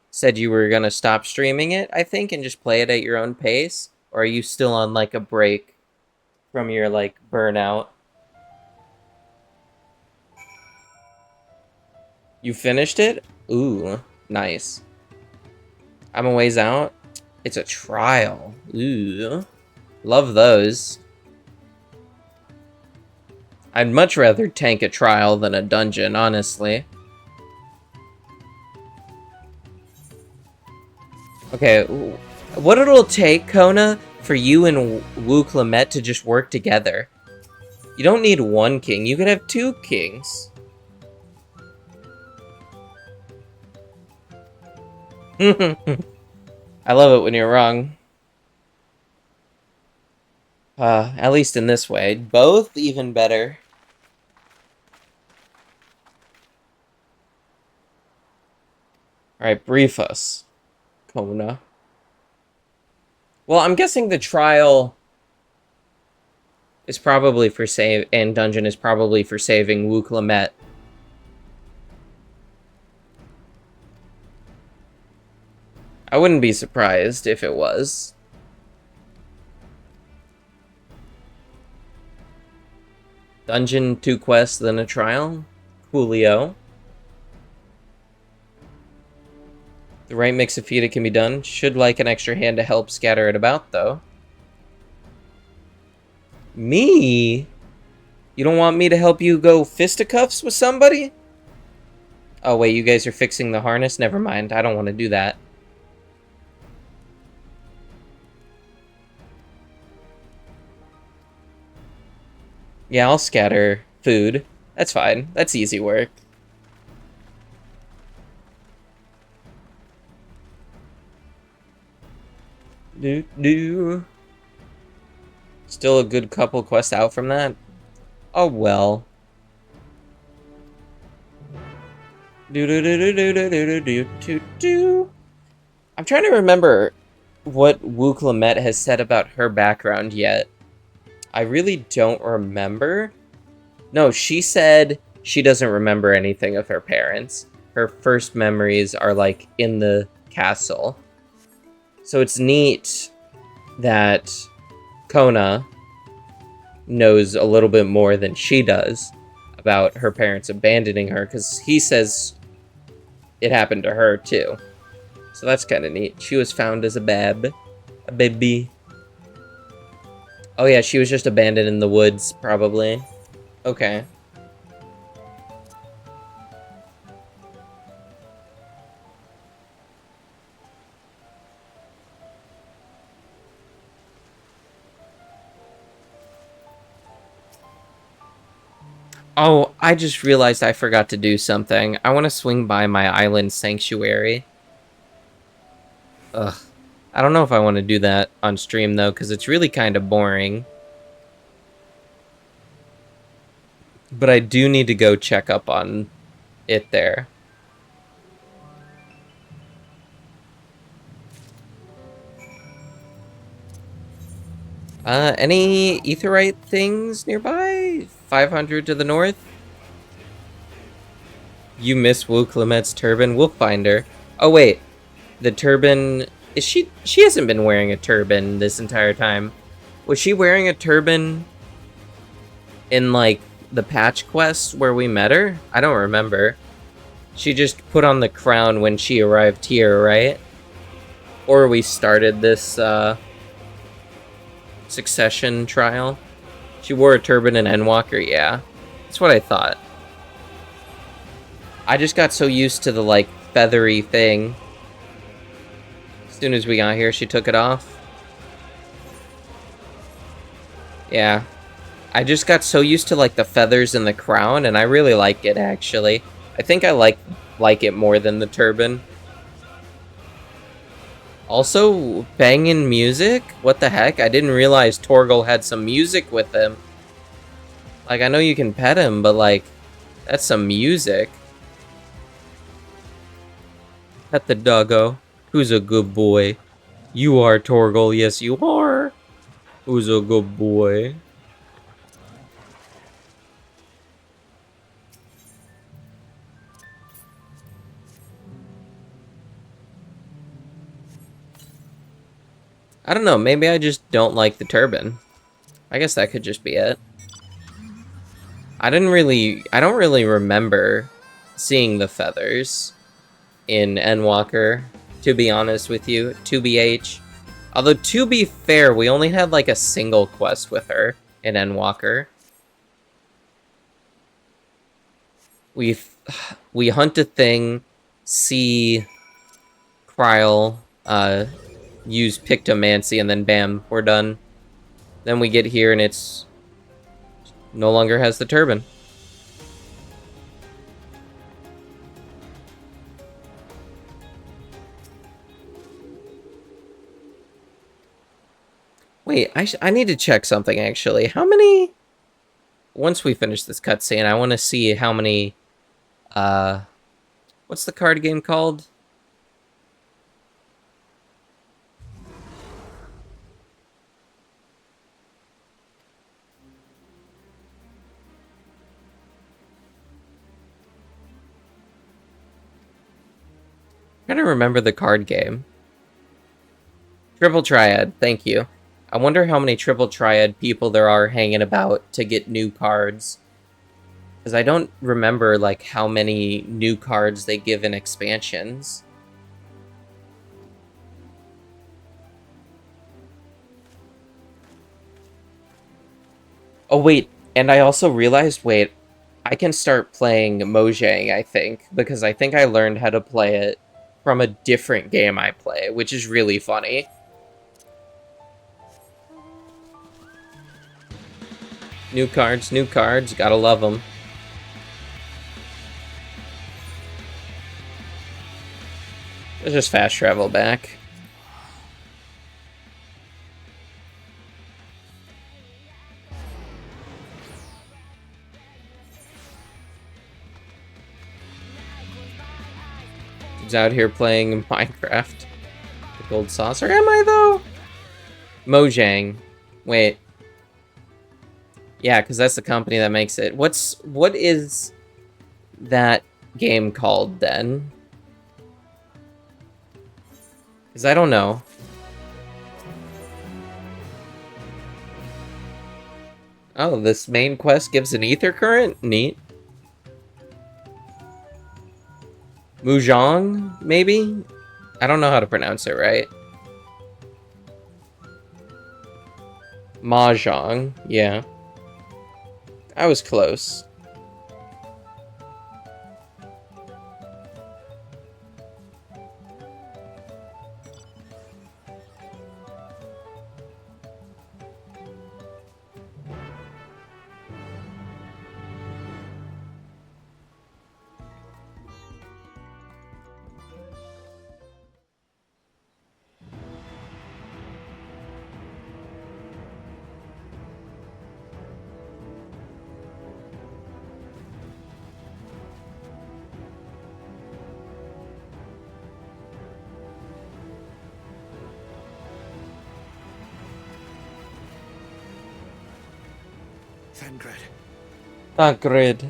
said you were gonna stop streaming it, I think, and just play it at your own pace. Or are you still on, like, a break from your, like, burnout? You finished it? Ooh, nice. I'm a ways out. It's a trial. Ooh. Love those. I'd much rather tank a trial than a dungeon, honestly. Okay, what it'll take, Kona, for you and Wu Clement to just work together. You don't need one king, you could have 2 kings. I love it when you're wrong. At least in this way. Both, even better. Alright, brief us, Kona. Well, I'm guessing the trial is probably for save, and dungeon is probably for saving Wu Clement. I wouldn't be surprised if it was. Dungeon, 2 quests, then a trial? Coolio. The right mix of feed can be done. Should like an extra hand to help scatter it about, though. Me? You don't want me to help you go fisticuffs with somebody? Oh, wait, you guys are fixing the harness? Never mind, I don't want to do that. Yeah, I'll scatter food. That's fine. That's easy work. Still a good couple quests out from that? Oh well. I'm trying to remember what Wu Clement has said about her background yet. I really don't remember. No, she said she doesn't remember anything of her parents. Her first memories are, like, in the castle. So it's neat that Kona knows a little bit more than she does about her parents abandoning her, because he says it happened to her, too. So that's kind of neat. She was found as a baby. Oh yeah, she was just abandoned in the woods, probably. Okay. Oh, I just realized I forgot to do something. I want to swing by my island sanctuary. Ugh. I don't know if I want to do that on stream, though, because it's really kind of boring. But I do need to go check up on it there. Any aetheryte things nearby? 500 to the north? You miss Wu Clement's turban? We'll find her. Oh, wait. The turban... Is she hasn't been wearing a turban this entire time. Was she wearing a turban in, like, the patch quest where we met her? I don't remember. She just put on the crown when she arrived here, right? Or we started this, succession trial. She wore a turban in Endwalker, yeah. That's what I thought. I just got so used to the, like, feathery thing. As soon as we got here, she took it off. Yeah. I just got so used to, like, the feathers in the crown, and I really like it, actually. I think I like it more than the turban. Also, banging music? What the heck? I didn't realize Torgal had some music with him. Like, I know you can pet him, but, like, that's some music. Pet the doggo. Who's a good boy? You are, Torgal. Yes, you are. Who's a good boy? I don't know, maybe I just don't like the turban. I guess that could just be it. I don't really remember seeing the feathers in Endwalker, to be honest with you, 2BH. Although, to be fair, we only had like a single quest with her in Endwalker. We hunt a thing, see Kryl, use Pictomancy, and then bam, we're done. Then we get here and it's no longer has the turban. Wait, I need to check something, actually. How many... Once we finish this cutscene, I want to see how many... What's the card game called? I'm trying to remember the card game. Triple Triad, thank you. I wonder how many Triple Triad people there are hanging about to get new cards. Because I don't remember, like, how many new cards they give in expansions. Oh, wait, and I also realized, wait, I can start playing Mojang, I think, because I think I learned how to play it from a different game I play, which is really funny. New cards, gotta love them. Let's just fast travel back. He's out here playing Minecraft. The gold saucer, am I though? Mojang. Wait. Yeah, because that's the company that makes it. What is that game called then? Because I don't know. Oh, this main quest gives an ether current? Neat. Mujang, maybe? I don't know how to pronounce it right. Mahjong, yeah. I was close. Thancred.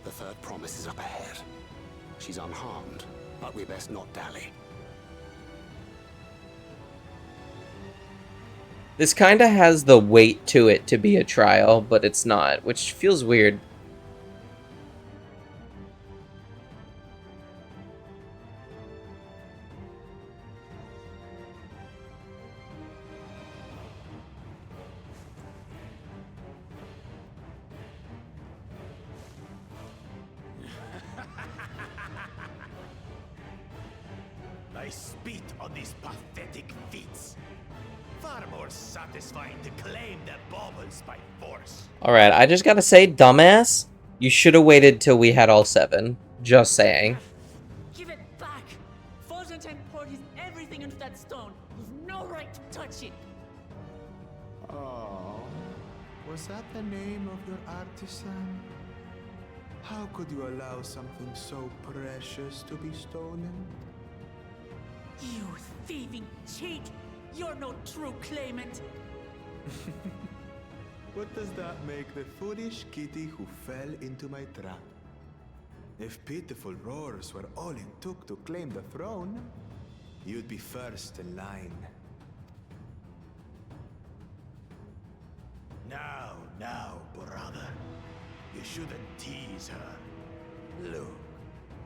The third promise is up ahead. She's unharmed, but we best not dally. This kind of has the weight to it to be a trial, but it's not, which feels weird. I spit on these pathetic feats. Far more satisfying to claim the baubles by force. Alright, I just gotta say, dumbass, you should have waited till we had all 7. Just saying. Give it back! Forzentine poured his everything into that stone. You've no right to touch it. Oh, was that the name of your artisan? How could you allow something so precious to be stolen? You thieving cheat! You're no true claimant. What does that make the foolish kitty who fell into my trap? If pitiful roars were all it took to claim the throne, you'd be first in line. Now, brother. You shouldn't tease her. Look,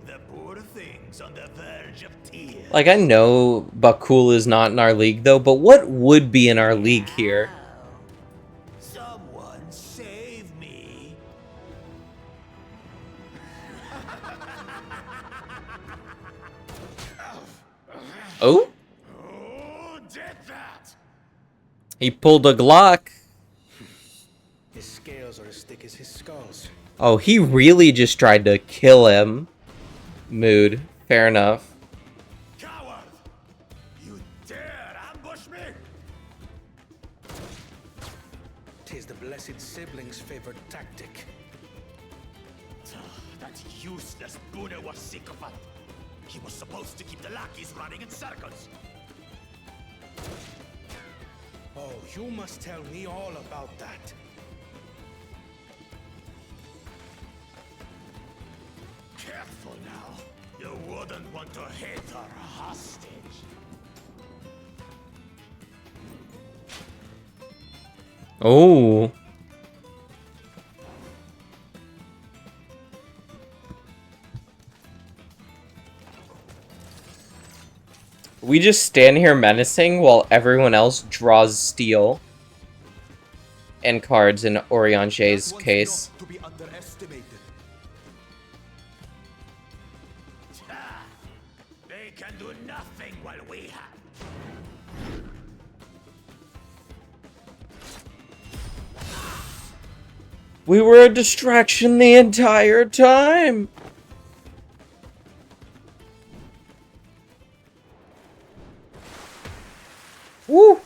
the poor thing's on the verge of tears. Like, I know Bakul is not in our league, though, but what would be in our league here? Someone save me. Oh? Who did that? He pulled a Glock. His scales are as thick as his skulls. Oh, he really just tried to kill him. Mood. Fair enough. Coward! You dare ambush me? Tis the blessed sibling's favorite tactic. That useless Buddha was sycophant. He was supposed to keep the lackeys running in circles. Oh, you must tell me all about that. Careful now. You wouldn't want to hit her hostage. Oh. We just stand here menacing while everyone else draws steel. And cards in Oriange's case. To be underestimated. They can do nothing while we have. We were a distraction the entire time. Woo!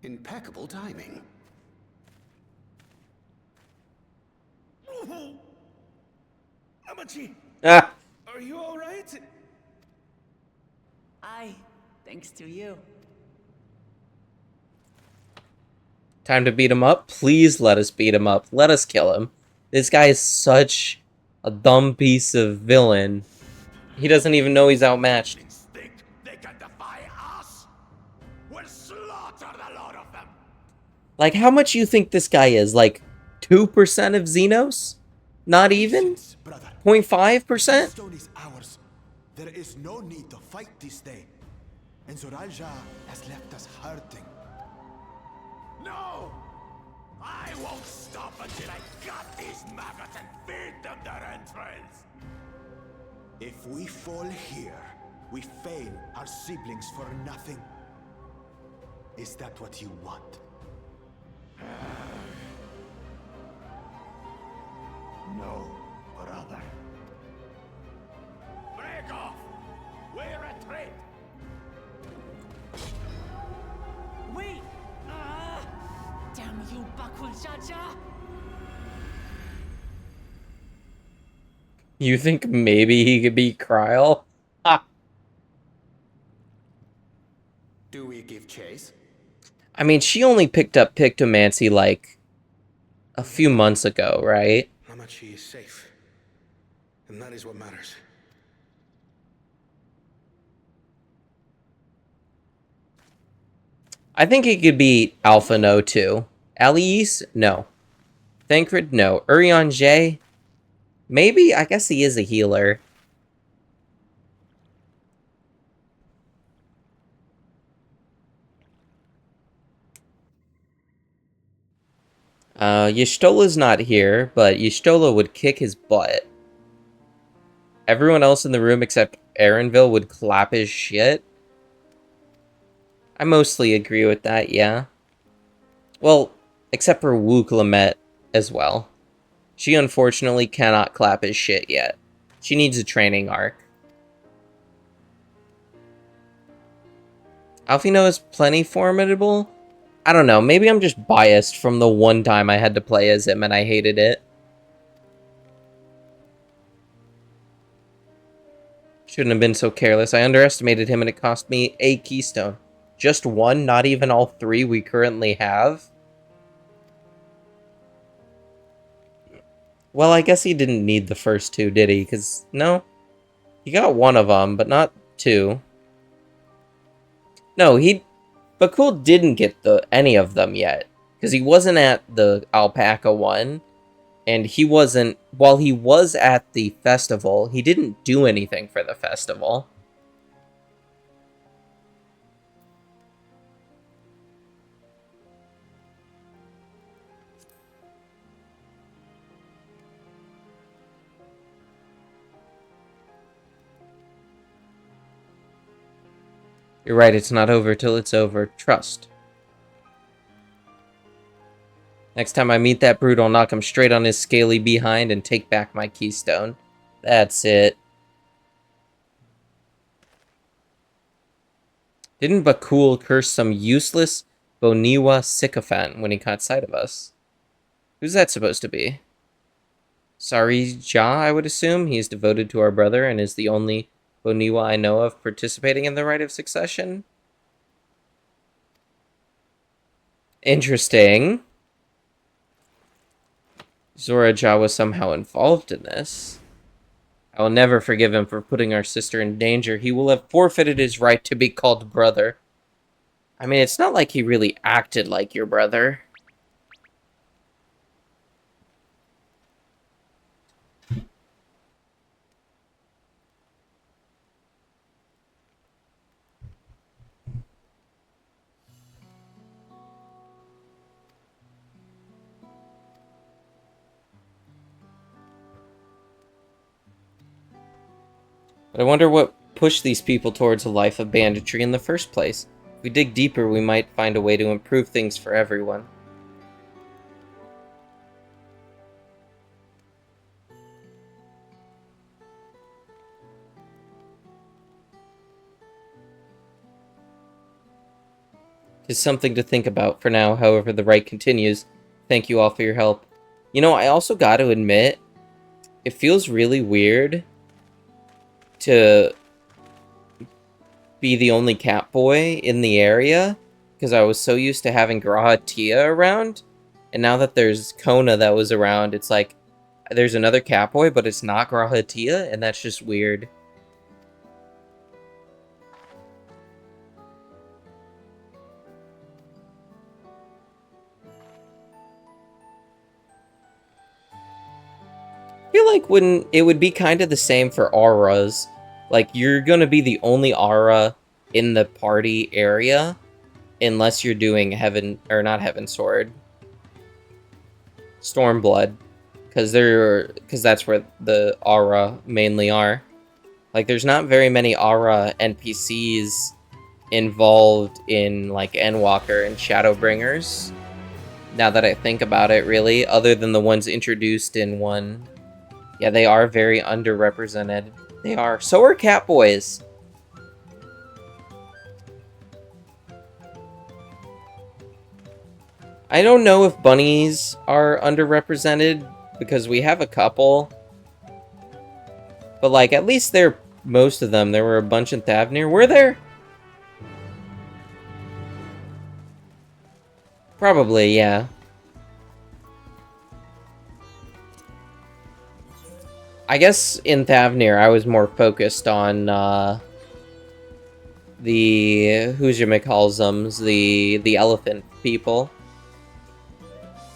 Impeccable timing. Amachi, Ah, are you all right? Aye, thanks to you. time to beat him up. Please let us beat him up. Let us kill him. This guy is such a dumb piece of villain. He doesn't even know he's outmatched. Think they can defy us? We'll slaughter the lot of them. Like, how much you think this guy is? Like, 2% of Xenos? Not even? Brother, 0.5%? stone is ours. There is no need to fight this day. And Zoralja has left us hurting. No! I won't stop until I gut these maggots and feed them their entrails. If we fall here, we fail our siblings for nothing. Is that what you want? No, brother. Break off! We retreat! Wait! Damn you, Bakul Jaja! You think maybe he could beat Kryl? Ha! Do we give chase? I mean, she only picked up Pictomancy, like, a few months ago, right? Amachi is safe. And that is what matters. I think he could beat Alpha No, too. Alice? No. Thancred? No. Urianger? Maybe? I guess he is a healer. Y'shtola's not here, but Y'shtola would kick his butt. Everyone else in the room except Aaronville would clap his shit. I mostly agree with that, yeah. Well, except for Wu Clement as well. She unfortunately cannot clap his shit yet. She needs a training arc. Alfino is plenty formidable. I don't know, maybe I'm just biased from the one time I had to play as him and I hated it. Shouldn't have been so careless. I underestimated him and it cost me a keystone. Just one, not even all three we currently have. Well, I guess he didn't need the first two, did he? Because, no. He got one of them, but not two. No, Bakul didn't get any of them yet. Because he wasn't at the alpaca one. And he wasn't, while he was at the festival, he didn't do anything for the festival. You're right, it's not over till it's over. Trust. Next time I meet that brute, I'll knock him straight on his scaly behind and take back my keystone. That's it. Didn't Bakul curse some useless Boniwa sycophant when he caught sight of us? Who's that supposed to be? Sari Ja, I would assume. He is devoted to our brother and is the only Boniwa I know of participating in the rite of succession. Interesting. Zoraja was somehow involved in this. I will never forgive him for putting our sister in danger. He will have forfeited his right to be called brother. I mean, it's not like he really acted like your brother. But I wonder what pushed these people towards a life of banditry in the first place. If we dig deeper, we might find a way to improve things for everyone. It's something to think about for now, however the rite continues. Thank you all for your help. You know, I also got to admit, it feels really weird to be the only cat boy in the area, because I was so used to having Graha Tia around, and now that there's Kona that was around, it's like, there's another cat boy, but it's not Graha Tia, and that's just weird. I feel like it would be kind of the same for auras. Like, you're gonna be the only aura in the party area, unless you're doing Heaven, or not Heaven Sword, Stormblood, because that's where the aura mainly are. Like, there's not very many aura NPCs involved in, like, Endwalker and Shadowbringers, now that I think about it, really, other than the ones introduced in 1. Yeah, they are very underrepresented. They are. So are Catboys. I don't know if bunnies are underrepresented, because we have a couple. But, like, at least most of them. There were a bunch in Thavnir. Were there? Probably, yeah. I guess in Thavnir, I was more focused on, the who's-your-McCallsums, the elephant people.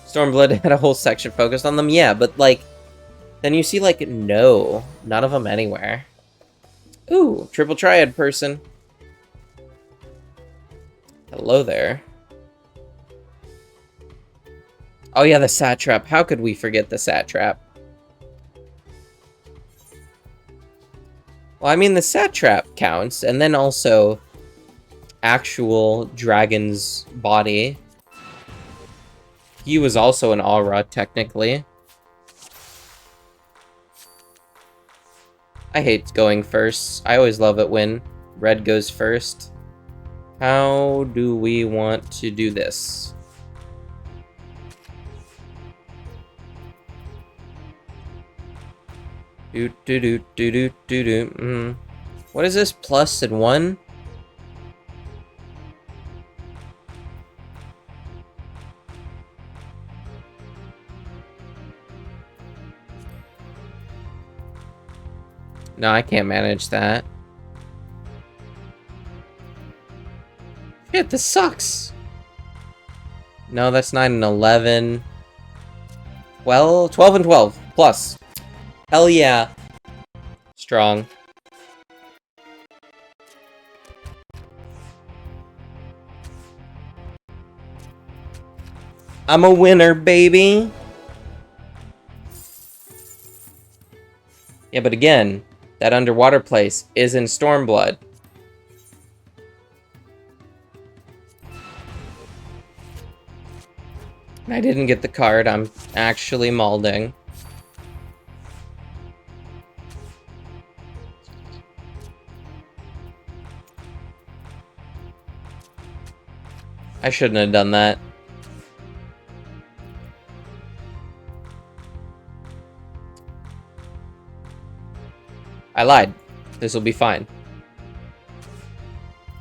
Stormblood had a whole section focused on them, yeah, but, like, then you see, like, no, none of them anywhere. Ooh, triple triad person. Hello there. Oh yeah, the satrap. How could we forget the satrap? Well, I mean, the satrap counts, and then also actual dragon's body. He was also an aura, technically. I hate going first. I always love it when red goes first. How do we want to do this? What is this? Plus and 1? No, I can't manage that. Shit, this sucks. No, that's 9 and 11. Well, 12 and 12 plus. Hell yeah. Strong. I'm a winner, baby. Yeah, but again, that underwater place is in Stormblood. I didn't get the card. I'm actually malding. I shouldn't have done that. I lied. This will be fine.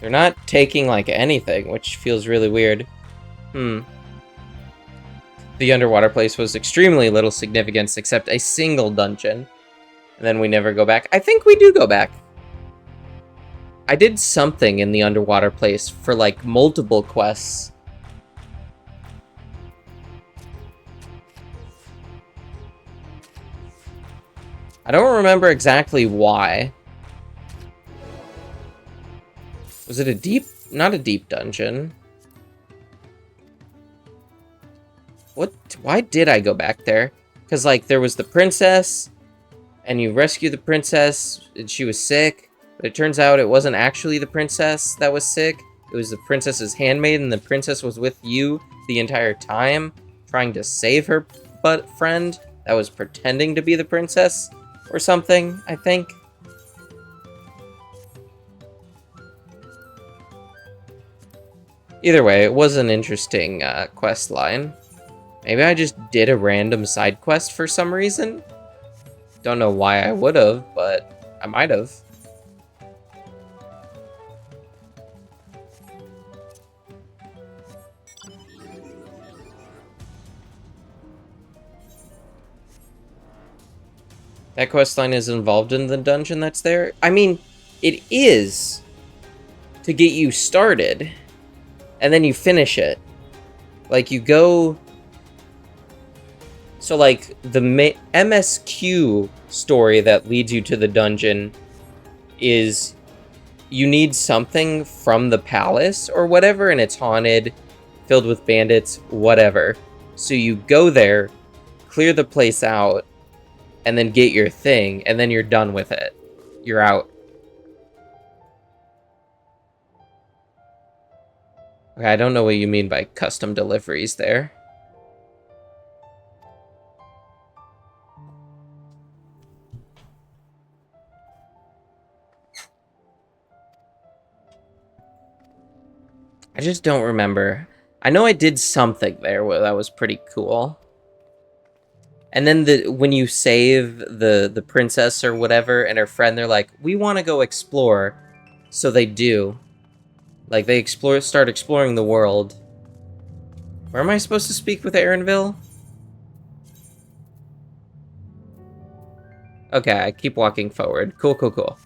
They're not taking, like, anything, which feels really weird. The underwater place was extremely little significance, except a single dungeon. And then we never go back. I think we do go back. I did something in the underwater place for, like, multiple quests. I don't remember exactly why. Was it a deep... Not a deep dungeon. What? Why did I go back there? Because, like, there was the princess, and you rescued the princess, and she was sick. But it turns out it wasn't actually the princess that was sick. It was the princess's handmaid, and the princess was with you the entire time, trying to save her friend that was pretending to be the princess, or something, I think. Either way, it was an interesting quest line. Maybe I just did a random side quest for some reason. Don't know why I would have, but I might have. That quest line is involved in the dungeon that's there? I mean, it is to get you started, and then you finish it. Like, you go... So, like, the MSQ story that leads you to the dungeon is you need something from the palace or whatever, and it's haunted, filled with bandits, whatever. So you go there, clear the place out, and then get your thing, and then you're done with it. You're out. Okay, I don't know what you mean by custom deliveries there. I just don't remember. I know I did something there that was pretty cool. And then when you save the princess or whatever and her friend, they're like, we want to go explore. So they do. Like, they start exploring the world. Where am I supposed to speak with Aaronville? Okay, I keep walking forward. Cool, cool, cool.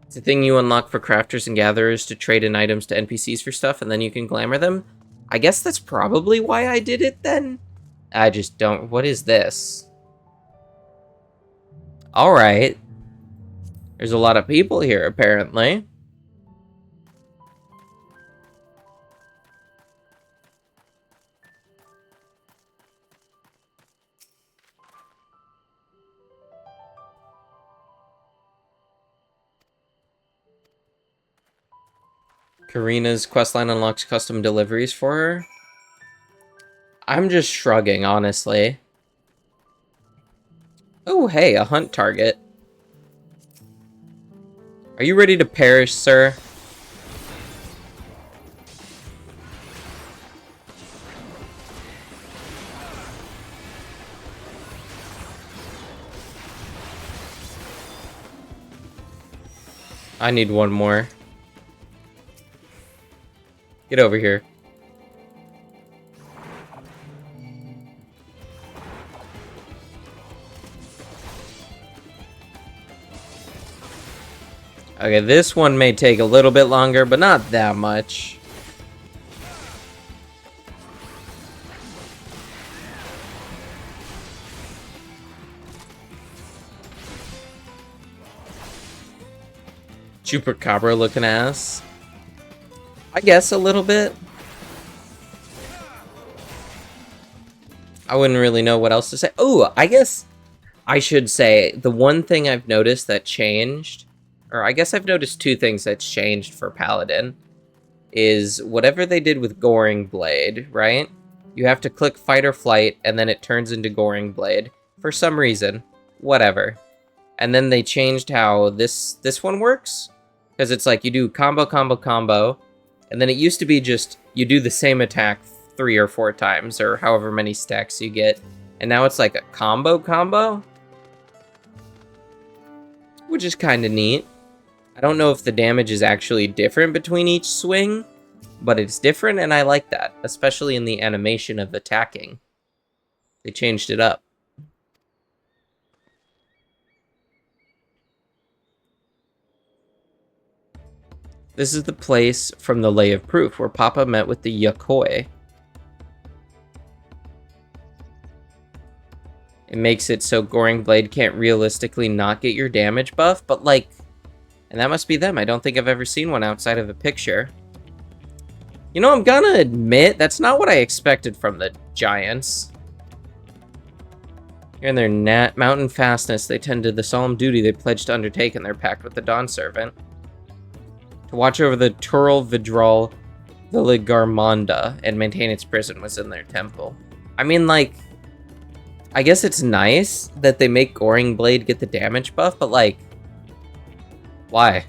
It's a thing you unlock for crafters and gatherers to trade in items to NPCs for stuff, and then you can glamour them. I guess that's probably why I did it then. I just don't... What is this? Alright. There's a lot of people here, apparently. Karina's questline unlocks custom deliveries for her. I'm just shrugging, honestly. Oh, hey, a hunt target. Are you ready to perish, sir? I need one more. Get over here. Okay, this one may take a little bit longer, but not that much. Chupacabra looking ass. I guess a little bit. I wouldn't really know what else to say. Oh, I guess I should say the one thing I've noticed that changed, or I guess I've noticed two things that's changed for Paladin, is whatever they did with Goring Blade, right? You have to click Fight or Flight, and then it turns into Goring Blade. For some reason. Whatever. And then they changed how this one works. Because it's like you do combo, combo, combo. And then it used to be just you do the same attack 3 or 4 times, or however many stacks you get. And now it's like a combo, which is kind of neat. I don't know if the damage is actually different between each swing, but it's different, and I like that, especially in the animation of attacking. They changed it up. This is the place from the Lay of Proof where Papa met with the Yokoi. It makes it so Goring Blade can't realistically not get your damage buff, but like... And that must be them. I don't think I've ever seen one outside of a picture. You know, I'm gonna admit, that's not what I expected from the Giants. Here in their mountain fastness, they tend to the solemn duty they pledged to undertake in their pact with the Dawn Servant. To watch over the Turl Vidral Viligarmonda and maintain its prison was in their temple. I mean, like... I guess it's nice that they make Goring Blade get the damage buff, but like... Why?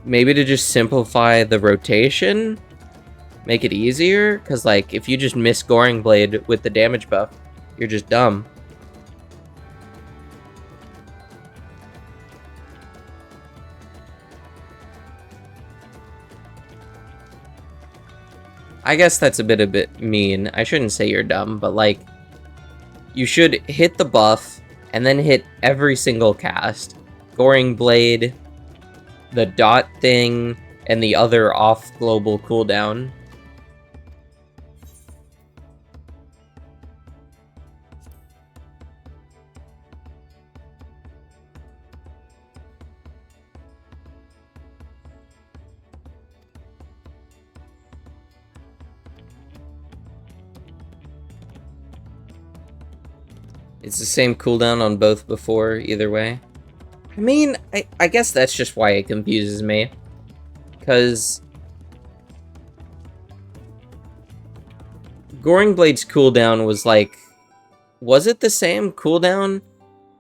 Maybe to just simplify the rotation? Make it easier? Because, like, if you just miss Goring Blade with the damage buff, you're just dumb. I guess that's a bit mean. I shouldn't say you're dumb, but, like, you should hit the buff and then hit every single cast. Goring Blade, the dot thing, and the other off global cooldown. It's the same cooldown on both before, either way. I mean, I guess that's just why it confuses me. Because... Goring Blade's cooldown was like... Was it the same cooldown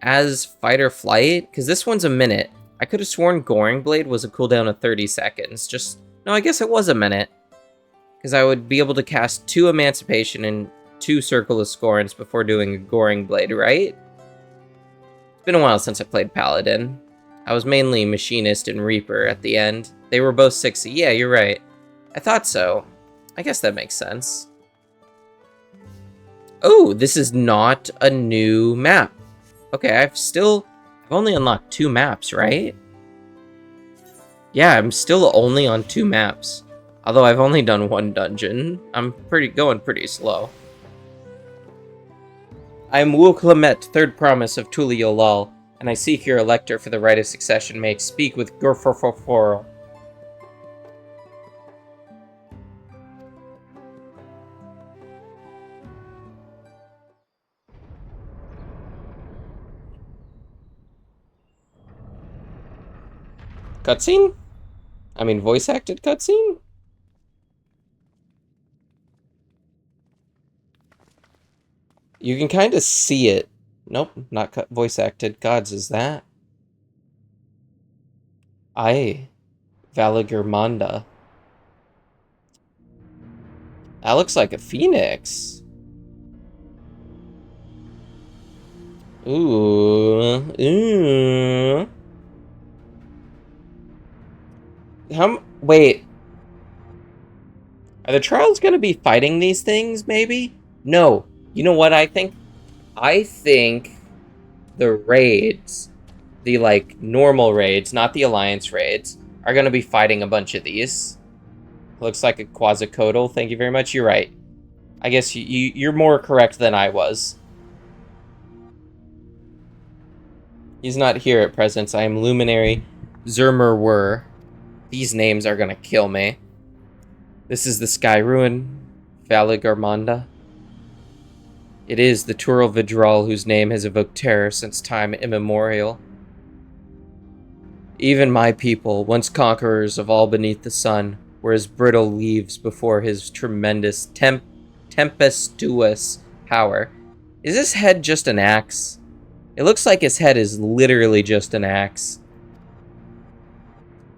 as Fight or Flight? Because this one's a minute. I could have sworn Goring Blade was a cooldown of 30 seconds. Just... No, I guess it was a minute. Because I would be able to cast 2 Emancipation and 2 Circle of Scorns before doing a Goring Blade, right? It's been a while since I played Paladin. I was mainly Machinist and Reaper at the end. They were both 60. Yeah, you're right. I thought so. I guess that makes sense. Oh, this is not a new map. Okay, I've only unlocked 2 maps, right? Yeah, I'm still only on 2 maps. Although I've only done 1 dungeon. I'm going pretty slow. I am Wuklemet, 3rd promise of Tuliolal, and I seek your elector for the right of succession. May speak with Gurforforforo. Cutscene? I mean, voice-acted cutscene? You can kind of see it. Nope, not voice-acted. Gods, is that? Aye. Valigermonda. That looks like a phoenix. Ooh. Ooh. Wait. Are the trials gonna be fighting these things, maybe? No. You know what I think? I think the raids the, like, normal raids, not the Alliance raids, are going to be fighting a bunch of these. Looks like a Quasicodal. Thank you very much. You're right. I guess you're more correct than I was. He's not here at present. I am Luminary Zermerwer. These names are gonna kill me. This is the Sky Ruin, Valigarmanda. It is the Tural Vidral whose name has evoked terror since time immemorial. Even my people, once conquerors of all beneath the sun, were as brittle leaves before his tremendous tempestuous power. Is his head just an axe? It looks like his head is literally just an axe.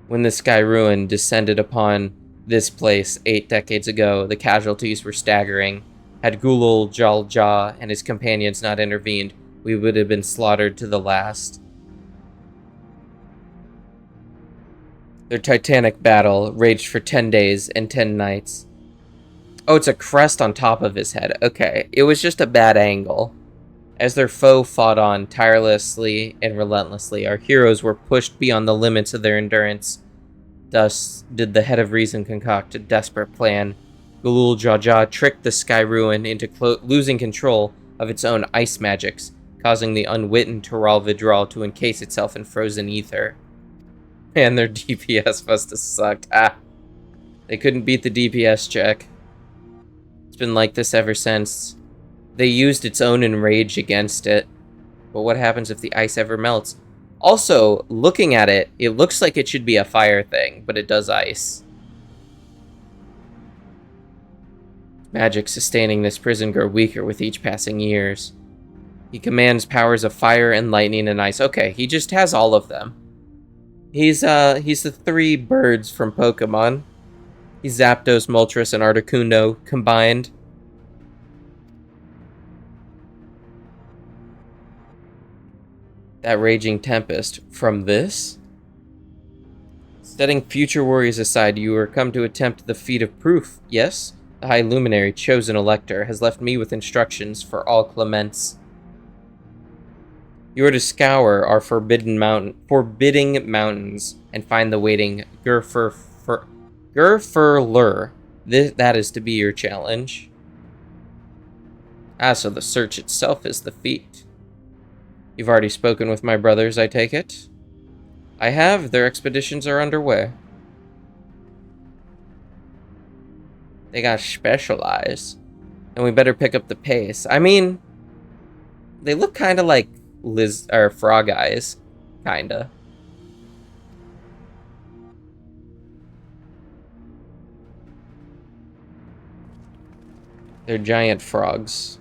When the Sky Ruin descended upon this place 8 decades ago, the casualties were staggering. Had Gulul Jalja and his companions not intervened, we would have been slaughtered to the last. Their titanic battle raged for 10 days and 10 nights. Oh, it's a crest on top of his head. Okay, it was just a bad angle. As their foe fought on tirelessly and relentlessly, our heroes were pushed beyond the limits of their endurance. Thus did the Head of Reason concoct a desperate plan. Gulul Jaja tricked the Sky Ruin into losing control of its own ice magics, causing the unwitting Tural Vidral to encase itself in frozen ether. Man, their DPS must have sucked. They couldn't beat the DPS check. It's been like this ever since. They used its own enrage against it. But what happens if the ice ever melts? Also, looking at it, it looks like it should be a fire thing, but it does ice. Magic sustaining this prison grow weaker with each passing years. He commands powers of fire and lightning and ice. Okay, he just has all of them. He's the 3 birds from Pokemon. He's Zapdos, Moltres, and Articuno combined. That raging tempest from this? Setting future worries aside, you are come to attempt the feat of proof, yes? The High Luminary, chosen Elector, has left me with instructions for all clements. You are to scour our forbidding mountains and find the waiting Gurfurler. That is to be your challenge. So the search itself is the feat. You've already spoken with my brothers, I take it? I have. Their expeditions are underway. They got specialized. And we better pick up the pace. I mean, they look kind of like frog eyes. Kinda. They're giant frogs.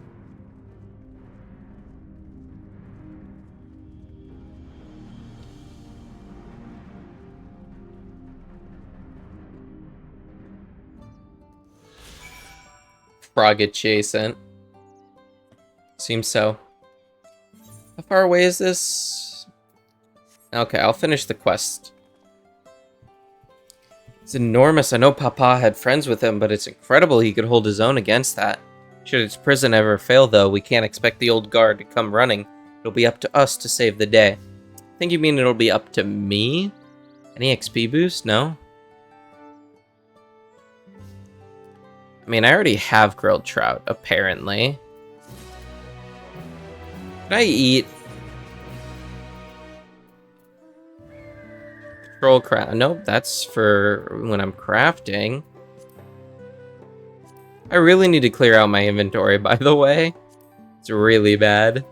Frog adjacent. Seems so. How far away is this? Okay, I'll finish the quest. It's enormous. I know Papa had friends with him, but it's incredible he could hold his own against that. Should its prison ever fail, though, we can't expect the old guard to come running. It'll be up to us to save the day. I think you mean it'll be up to me? Any XP boost? No? I mean, I already have grilled trout, apparently. Can I eat? Control craft. Nope, that's for when I'm crafting. I really need to clear out my inventory, by the way. It's really bad.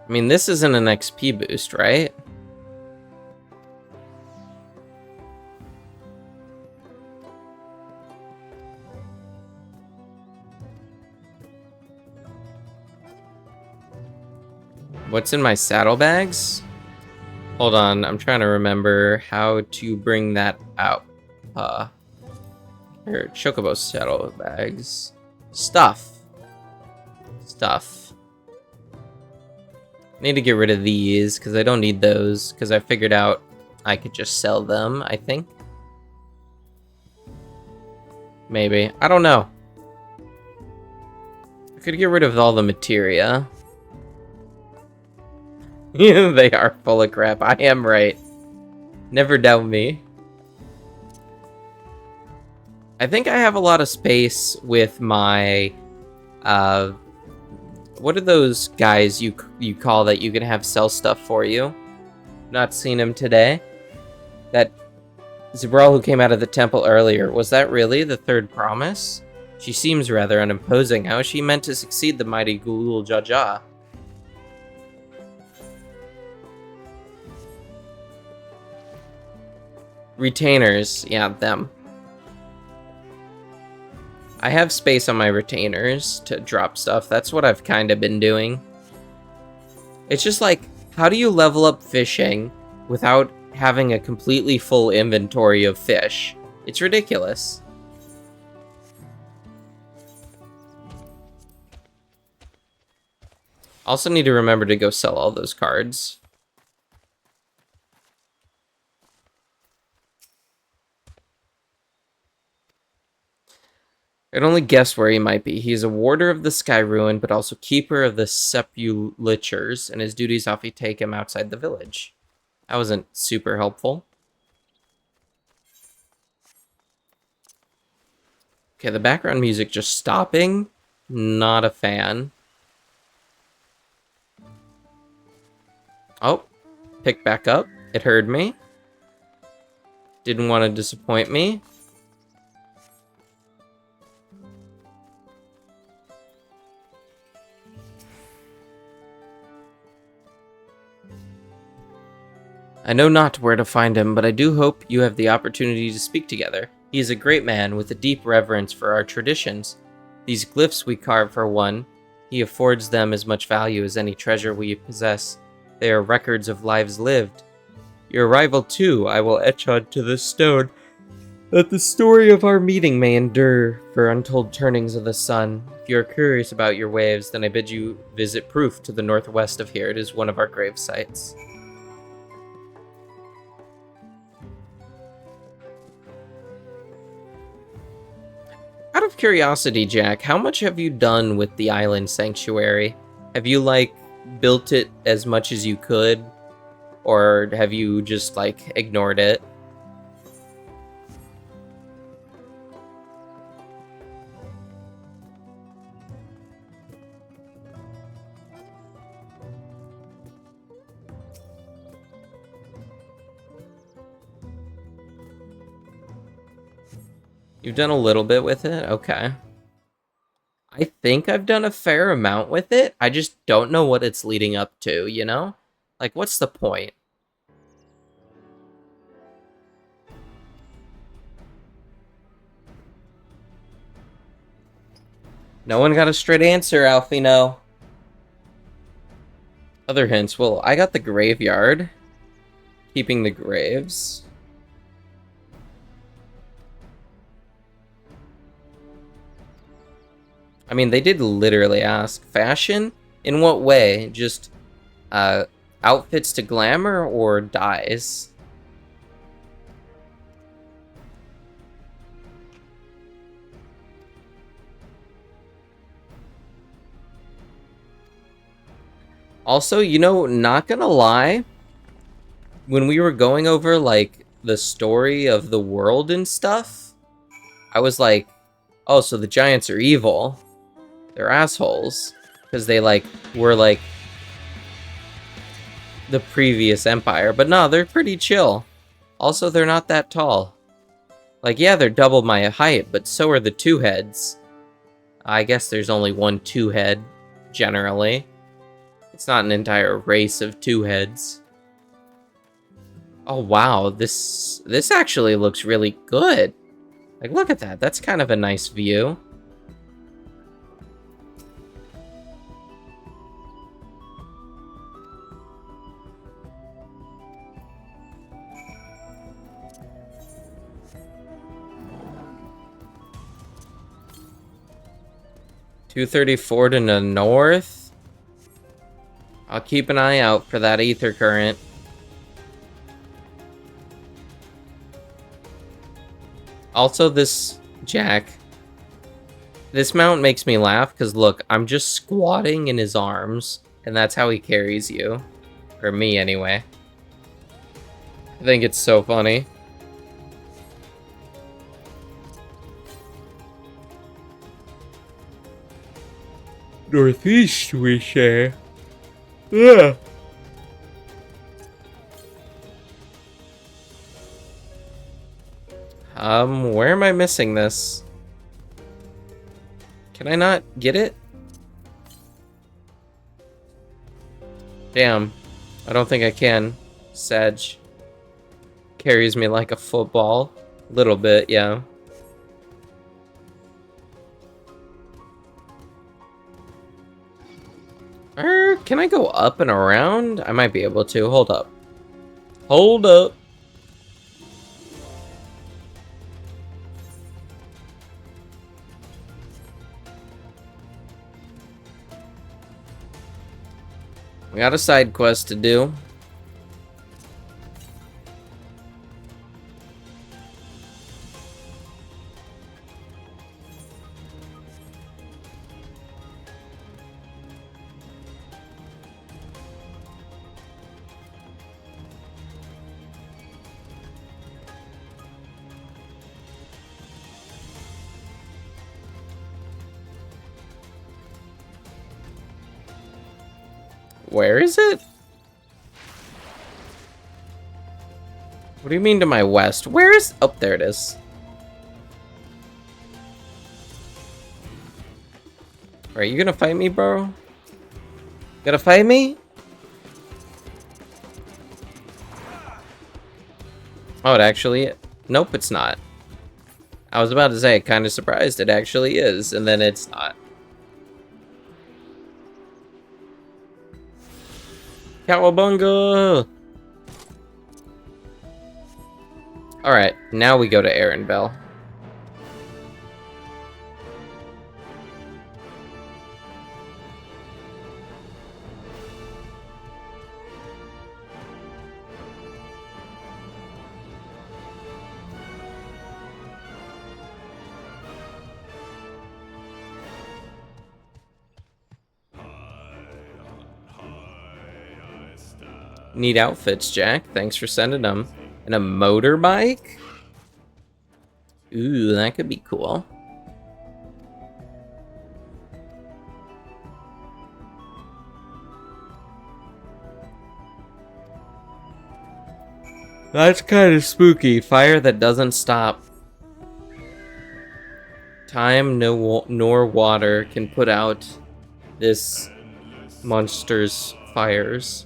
I mean, this isn't an XP boost, right? What's in my saddlebags? Hold on, I'm trying to remember how to bring that out. Here, Chocobo saddlebags. Stuff. I need to get rid of these, because I don't need those, because I figured out I could just sell them, I think. Maybe. I don't know. I could get rid of all the materia. They are full of crap. I am right. Never doubt me. I think I have a lot of space with my... what are those guys you call that you can have sell stuff for you? Not seen him today. That Zabral who came out of the temple earlier, was that really the third promise? She seems rather unimposing. How is she meant to succeed the mighty Gulul Jaja? Retainers, yeah, them. I have space on my retainers to drop stuff. That's what I've kind of been doing. It's just like, how do you level up fishing without having a completely full inventory of fish? It's ridiculous. Also need to remember to go sell all those cards. I'd only guess where he might be. He's a warder of the Sky Ruin, but also keeper of the Sepulchres, and his duties often take him outside the village. That wasn't super helpful. Okay, the background music just stopping. Not a fan. Oh, pick back up. It heard me. Didn't want to disappoint me. I know not where to find him, but I do hope you have the opportunity to speak together. He is a great man with a deep reverence for our traditions. These glyphs we carve for one, he affords them as much value as any treasure we possess. They are records of lives lived. Your arrival, too, I will etch onto this stone, that the story of our meeting may endure for untold turnings of the sun. If you are curious about your waves, then I bid you visit Proof to the northwest of here. It is one of our grave sites. Out of curiosity, Jack, how much have you done with the island sanctuary? Have you, like, built it as much as you could? Or have you just, like, ignored it? You've done a little bit with it? Okay. I think I've done a fair amount with it. I just don't know what it's leading up to, you know? Like, what's the point? No one got a straight answer, Alfie, no. Other hints. Well, I got the graveyard. Keeping the graves. I mean, they did literally ask. Fashion? In what way? Just, outfits to glamour or dyes? Also, you know, not gonna lie, when we were going over, like, the story of the world and stuff, I was like, oh, so the giants are evil. They're assholes. Because they, like, were, like, the previous empire. But no, they're pretty chill. Also, they're not that tall. Like, yeah, they're double my height, but so are the two heads. I guess there's only one two head, generally. It's not an entire race of two heads. Oh, wow, this actually looks really good. Like, look at that. That's kind of a nice view. $234 to the north. I'll keep an eye out for that ether current. Also, this Jack. This mount makes me laugh because look, I'm just squatting in his arms, and that's how he carries you. Or me, anyway. I think it's so funny. Northeast, we say. Yeah. Where am I missing this? Can I not get it? Damn. I don't think I can. Sag. Carries me like a football. Little bit, yeah. Can I go up and around? I might be able to. Hold up. Hold up. We got a side quest to do. Where is it? What do you mean to my west? Where is... Oh, there it is. Are you gonna fight me, bro? Gonna fight me? Oh, it actually... Nope, it's not. I was about to say, kind of surprised it actually is, and then it's not. Cowabunga! Alright, now we go to Arendelle. Neat outfits, Jack. Thanks for sending them. And a motorbike? Ooh, that could be cool. That's kind of spooky. Fire that doesn't stop. Time nor water can put out this monster's fires.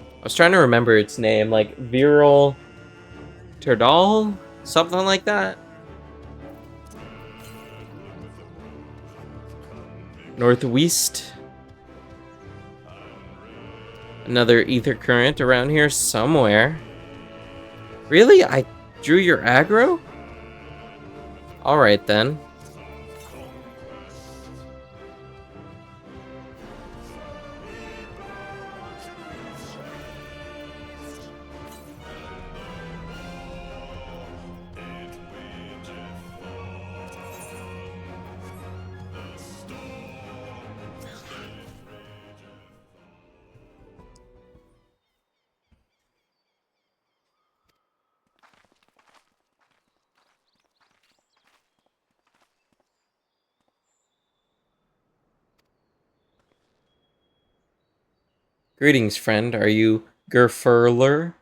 I was trying to remember its name, like Viral Turdal? Something like that. Northwest. Another ether current around here somewhere. Really? I drew your aggro? Alright then. Greetings, friend. Are you Gerfurler?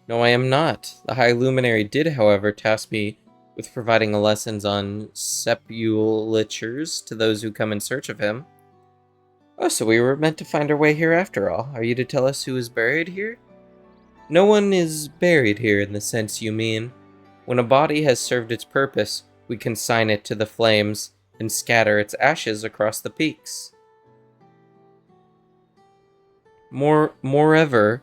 No, I am not. The High Luminary did, however, task me with providing lessons on sepulchres to those who come in search of him. Oh, so we were meant to find our way here after all. Are you to tell us who is buried here? No one is buried here in the sense you mean. When a body has served its purpose, we consign it to the flames and scatter its ashes across the peaks. Moreover,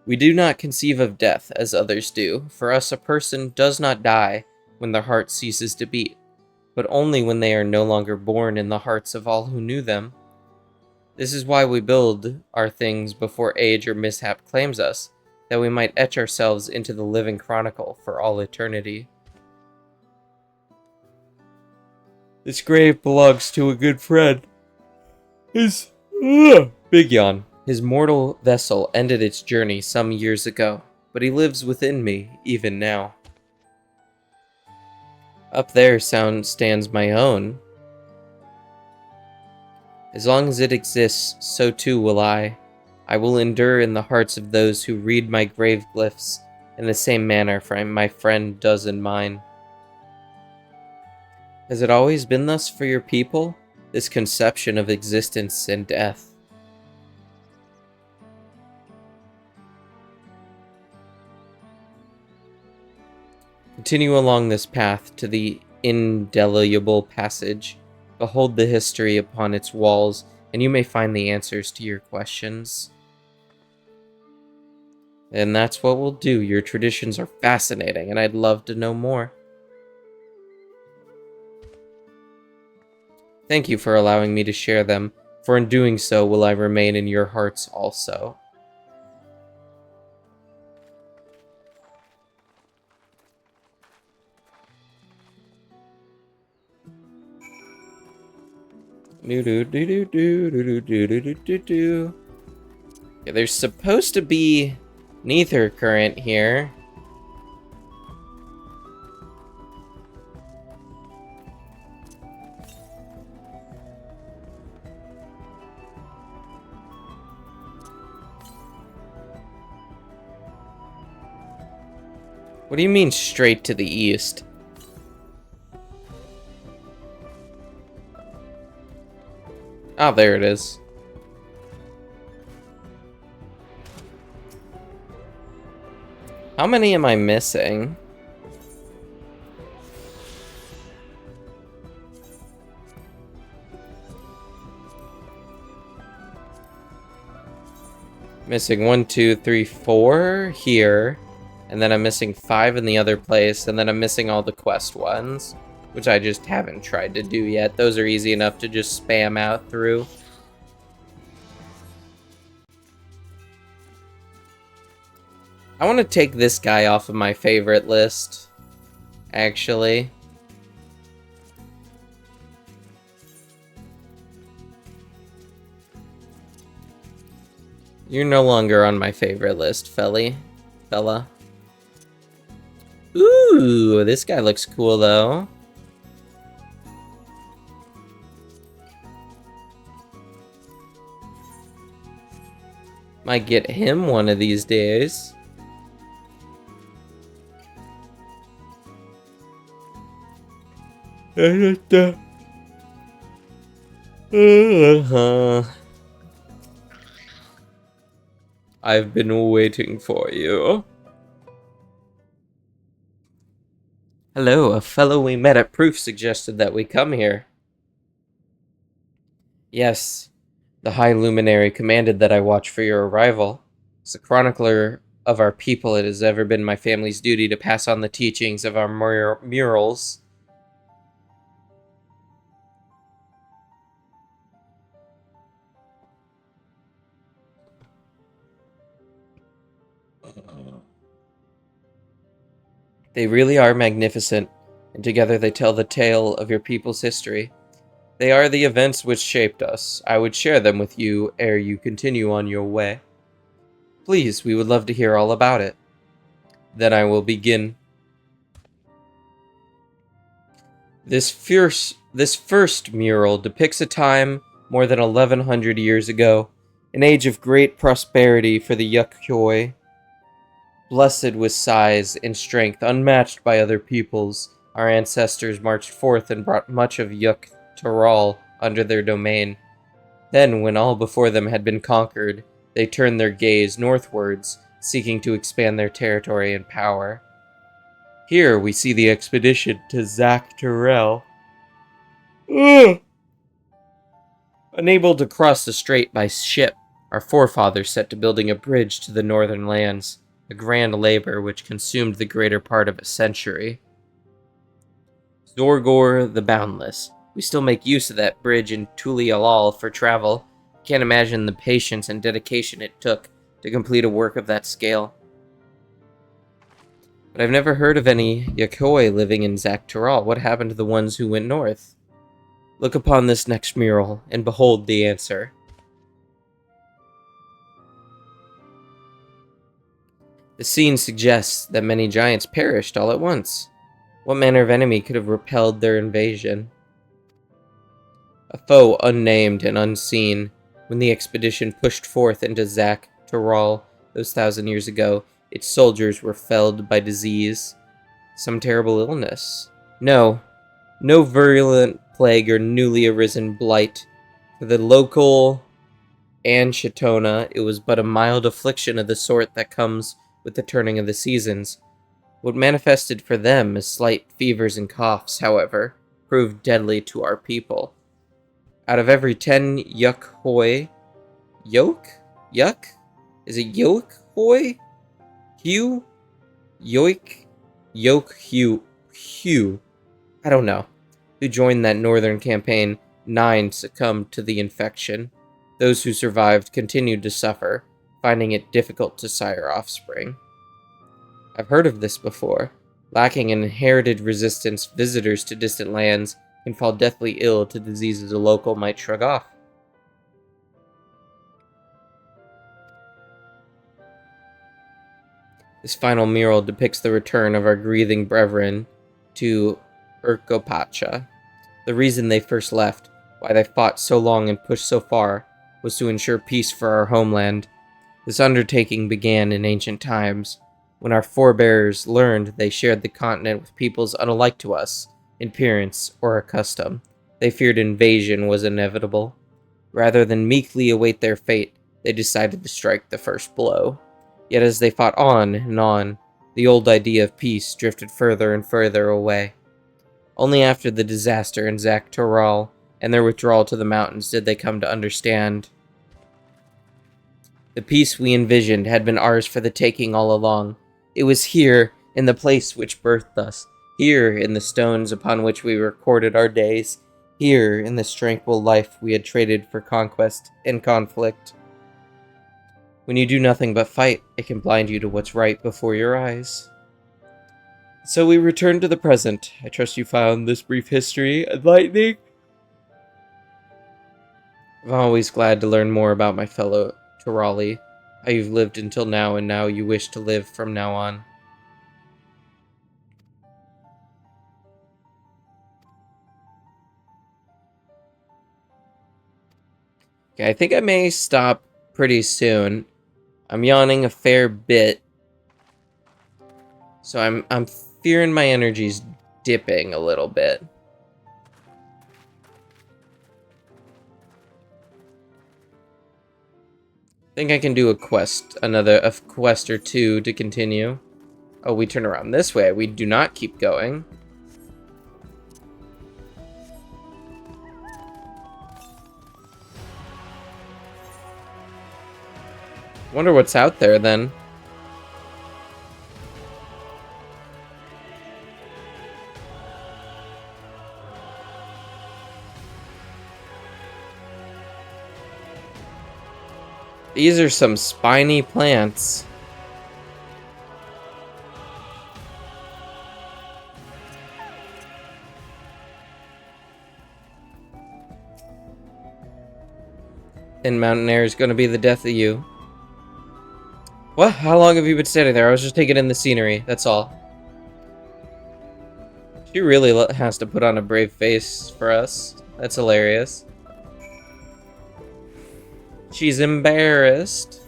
we do not conceive of death as others do. For us, a person does not die when their heart ceases to beat, but only when they are no longer born in the hearts of all who knew them. This is why we build our things before age or mishap claims us, that we might etch ourselves into the living chronicle for all eternity. This grave belongs to a good friend. His big yawn. His mortal vessel ended its journey some years ago, but he lives within me even now. Up there stands my own. As long as it exists, so too will I. I will endure in the hearts of those who read my grave glyphs in the same manner my friend does in mine. Has it always been thus for your people, this conception of existence and death? Continue along this path to the indelible passage. Behold the history upon its walls, and you may find the answers to your questions. And that's what we'll do. Your traditions are fascinating, and I'd love to know more. Thank you for allowing me to share them, for in doing so will I remain in your hearts also. Yeah, there's supposed to be neither current here. What do you mean straight to the east? Oh, there it is. How many am I missing? Missing 1, 2, 3, 4 here. And then I'm missing 5 in the other place. And then I'm missing all the quest ones, which I just haven't tried to do yet. Those are easy enough to just spam out through. I want to take this guy off of my favorite list, actually. You're no longer on my favorite list, fella. Ooh, this guy looks cool, though. Might get him one of these days. I've been waiting for you. Hello, a fellow we met at Proof suggested that we come here. Yes, the High Luminary commanded that I watch for your arrival. As a chronicler of our people, it has ever been my family's duty to pass on the teachings of our murals. They really are magnificent, and together they tell the tale of your people's history. They are the events which shaped us. I would share them with you ere you continue on your way. Please, we would love to hear all about it. Then I will begin. This first mural depicts a time more than 1100 years ago, an age of great prosperity for the Yukkoi. Blessed with size and strength unmatched by other peoples, our ancestors marched forth and brought much of Yuk Taral under their domain. Then, when all before them had been conquered, they turned their gaze northwards, seeking to expand their territory and power. Here we see the expedition to Zak Taral. Unable to cross the strait by ship, our forefathers set to building a bridge to the northern lands. A grand labor which consumed the greater part of a century. Zorgor the Boundless. We still make use of that bridge in Tulialal for travel. Can't imagine the patience and dedication it took to complete a work of that scale. But I've never heard of any Yakoi living in Zaktoral. What happened to the ones who went north? Look upon this next mural, and behold the answer. The scene suggests that many giants perished all at once. What manner of enemy could have repelled their invasion? A foe unnamed and unseen. When the expedition pushed forth into Zaktoral those 1,000 years ago, its soldiers were felled by disease. Some terrible illness. No virulent plague or newly arisen blight. For the local Anshatona, it was but a mild affliction of the sort that comes with the turning of the seasons. What manifested for them as slight fevers and coughs, however, proved deadly to our people. Out of every 10 Yuck? Is it Yoke Hoi? Hugh? Hugh. I don't know. Who joined that northern campaign, 9 succumbed to the infection. Those who survived continued to suffer, finding it difficult to sire offspring. I've heard of this before. Lacking an inherited resistance, visitors to distant lands can fall deathly ill to diseases a local might shrug off. This final mural depicts the return of our grieving brethren to Urkopacha. The reason they first left, why they fought so long and pushed so far, was to ensure peace for our homeland. This undertaking began in ancient times, when our forebears learned they shared the continent with peoples unlike to us, in appearance or custom. They feared invasion was inevitable. Rather than meekly await their fate, they decided to strike the first blow. Yet as they fought on and on, the old idea of peace drifted further and further away. Only after the disaster in Zaktoral and their withdrawal to the mountains did they come to understand. The peace we envisioned had been ours for the taking all along. It was here, in the place which birthed us, here in the stones upon which we recorded our days, here in this tranquil life we had traded for conquest and conflict. When you do nothing but fight, it can blind you to what's right before your eyes. So we return to the present. I trust you found this brief history enlightening. I'm always glad to learn more about my fellow Torali, how you've lived until now and now you wish to live from now on. Okay, I think I may stop pretty soon. I'm yawning a fair bit, so I'm fearing my energy's dipping a little bit. I think I can do a quest or two to continue. Oh, we turn around this way. We do not keep going. Wonder what's out there then. These are some spiny plants. And mountain air is going to be the death of you. What? How long have you been standing there? I was just taking in the scenery, that's all. She really has to put on a brave face for us. That's hilarious. She's embarrassed.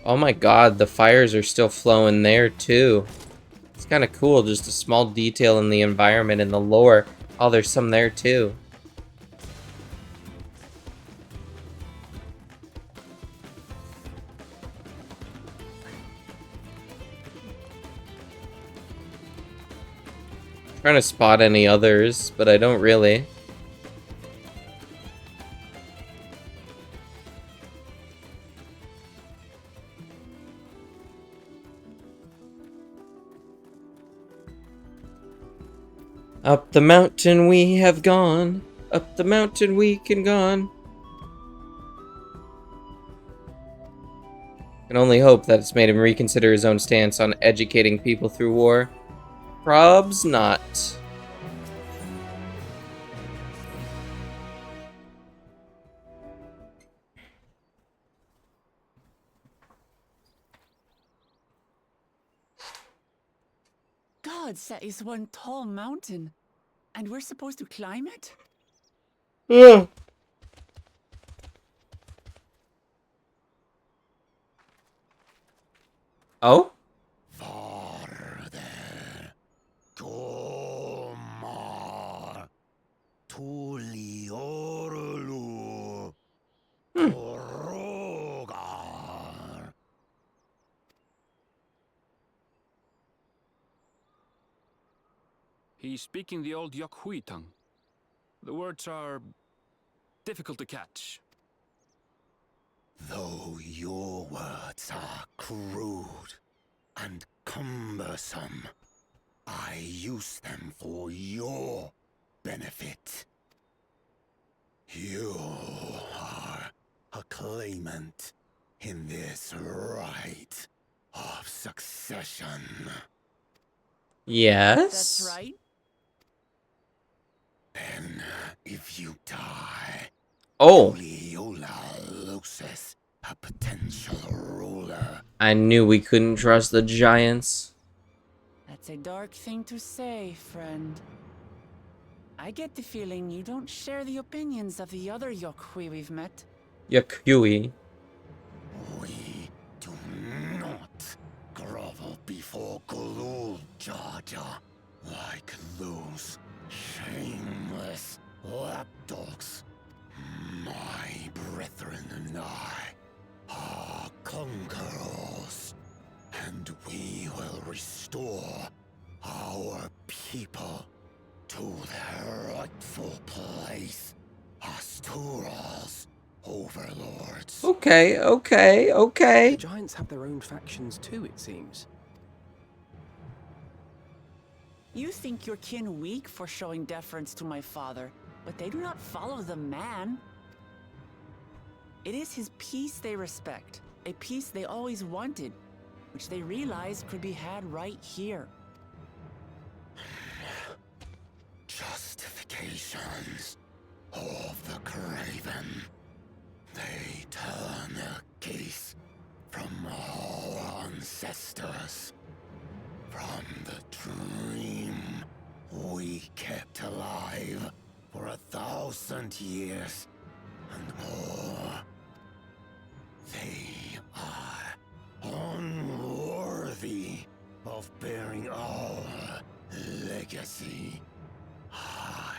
Oh my god, the fires are still flowing there too. It's kind of cool, just a small detail in the environment and the lore. Oh, there's some there too. Trying to spot any others, but I don't really. Up the mountain we have gone, up the mountain we can gone. Can only hope that it's made him reconsider his own stance on educating people through war. Probs not. God, that is one tall mountain. And we're supposed to climb it? Yeah. Oh? Farther. Tomar. Tuliorlu. Torogar. He's speaking the old Yokhui tongue. The words are difficult to catch. Though your words are crude and cumbersome, I use them for your benefit. You are a claimant in this right of succession. Yes? That's right. Then, if you die, Oh, Tuliola loses a potential ruler. I knew we couldn't trust the giants. That's a dark thing to say, friend. I get the feeling you don't share the opinions of the other Yokhui we've met. Yakyui. We do not grovel before Gulul, Jar Jar, like those shameless lapdogs. My brethren and I are conquerors, and we will restore our people to their rightful place as Tural's overlords. Okay, okay, The okay. giants have their own factions too, it seems. You think your kin weak for showing deference to my father, but they do not follow the man. It is his peace they respect, a peace they always wanted, which they realized could be had right here. Justifications of the craven. They turn their gaze from our ancestors, from the dream we kept alive for 1,000 years and more. They are unworthy of bearing our legacy. I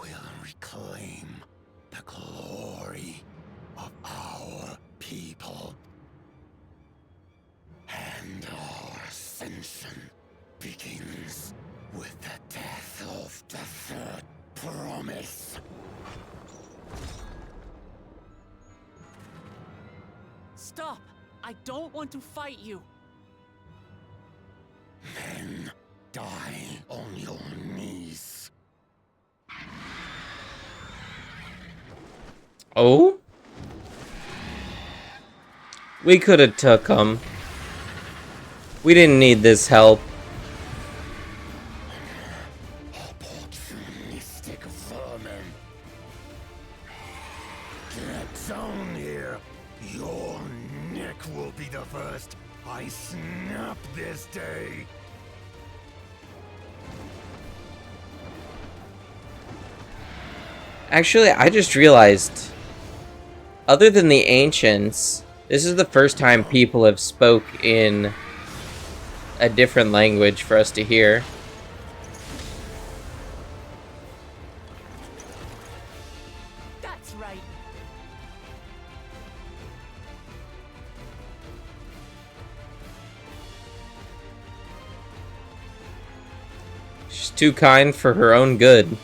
will reclaim the glory of our people. And our ascension begins with the death of the third promise. Stop! I don't want to fight you! Then die on your knees. Oh? We could have took him. We didn't need this help. Opportunistic vermin. Get down here. Your neck will be the first I snap this day. Actually, I just realized, other than the ancients, this is the first time people have spoke in a different language for us to hear. That's right. She's too kind for her own good.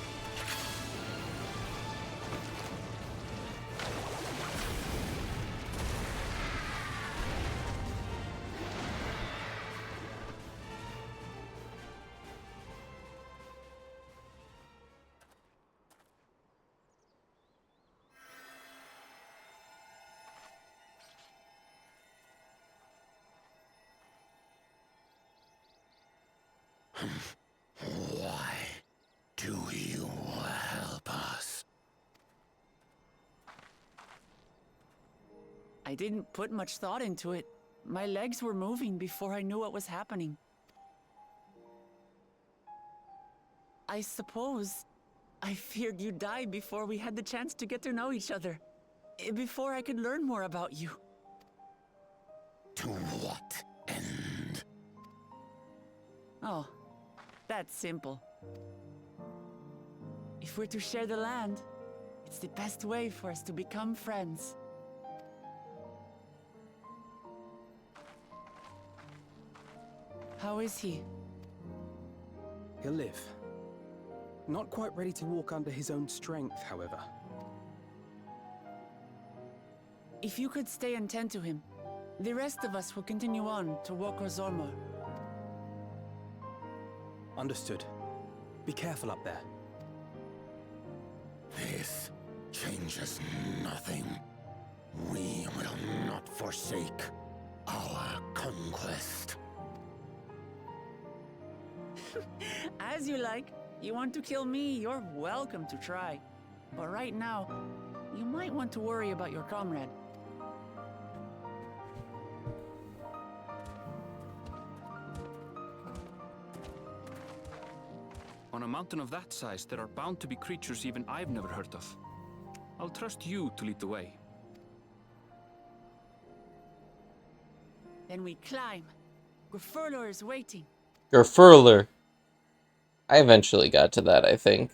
Why do you help us? I didn't put much thought into it. My legs were moving before I knew what was happening. I suppose I feared you'd die before we had the chance to get to know each other. Before I could learn more about you. To what end? Oh, that's simple. If we're to share the land, it's the best way for us to become friends. How is he? He'll live. Not quite ready to walk under his own strength, however. If you could stay and tend to him, the rest of us will continue on to Wokor Zormor. Understood. Be careful up there. This changes nothing. We will not forsake our conquest. As you like. You want to kill me, you're welcome to try. But right now, you might want to worry about your comrade. On a mountain of that size, there are bound to be creatures even I've never heard of. I'll trust you to lead the way. Then we climb. Grufurlor is waiting. Gerfurler. I eventually got to that, I think.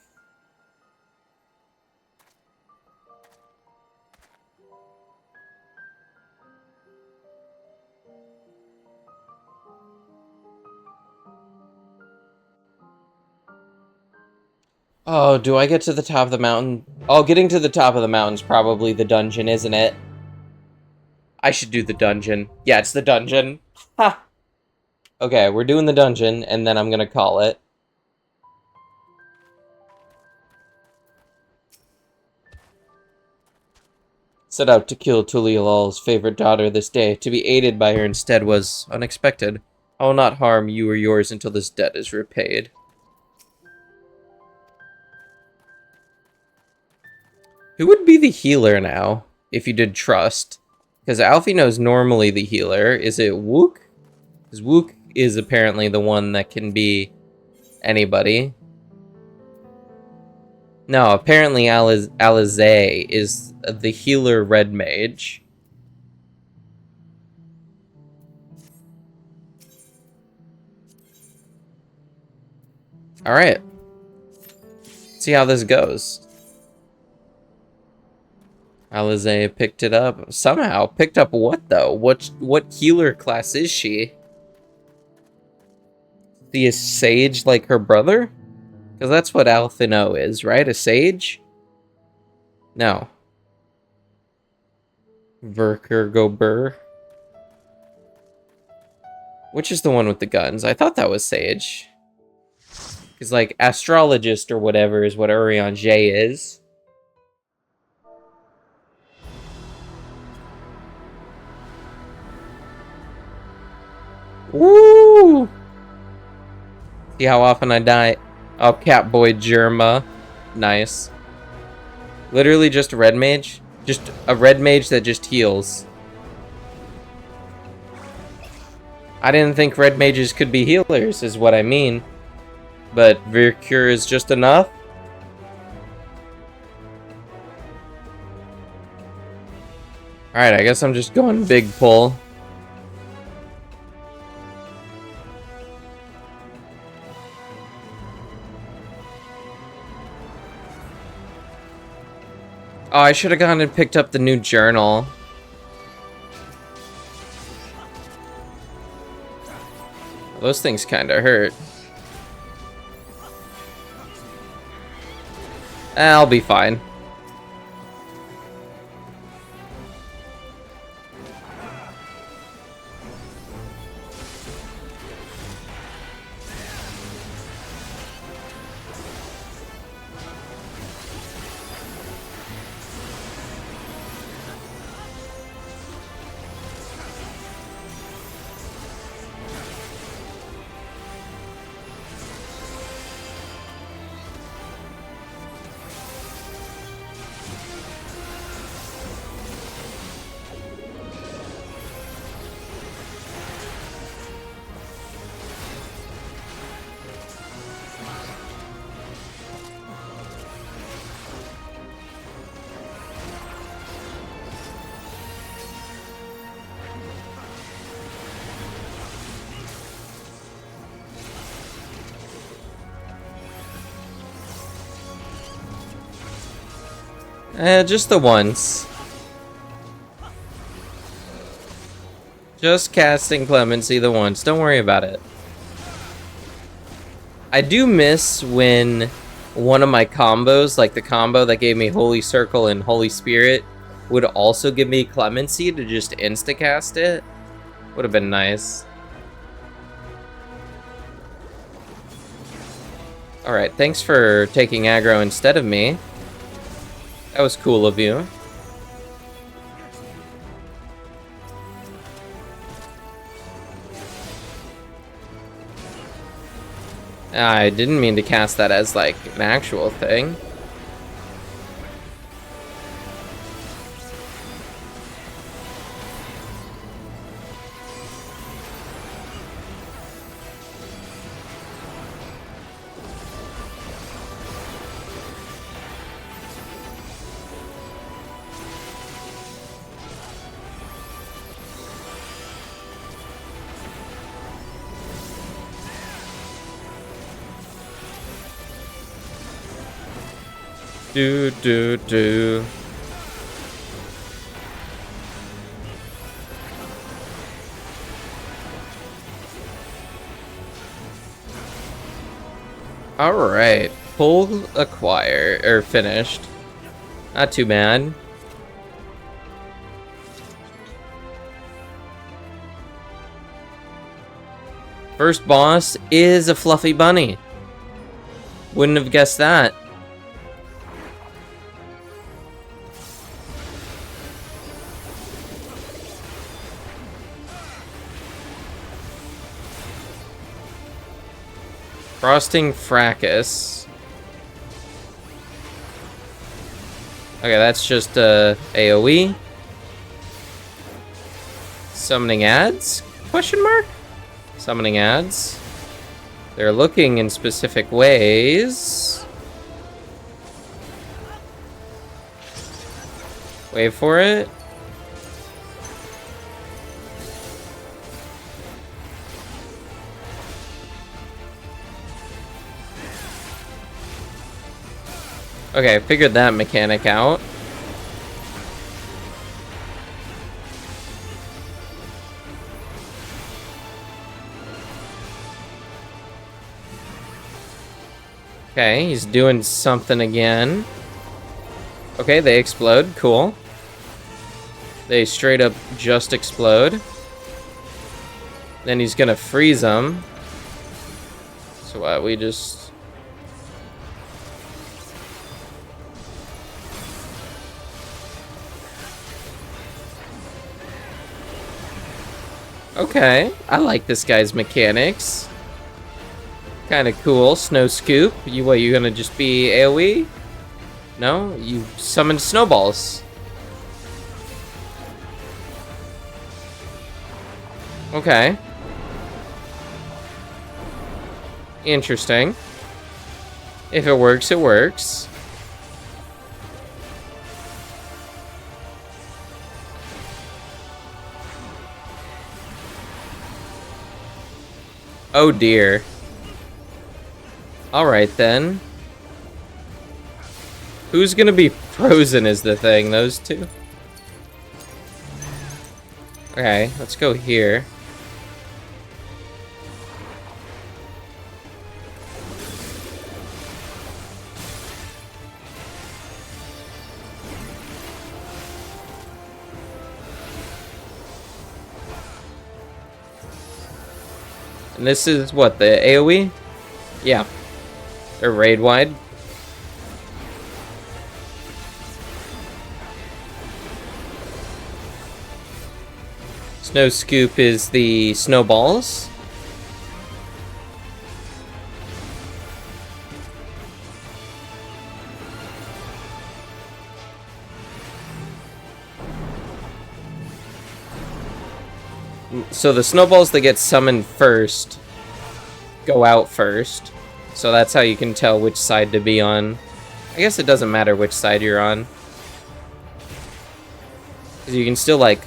Oh, do I get to the top of the mountain? Oh, getting to the top of the mountain's probably the dungeon, isn't it? I should do the dungeon. Yeah, it's the dungeon. Ha! Okay, we're doing the dungeon, and then I'm gonna call it. Set out to kill Tulialal's favorite daughter this day. To be aided by her instead was unexpected. I will not harm you or yours until this debt is repaid. Who would be the healer now, if you did trust? Because Alfino's normally the healer. Is it Wook? Because Wook is apparently the one that can be anybody. No, apparently Alize is the healer red mage. Alright. See how this goes. Alize picked it up. Somehow. Picked up what, though? What healer class is she? The sage like her brother? Because that's what Alfino is, right? A sage? No. Verker Gobur. Which is the one with the guns? I thought that was sage. Because, like, astrologist or whatever is what Urian J is. Woo! See how often I die. Oh, Catboy Germa. Nice. Literally just a red mage? Just a red mage that just heals. I didn't think red mages could be healers, is what I mean. But Virkure is just enough? Alright, I guess I'm just going big pull. Oh, I should have gone and picked up the new journal. Those things kind of hurt. I'll be fine. Just the once. Just casting Clemency the once. Don't worry about it. I do miss when one of my combos, like the combo that gave me Holy Circle and Holy Spirit, would also give me Clemency to just insta-cast it. Would have been nice. Alright, thanks for taking aggro instead of me. That was cool of you. I didn't mean to cast that as, like, an actual thing. Do. Alright. Full acquire, or finished. Not too bad. First boss is a fluffy bunny. Wouldn't have guessed that. Frosting Fracas. Okay, that's just AoE. Summoning ads? Question mark? Summoning ads. They're looking in specific ways. Wait for it. Okay, I figured that mechanic out. Okay, he's doing something again. Okay, they explode. Cool. They straight up just explode. Then he's gonna freeze them. So what, we just... Okay, I like this guy's mechanics. Kind of cool. Snow Scoop. You gonna just be AoE? No? You summon snowballs. Okay. Interesting. If it works, it works. Oh dear. Alright then. Who's gonna be frozen is the thing, those two? Okay, let's go here. And this is what, the AoE? Yeah. Or raid wide. Snow Scoop is the snowballs. So the snowballs that get summoned first go out first. So that's how you can tell which side to be on. I guess it doesn't matter which side you're on. Because you can still, like,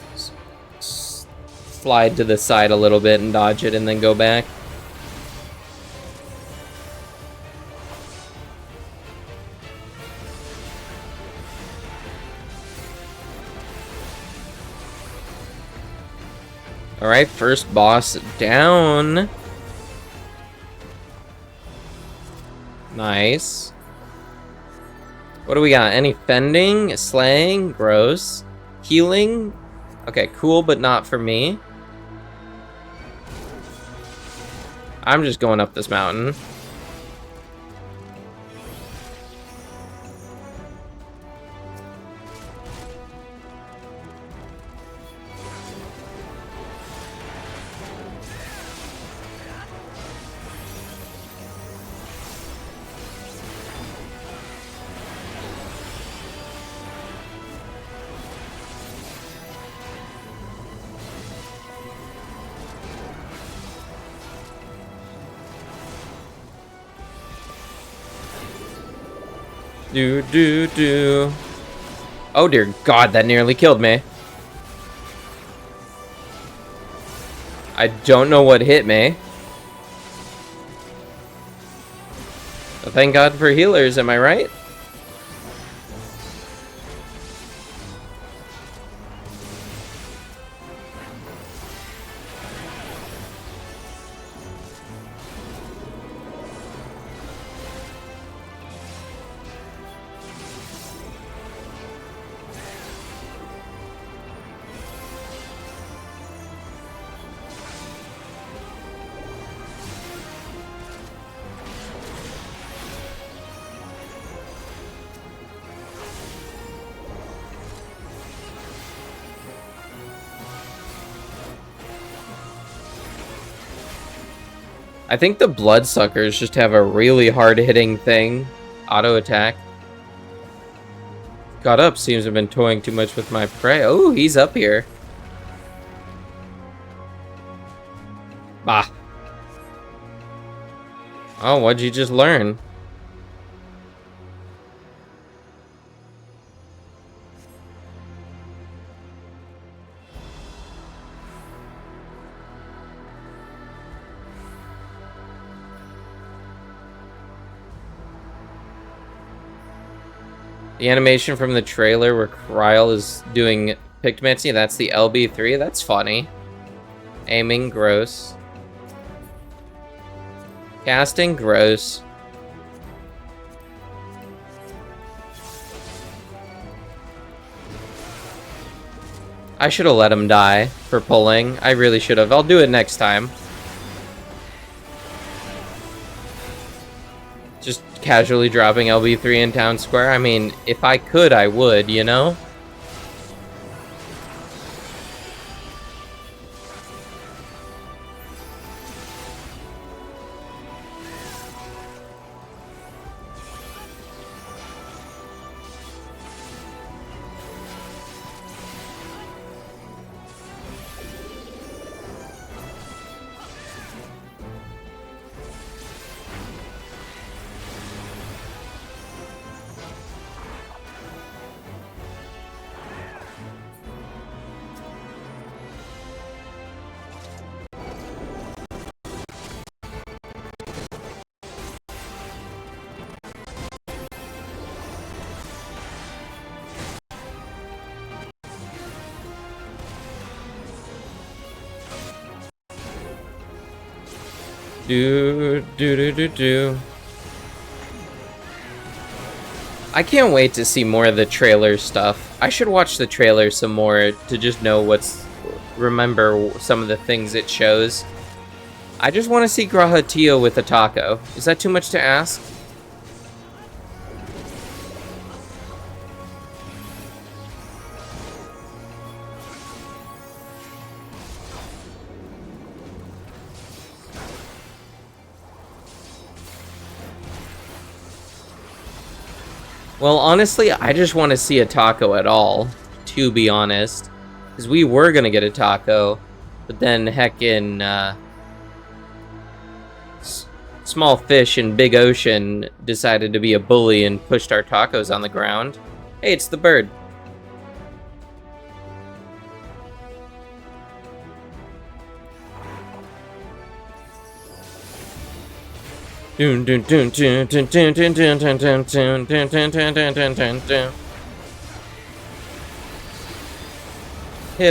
slide to the side a little bit and dodge it and then go back. Alright, first boss down. Nice. What do we got? Any fending? Slaying? Gross. Healing? Okay, cool, but not for me. I'm just going up this mountain. Do. Oh dear God, that nearly killed me. I don't know what hit me. Well, thank God for healers, am I right? I think the bloodsuckers just have a really hard-hitting thing. Auto attack. Got up, seems to have been toying too much with my prey. Oh, he's up here. Bah. Oh, what'd you just learn? The animation from the trailer where Kryle is doing Pictmancy, that's the LB3. That's funny. Aiming, gross. Casting, gross. I should have let him die for pulling. I really should have. I'll do it next time. Just casually dropping LB3 in town square. I mean, if I could, I would, you know? Do. I can't wait to see more of the trailer stuff. I should watch the trailer some more to just know remember some of the things it shows. I just want to see Grahatillo with a taco. Is that too much to ask? Well, honestly, I just want to see a taco at all, to be honest. Because we were going to get a taco, but then heckin' small fish in big ocean decided to be a bully and pushed our tacos on the ground. Hey, it's the bird. Hit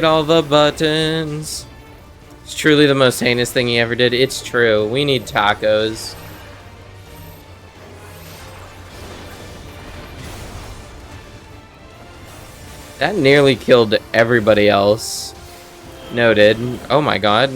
all the buttons. It's truly the most heinous thing he ever did. It's true. We need tacos. That nearly killed everybody else. Noted. Oh my god.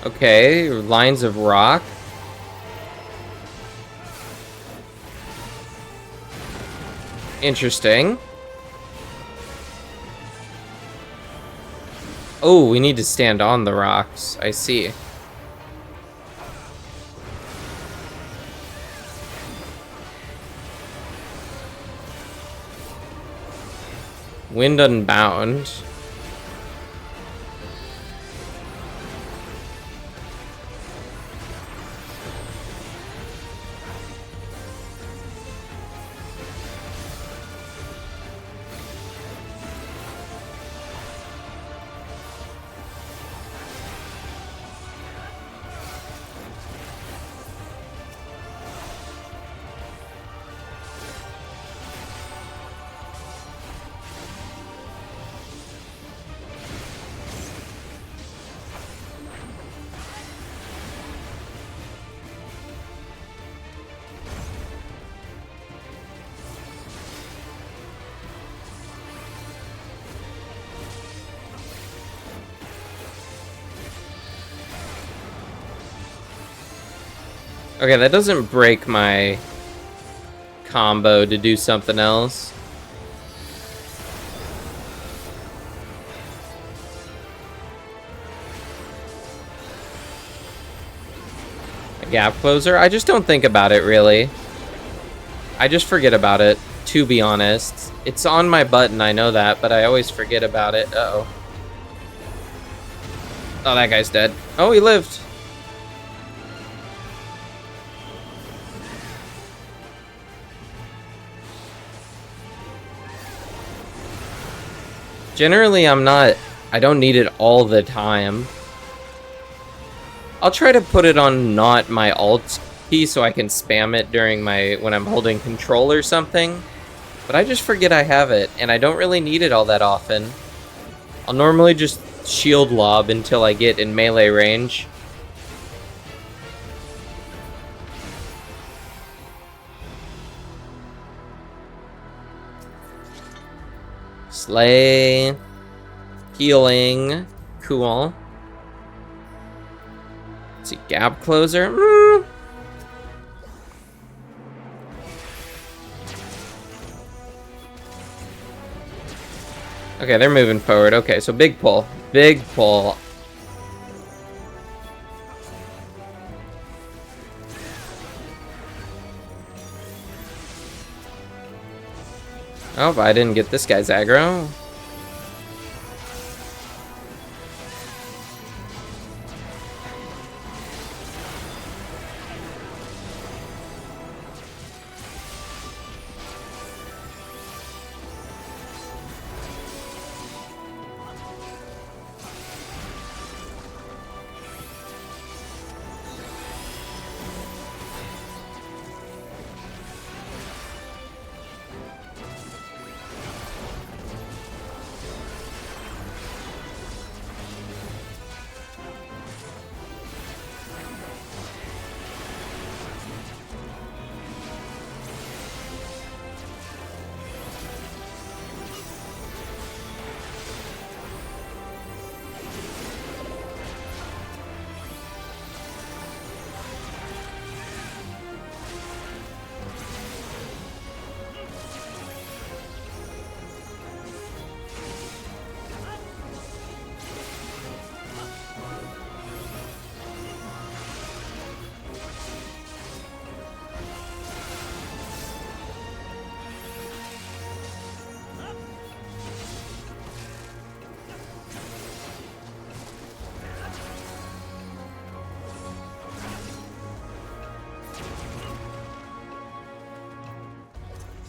Okay, lines of rock. Interesting. Oh, we need to stand on the rocks. I see. Wind unbound. Okay, that doesn't break my combo to do something else. A gap closer? I just don't think about it, really. I just forget about it, to be honest. It's on my button, I know that, but I always forget about it. Uh-oh. Oh, that guy's dead. Oh, he lived. Generally, I don't need it all the time. I'll try to put it on not my alt key so I can spam it during when I'm holding control or something. But I just forget I have it, and I don't really need it all that often. I'll normally just shield lob until I get in melee range. Slay. Healing. Cool. Let's see, gap closer. Okay, they're moving forward. Okay, so big pull. Big pull. Oh, I didn't get this guy's aggro.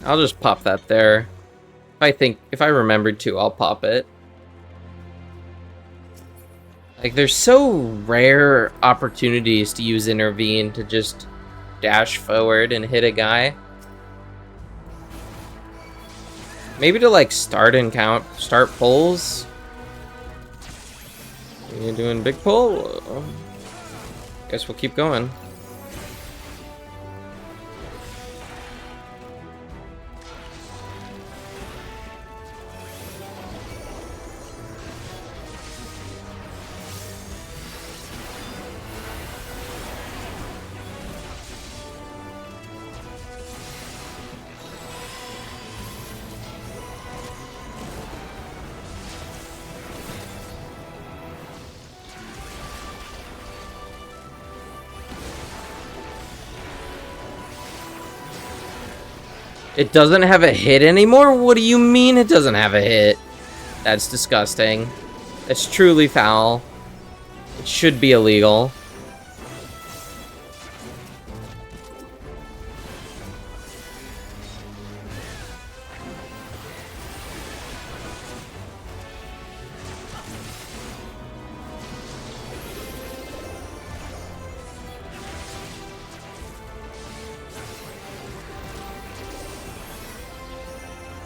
I'll just pop that there. If I remembered to, I'll pop it. Like, there's so rare opportunities to use intervene to just dash forward and hit a guy. Maybe to like start pulls. You doing big pull? Guess we'll keep going. It doesn't have a hit anymore? What do you mean it doesn't have a hit? That's disgusting. It's truly foul. It should be illegal.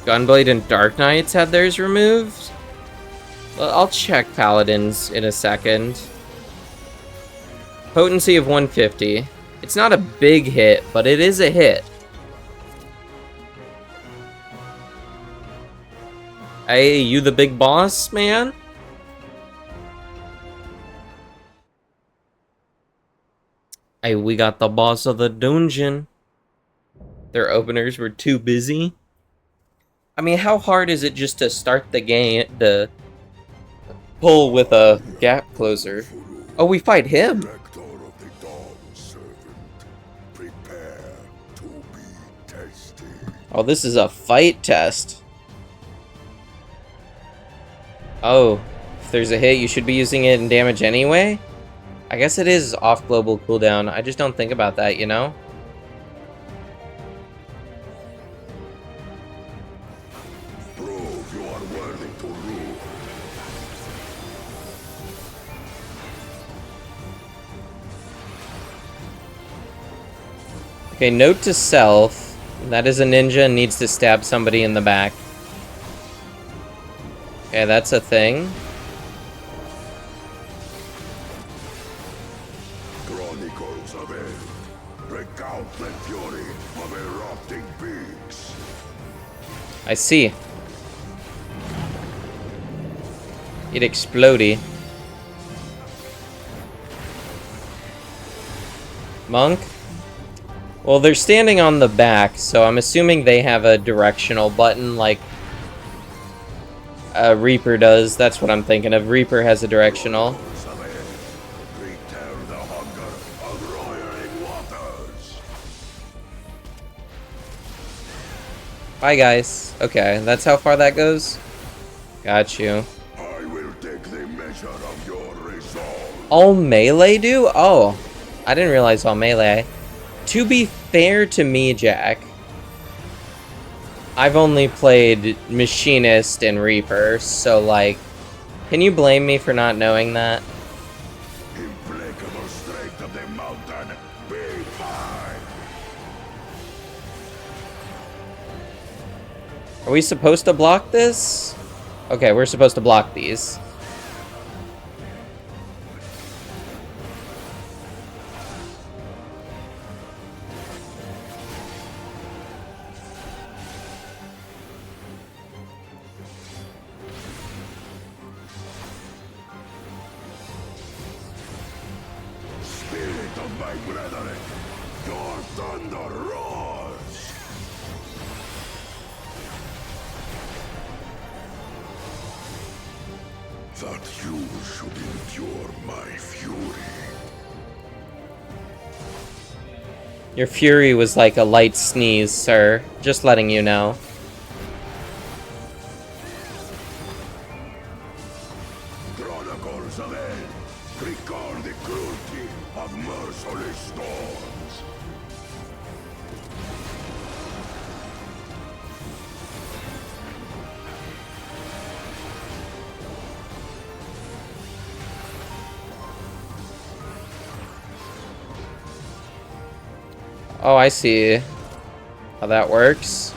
Gunblade and Dark Knights had theirs removed? Well, I'll check Paladins in a second. Potency of 150. It's not a big hit, but it is a hit. Hey, you the big boss, man? Hey, we got the boss of the dungeon. Their openers were too busy. I mean, how hard is it just to start the game, to pull with a gap closer? Oh, we fight him! Director of the Dawn Servant, prepare to be tested. Oh, this is a fight test. Oh, if there's a hit, you should be using it in damage anyway? I guess it is off global cooldown. I just don't think about that, you know? Prove you are worthy to rule. Okay, note to self. That is a ninja and needs to stab somebody in the back. Okay, that's a thing. Chronicles of End. Recount the fury of erupting beaks. I see. It exploded. Monk? Well, they're standing on the back, so I'm assuming they have a directional button like Reaper does. That's what I'm thinking of. Reaper has a directional. Return the hunger of roiling waters. Bye, guys. Okay, that's how far that goes? Got you. I will take the measure of your resolve. All melee do? Oh, I didn't realize all melee. To be fair to me, Jack, I've only played Machinist and Reaper, so, like, can you blame me for not knowing that? Implacable strength of the mountain, be mine. Are we supposed to block this? Okay, we're supposed to block these. Spirit of my brethren, your thunder roars. That you should endure my fury. Your fury was like a light sneeze, sir. Just letting you know. Chronicles of End, record the cruelty of merciless storms. Oh, I see how that works.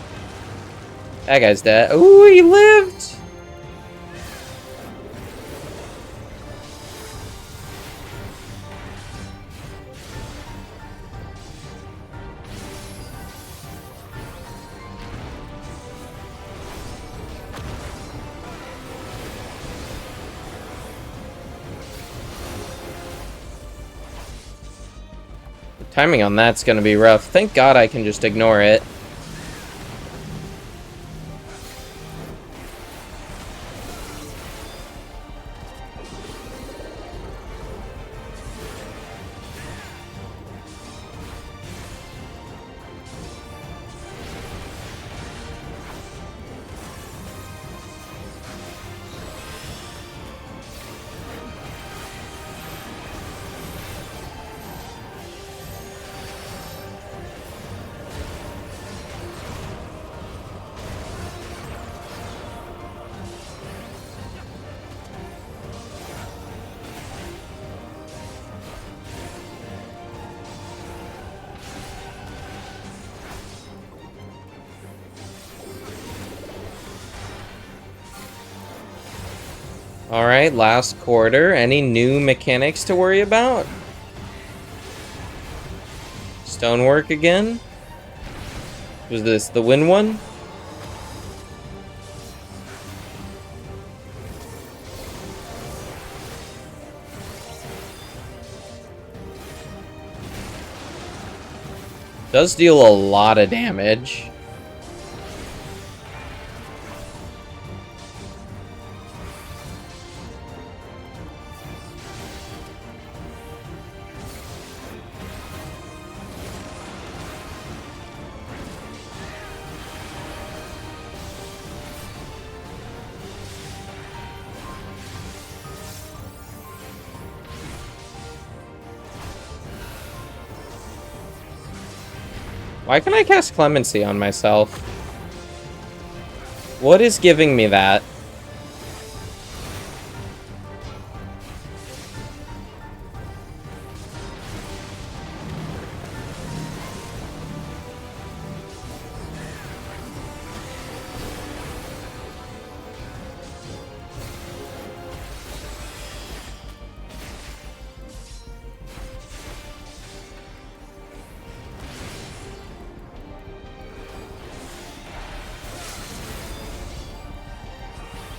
That guy's dead. Ooh, he lived! The timing on that's gonna be rough. Thank God I can just ignore it. Alright, last quarter. Any new mechanics to worry about? Stonework again? Was this the win one? Does deal a lot of damage. Why can I cast Clemency on myself? What is giving me that?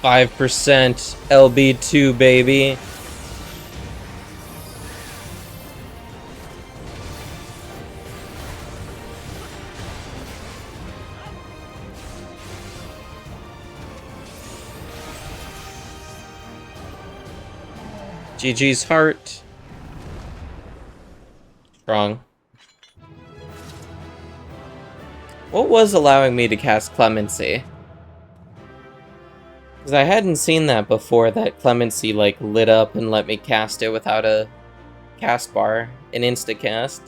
%, LB2, baby. GG's heart. Strong. What was allowing me to cast Clemency? Because I hadn't seen that before, that Clemency, like, lit up and let me cast it without a cast bar, an insta-cast.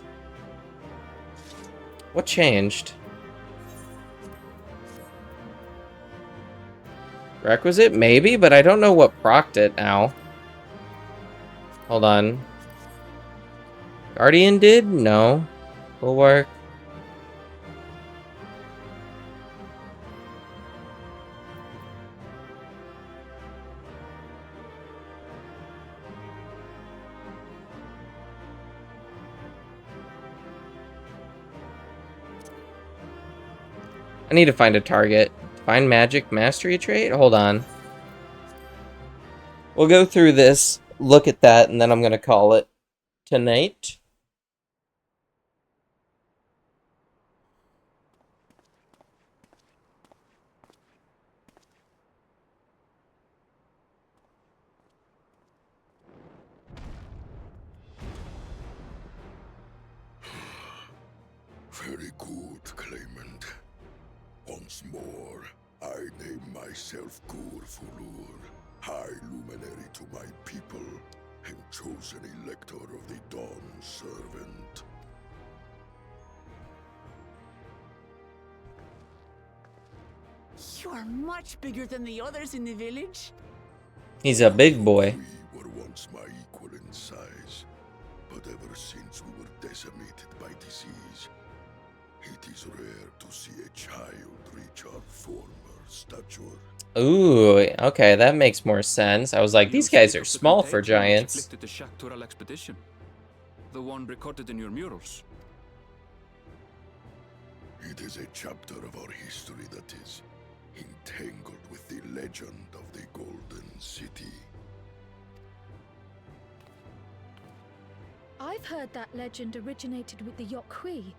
What changed? Requisite? Maybe, but I don't know what procced it now. Hold on. Guardian did? No. Bulwark. I need to find a target. Find magic mastery trait? Hold on. We'll go through this, look at that, and then I'm going to call it tonight. Very good, Claimant. Once more, I name myself Gur-Fulur, High Luminary to my people, and chosen Elector of the Dawn Servant. You are much bigger than the others in the village. He's a big boy. We were once my equal in size, but ever since we were decimated by disease, It is rare to see a child reach our former stature. Ooh, okay, that makes more sense. I was like, You these guys speak are of the small for contagion which giants. afflicted the Shaktural expedition. The one recorded in your murals. It is a chapter of our history that is entangled with the legend of the Golden City. I've heard that legend originated with the Yokhui.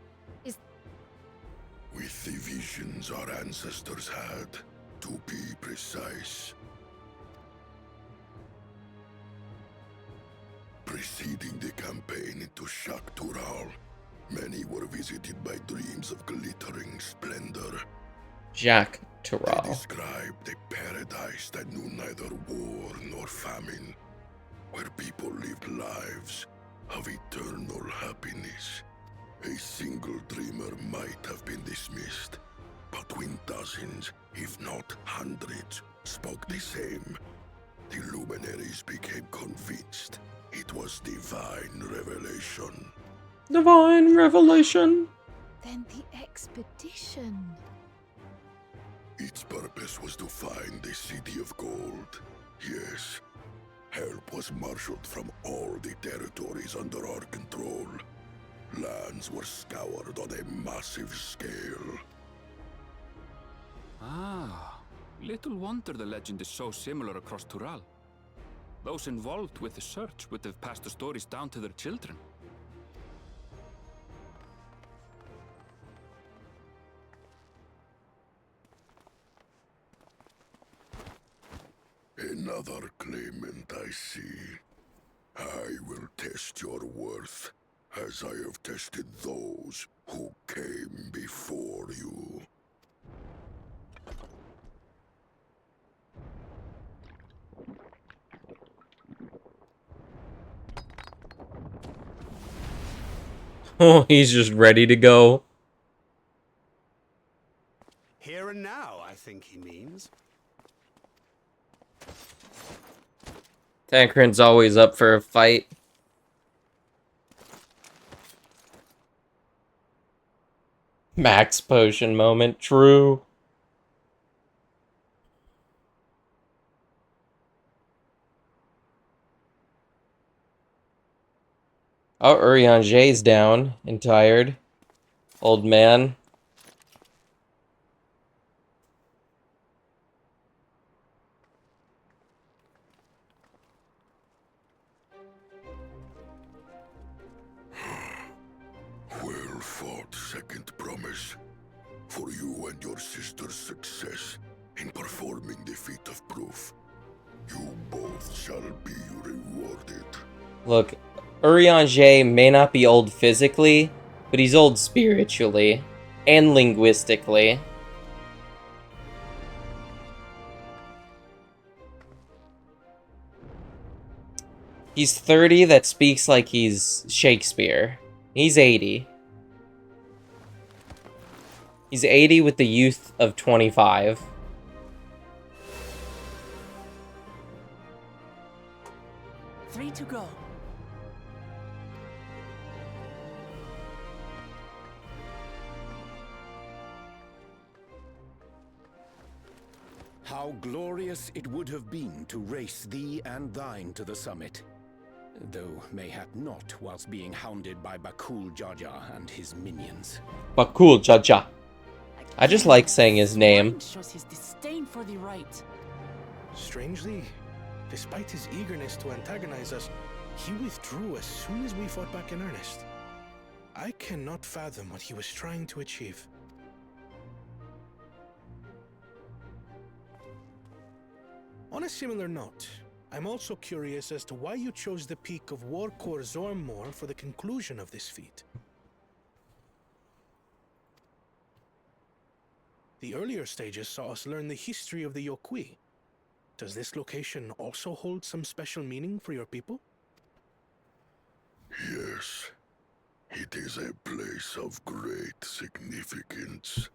With the visions our ancestors had, to be precise. Preceding the campaign into Shaktural, many were visited by dreams of glittering splendor. Jack They Tural. described a paradise that knew neither war nor famine, where people lived lives of eternal happiness. A single dreamer might have been dismissed, but when dozens, if not hundreds, spoke the same, the luminaries became convinced it was divine revelation. Divine revelation. Then the expedition. Its purpose was to find the City of Gold. Yes, help was marshaled from all the territories under our control. Lands were scoured on a massive scale. Ah, little wonder the legend is so similar across Tural. Those involved with the search would have passed the stories down to their children. Another claimant, I see. I will test your worth, as I have tested those who came before you. Oh, he's just ready to go. Here and now, I think he means. Tancred's always up for a fight. Max potion moment, true. Oh, Urianger's down and tired. Old man. Well fought, second promise. For you and your sister's success in performing the feat of proof. You both shall be rewarded. Look, Urianger may not be old physically, but he's old spiritually and linguistically. He's 30 that speaks like he's Shakespeare. He's 80. He's 80 with the youth of 25. Three to go. How glorious it would have been to race thee and thine to the summit. Though mayhap not whilst being hounded by Bakul Jaja and his minions. Bakul Jaja. I just like saying his name. Shows his disdain for the right. Strangely, despite his eagerness to antagonize us, he withdrew as soon as we fought back in earnest. I cannot fathom what he was trying to achieve. On a similar note, I'm also curious as to why you chose the peak of Warkor Zormor for the conclusion of this feat. The earlier stages saw us learn the history of the Yokhui. Does this location also hold some special meaning for your people? Yes, it is a place of great significance.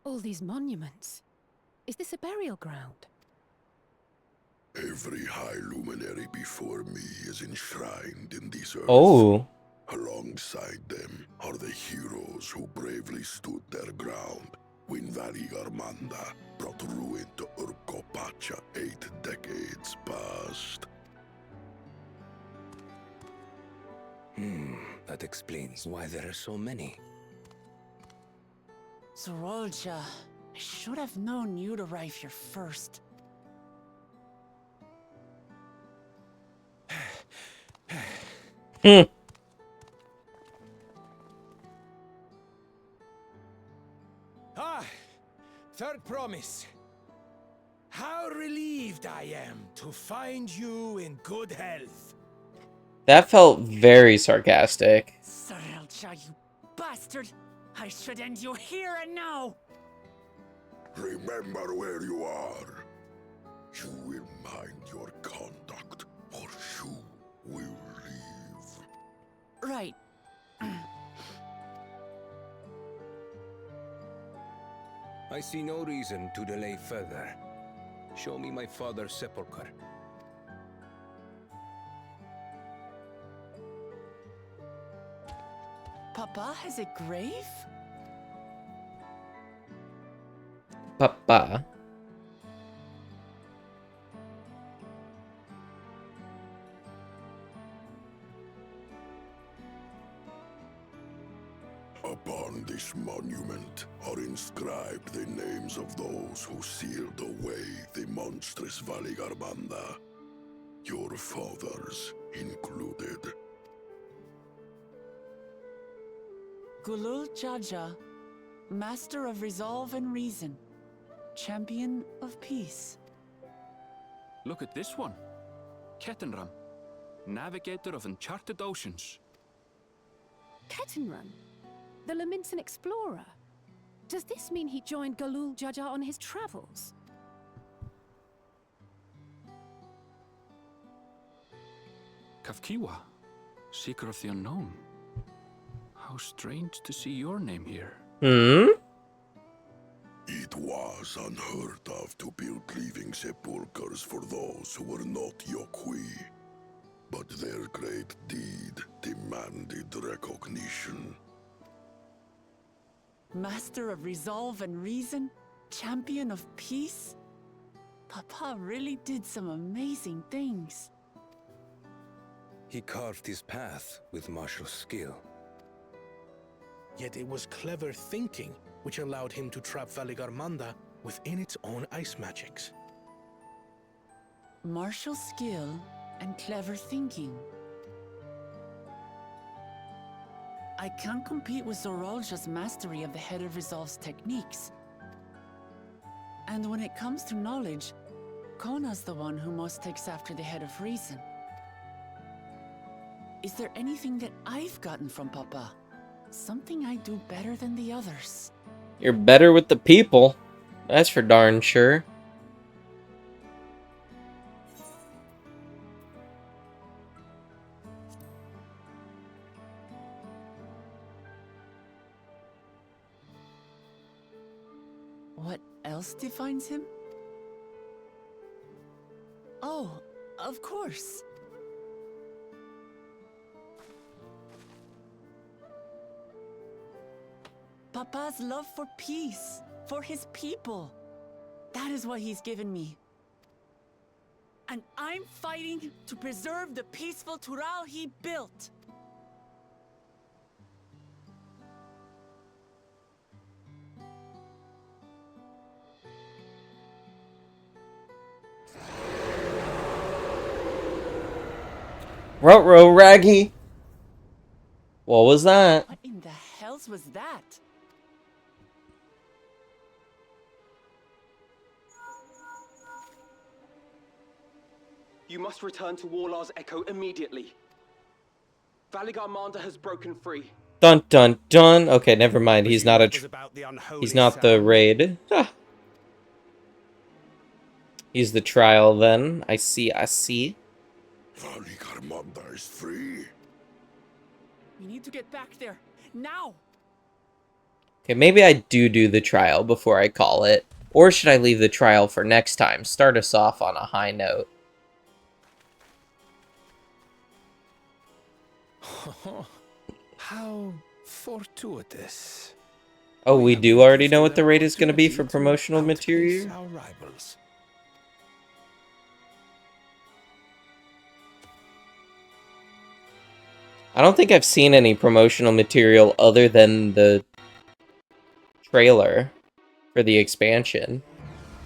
All these monuments. Is this a burial ground? Every high luminary before me is enshrined in this earth. Oh. Alongside them are the heroes who bravely stood their ground when Valigarmanda brought ruin to Urkopacha 8 decades past. That explains why there are so many. Zorolja, I should have known you'd arrive here first. Third promise. How relieved I am to find you in good health. That felt very sarcastic. Zorolja, you bastard! I should end you here and now! Remember where you are. You will mind your conduct, or you will leave. Right. I see no reason to delay further. Show me my father's sepulchre. Papa has a grave? Papa. Upon this monument are inscribed the names of those who sealed away the monstrous Valigarmanda, your fathers included. Gulul Jaja, Master of Resolve and Reason, Champion of Peace. Look at this one. Kettenram, Navigator of Uncharted Oceans. Kettenrun? The Laminton explorer? Does this mean he joined Galul Jaja on his travels? Kafkiwa, Seeker of the Unknown. How strange to see your name here. It was unheard of to build living sepulchres for those who were not Yokui. But their great deed demanded recognition. Master of Resolve and Reason, Champion of Peace? Papa really did some amazing things. He carved his path with martial skill. Yet it was clever thinking which allowed him to trap Valigarmanda within its own ice magics. Martial skill and clever thinking. I can't compete with Zorolja's mastery of the Head of Resolve's techniques. And when it comes to knowledge, Kona's the one who most takes after the Head of Reason. Is there anything that I've gotten from Papa? Something I do better than the others? You're better with the people. That's for darn sure. What else defines him? Oh, of course. Papa's love for peace, for his people. That is what he's given me. And I'm fighting to preserve the peaceful Tural he built. Ruh-roh, Raggy. What was that? What in the hells was that? You must return to Warlar's Echo immediately. Valigarmanda has broken free. Dun dun dun. Okay, never mind. He's not he's not the raid. Ah. He's the trial then. I see, I see. Valigarmanda is free. We need to get back there, now! Okay, maybe I do the trial before I call it. Or should I leave the trial for next time? Start us off on a high note. How fortuitous. Oh, we have do been already know gifted what the an rate is going to be for opportunity to promotional outpace material? our rivals. I don't think I've seen any promotional material other than the trailer for the expansion.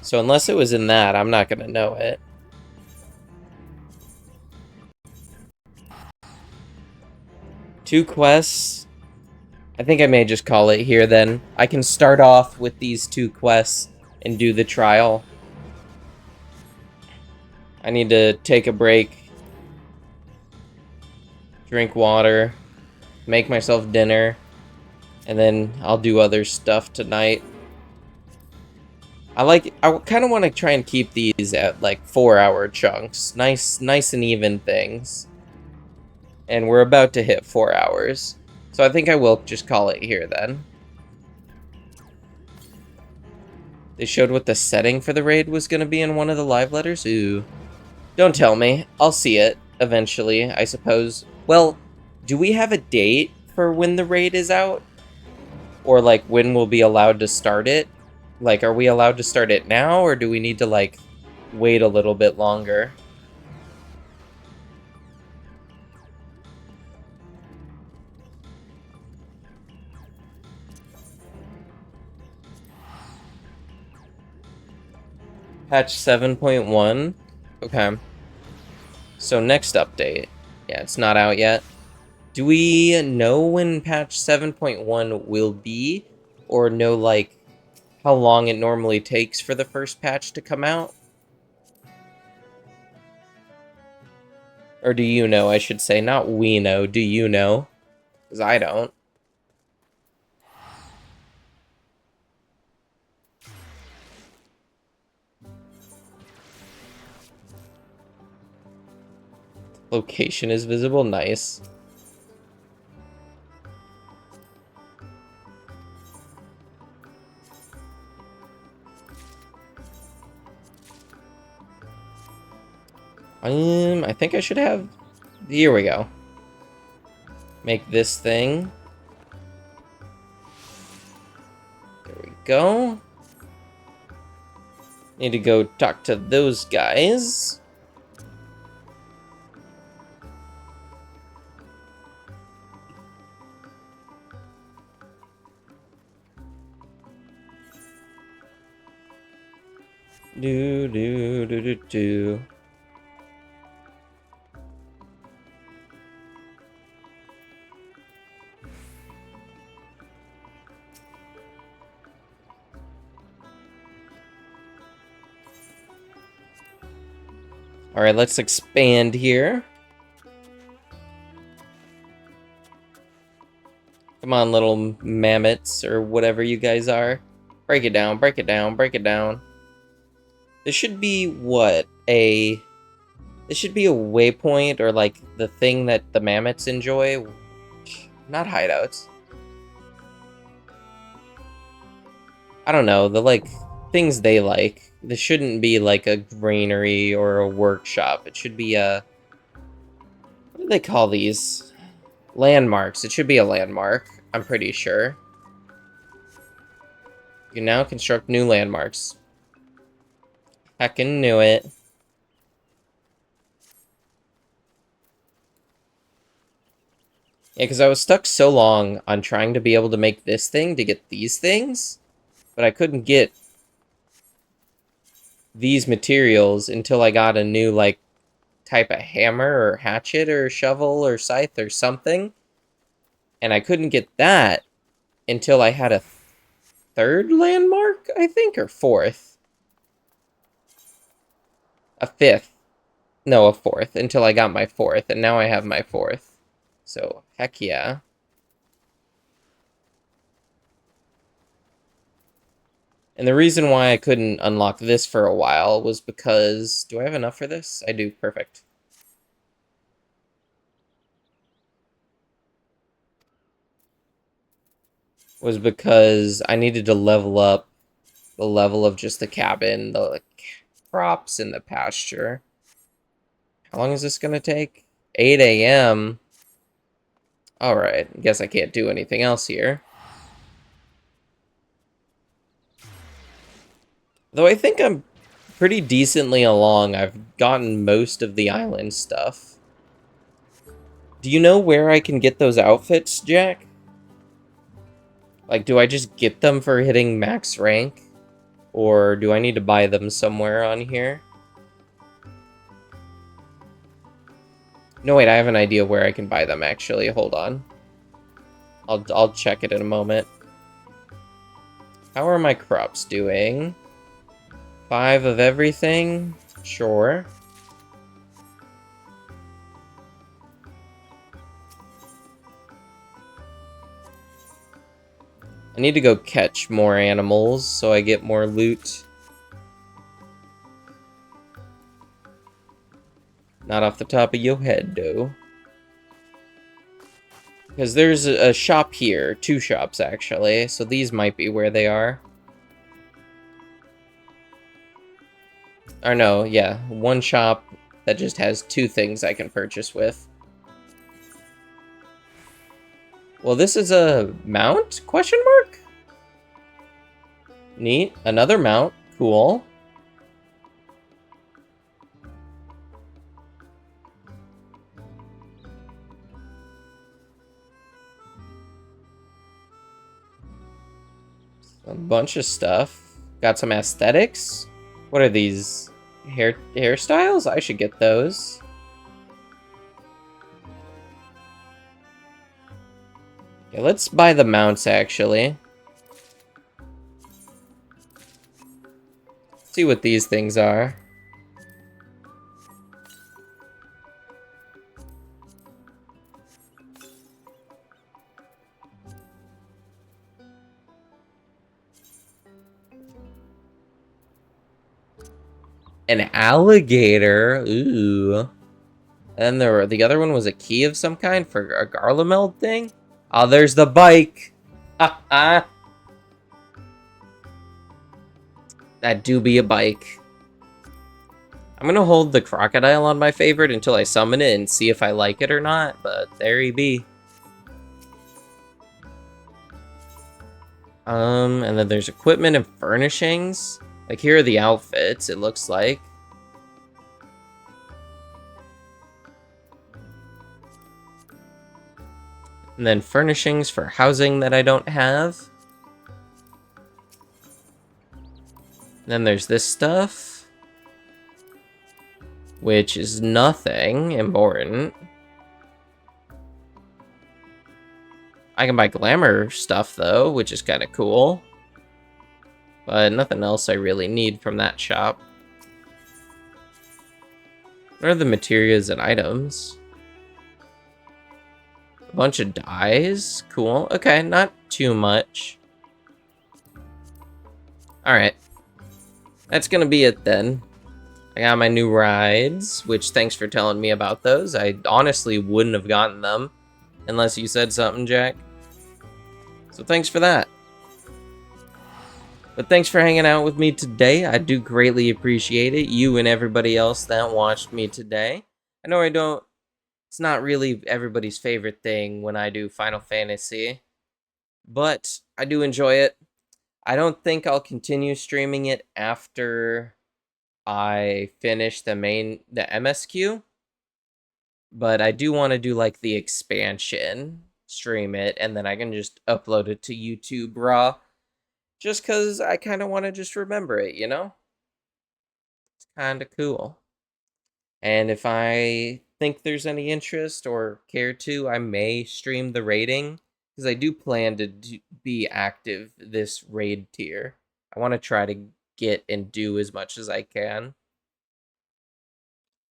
So unless it was in that, I'm not going to know it. Two quests. I think I may just call it here then. I can start off with these two quests and do the trial. I need to take a break, drink water, make myself dinner, and then I'll do other stuff tonight. I kind of want to try and keep these at like 4-hour chunks. Nice and even things. And we're about to hit 4 hours. So I think I will just call it here then. They showed what the setting for the raid was going to be in one of the live letters? Ooh. Don't tell me. I'll see it eventually, I suppose. Well, do we have a date for when the raid is out? Or like when we'll be allowed to start it? Like, are we allowed to start it now, or do we need to like wait a little bit longer? Patch 7.1. Okay. So next update. Yeah, it's not out yet. Do we know when patch 7.1 will be? Or know, like, how long it normally takes for the first patch to come out? Or do you know, I should say. Not we know. Do you know? Because I don't. Location is visible. Nice. I think I should have... Here we go. Make this thing. There we go. Need to go talk to those guys. Do. Alright, let's expand here. Come on, little mammoths, or whatever you guys are. Break it down, break it down, break it down. This should be, what? This should be a waypoint, or like the thing that the mammoths enjoy. Not hideouts. I don't know, the like things they like. This shouldn't be like a granary or a workshop. It should be a... What do they call these? Landmarks. It should be a landmark, I'm pretty sure. You can now construct new landmarks. Heckin' knew it. Yeah, because I was stuck so long on trying to be able to make this thing to get these things, but I couldn't get these materials until I got a new, like, type of hammer or hatchet or shovel or scythe or something. And I couldn't get that until I had a third landmark, I think, or fourth. A fifth. No, a fourth, until I got my fourth, and now I have my fourth. So, heck yeah. And the reason why I couldn't unlock this for a while was because... Do I have enough for this? I do. Perfect. Was because I needed to level up the level of just the cabin, the like, crops, and the pasture. How long is this going to take? 8 a.m. Alright, guess I can't do anything else here. Though I think I'm pretty decently along. I've gotten most of the island stuff. Do you know where I can get those outfits, Jack? Like, do I just get them for hitting max rank? Or do I need to buy them somewhere on here? No, wait, I have an idea where I can buy them, actually. Hold on. I'll check it in a moment. How are my crops doing? 5 of everything? Sure. I need to go catch more animals so I get more loot. Not off the top of your head, though. Because there's a shop here. 2 shops, actually. So these might be where they are. Or no, yeah. 1 shop that just has 2 things I can purchase with. Well, this is a mount? Question mark? Neat. Another mount. Cool. A bunch of stuff. Got some aesthetics. What are these? Hairstyles? I should get those. Yeah, let's buy the mounts, actually. See what these things are. An alligator. Ooh. And then the other one was a key of some kind for a Garlemald thing. Oh, there's the bike. That do be a bike. I'm gonna hold the crocodile on my favorite until I summon it and see if I like it or not, but there he be. And then there's equipment and furnishings. Like, here are the outfits, it looks like. And then furnishings for housing that I don't have. And then there's this stuff, which is nothing important. I can buy glamour stuff, though, which is kind of cool. But nothing else I really need from that shop. What are the materials and items? A bunch of dyes. Cool. Okay, not too much. Alright. That's gonna be it then. I got my new rides, which thanks for telling me about those. I honestly wouldn't have gotten them unless you said something, Jack. So thanks for that. But thanks for hanging out with me today. I do greatly appreciate it. You and everybody else that watched me today. I know it's not really everybody's favorite thing when I do Final Fantasy, but I do enjoy it. I don't think I'll continue streaming it after I finish the MSQ, but I do want to do like the expansion, stream it, and then I can just upload it to YouTube Raw, just because I kind of want to just remember it, you know? It's kind of cool. And if I think there's any interest or care to, I may stream the raiding, because I do plan to be active this raid tier. I want to try to get and do as much as I can.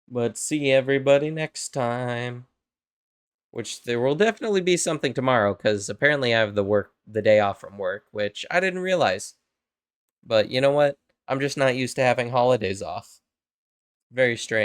But see everybody next time. Which there will definitely be something tomorrow, because apparently I have the day off from work, which I didn't realize. But you know what? I'm just not used to having holidays off. Very strange.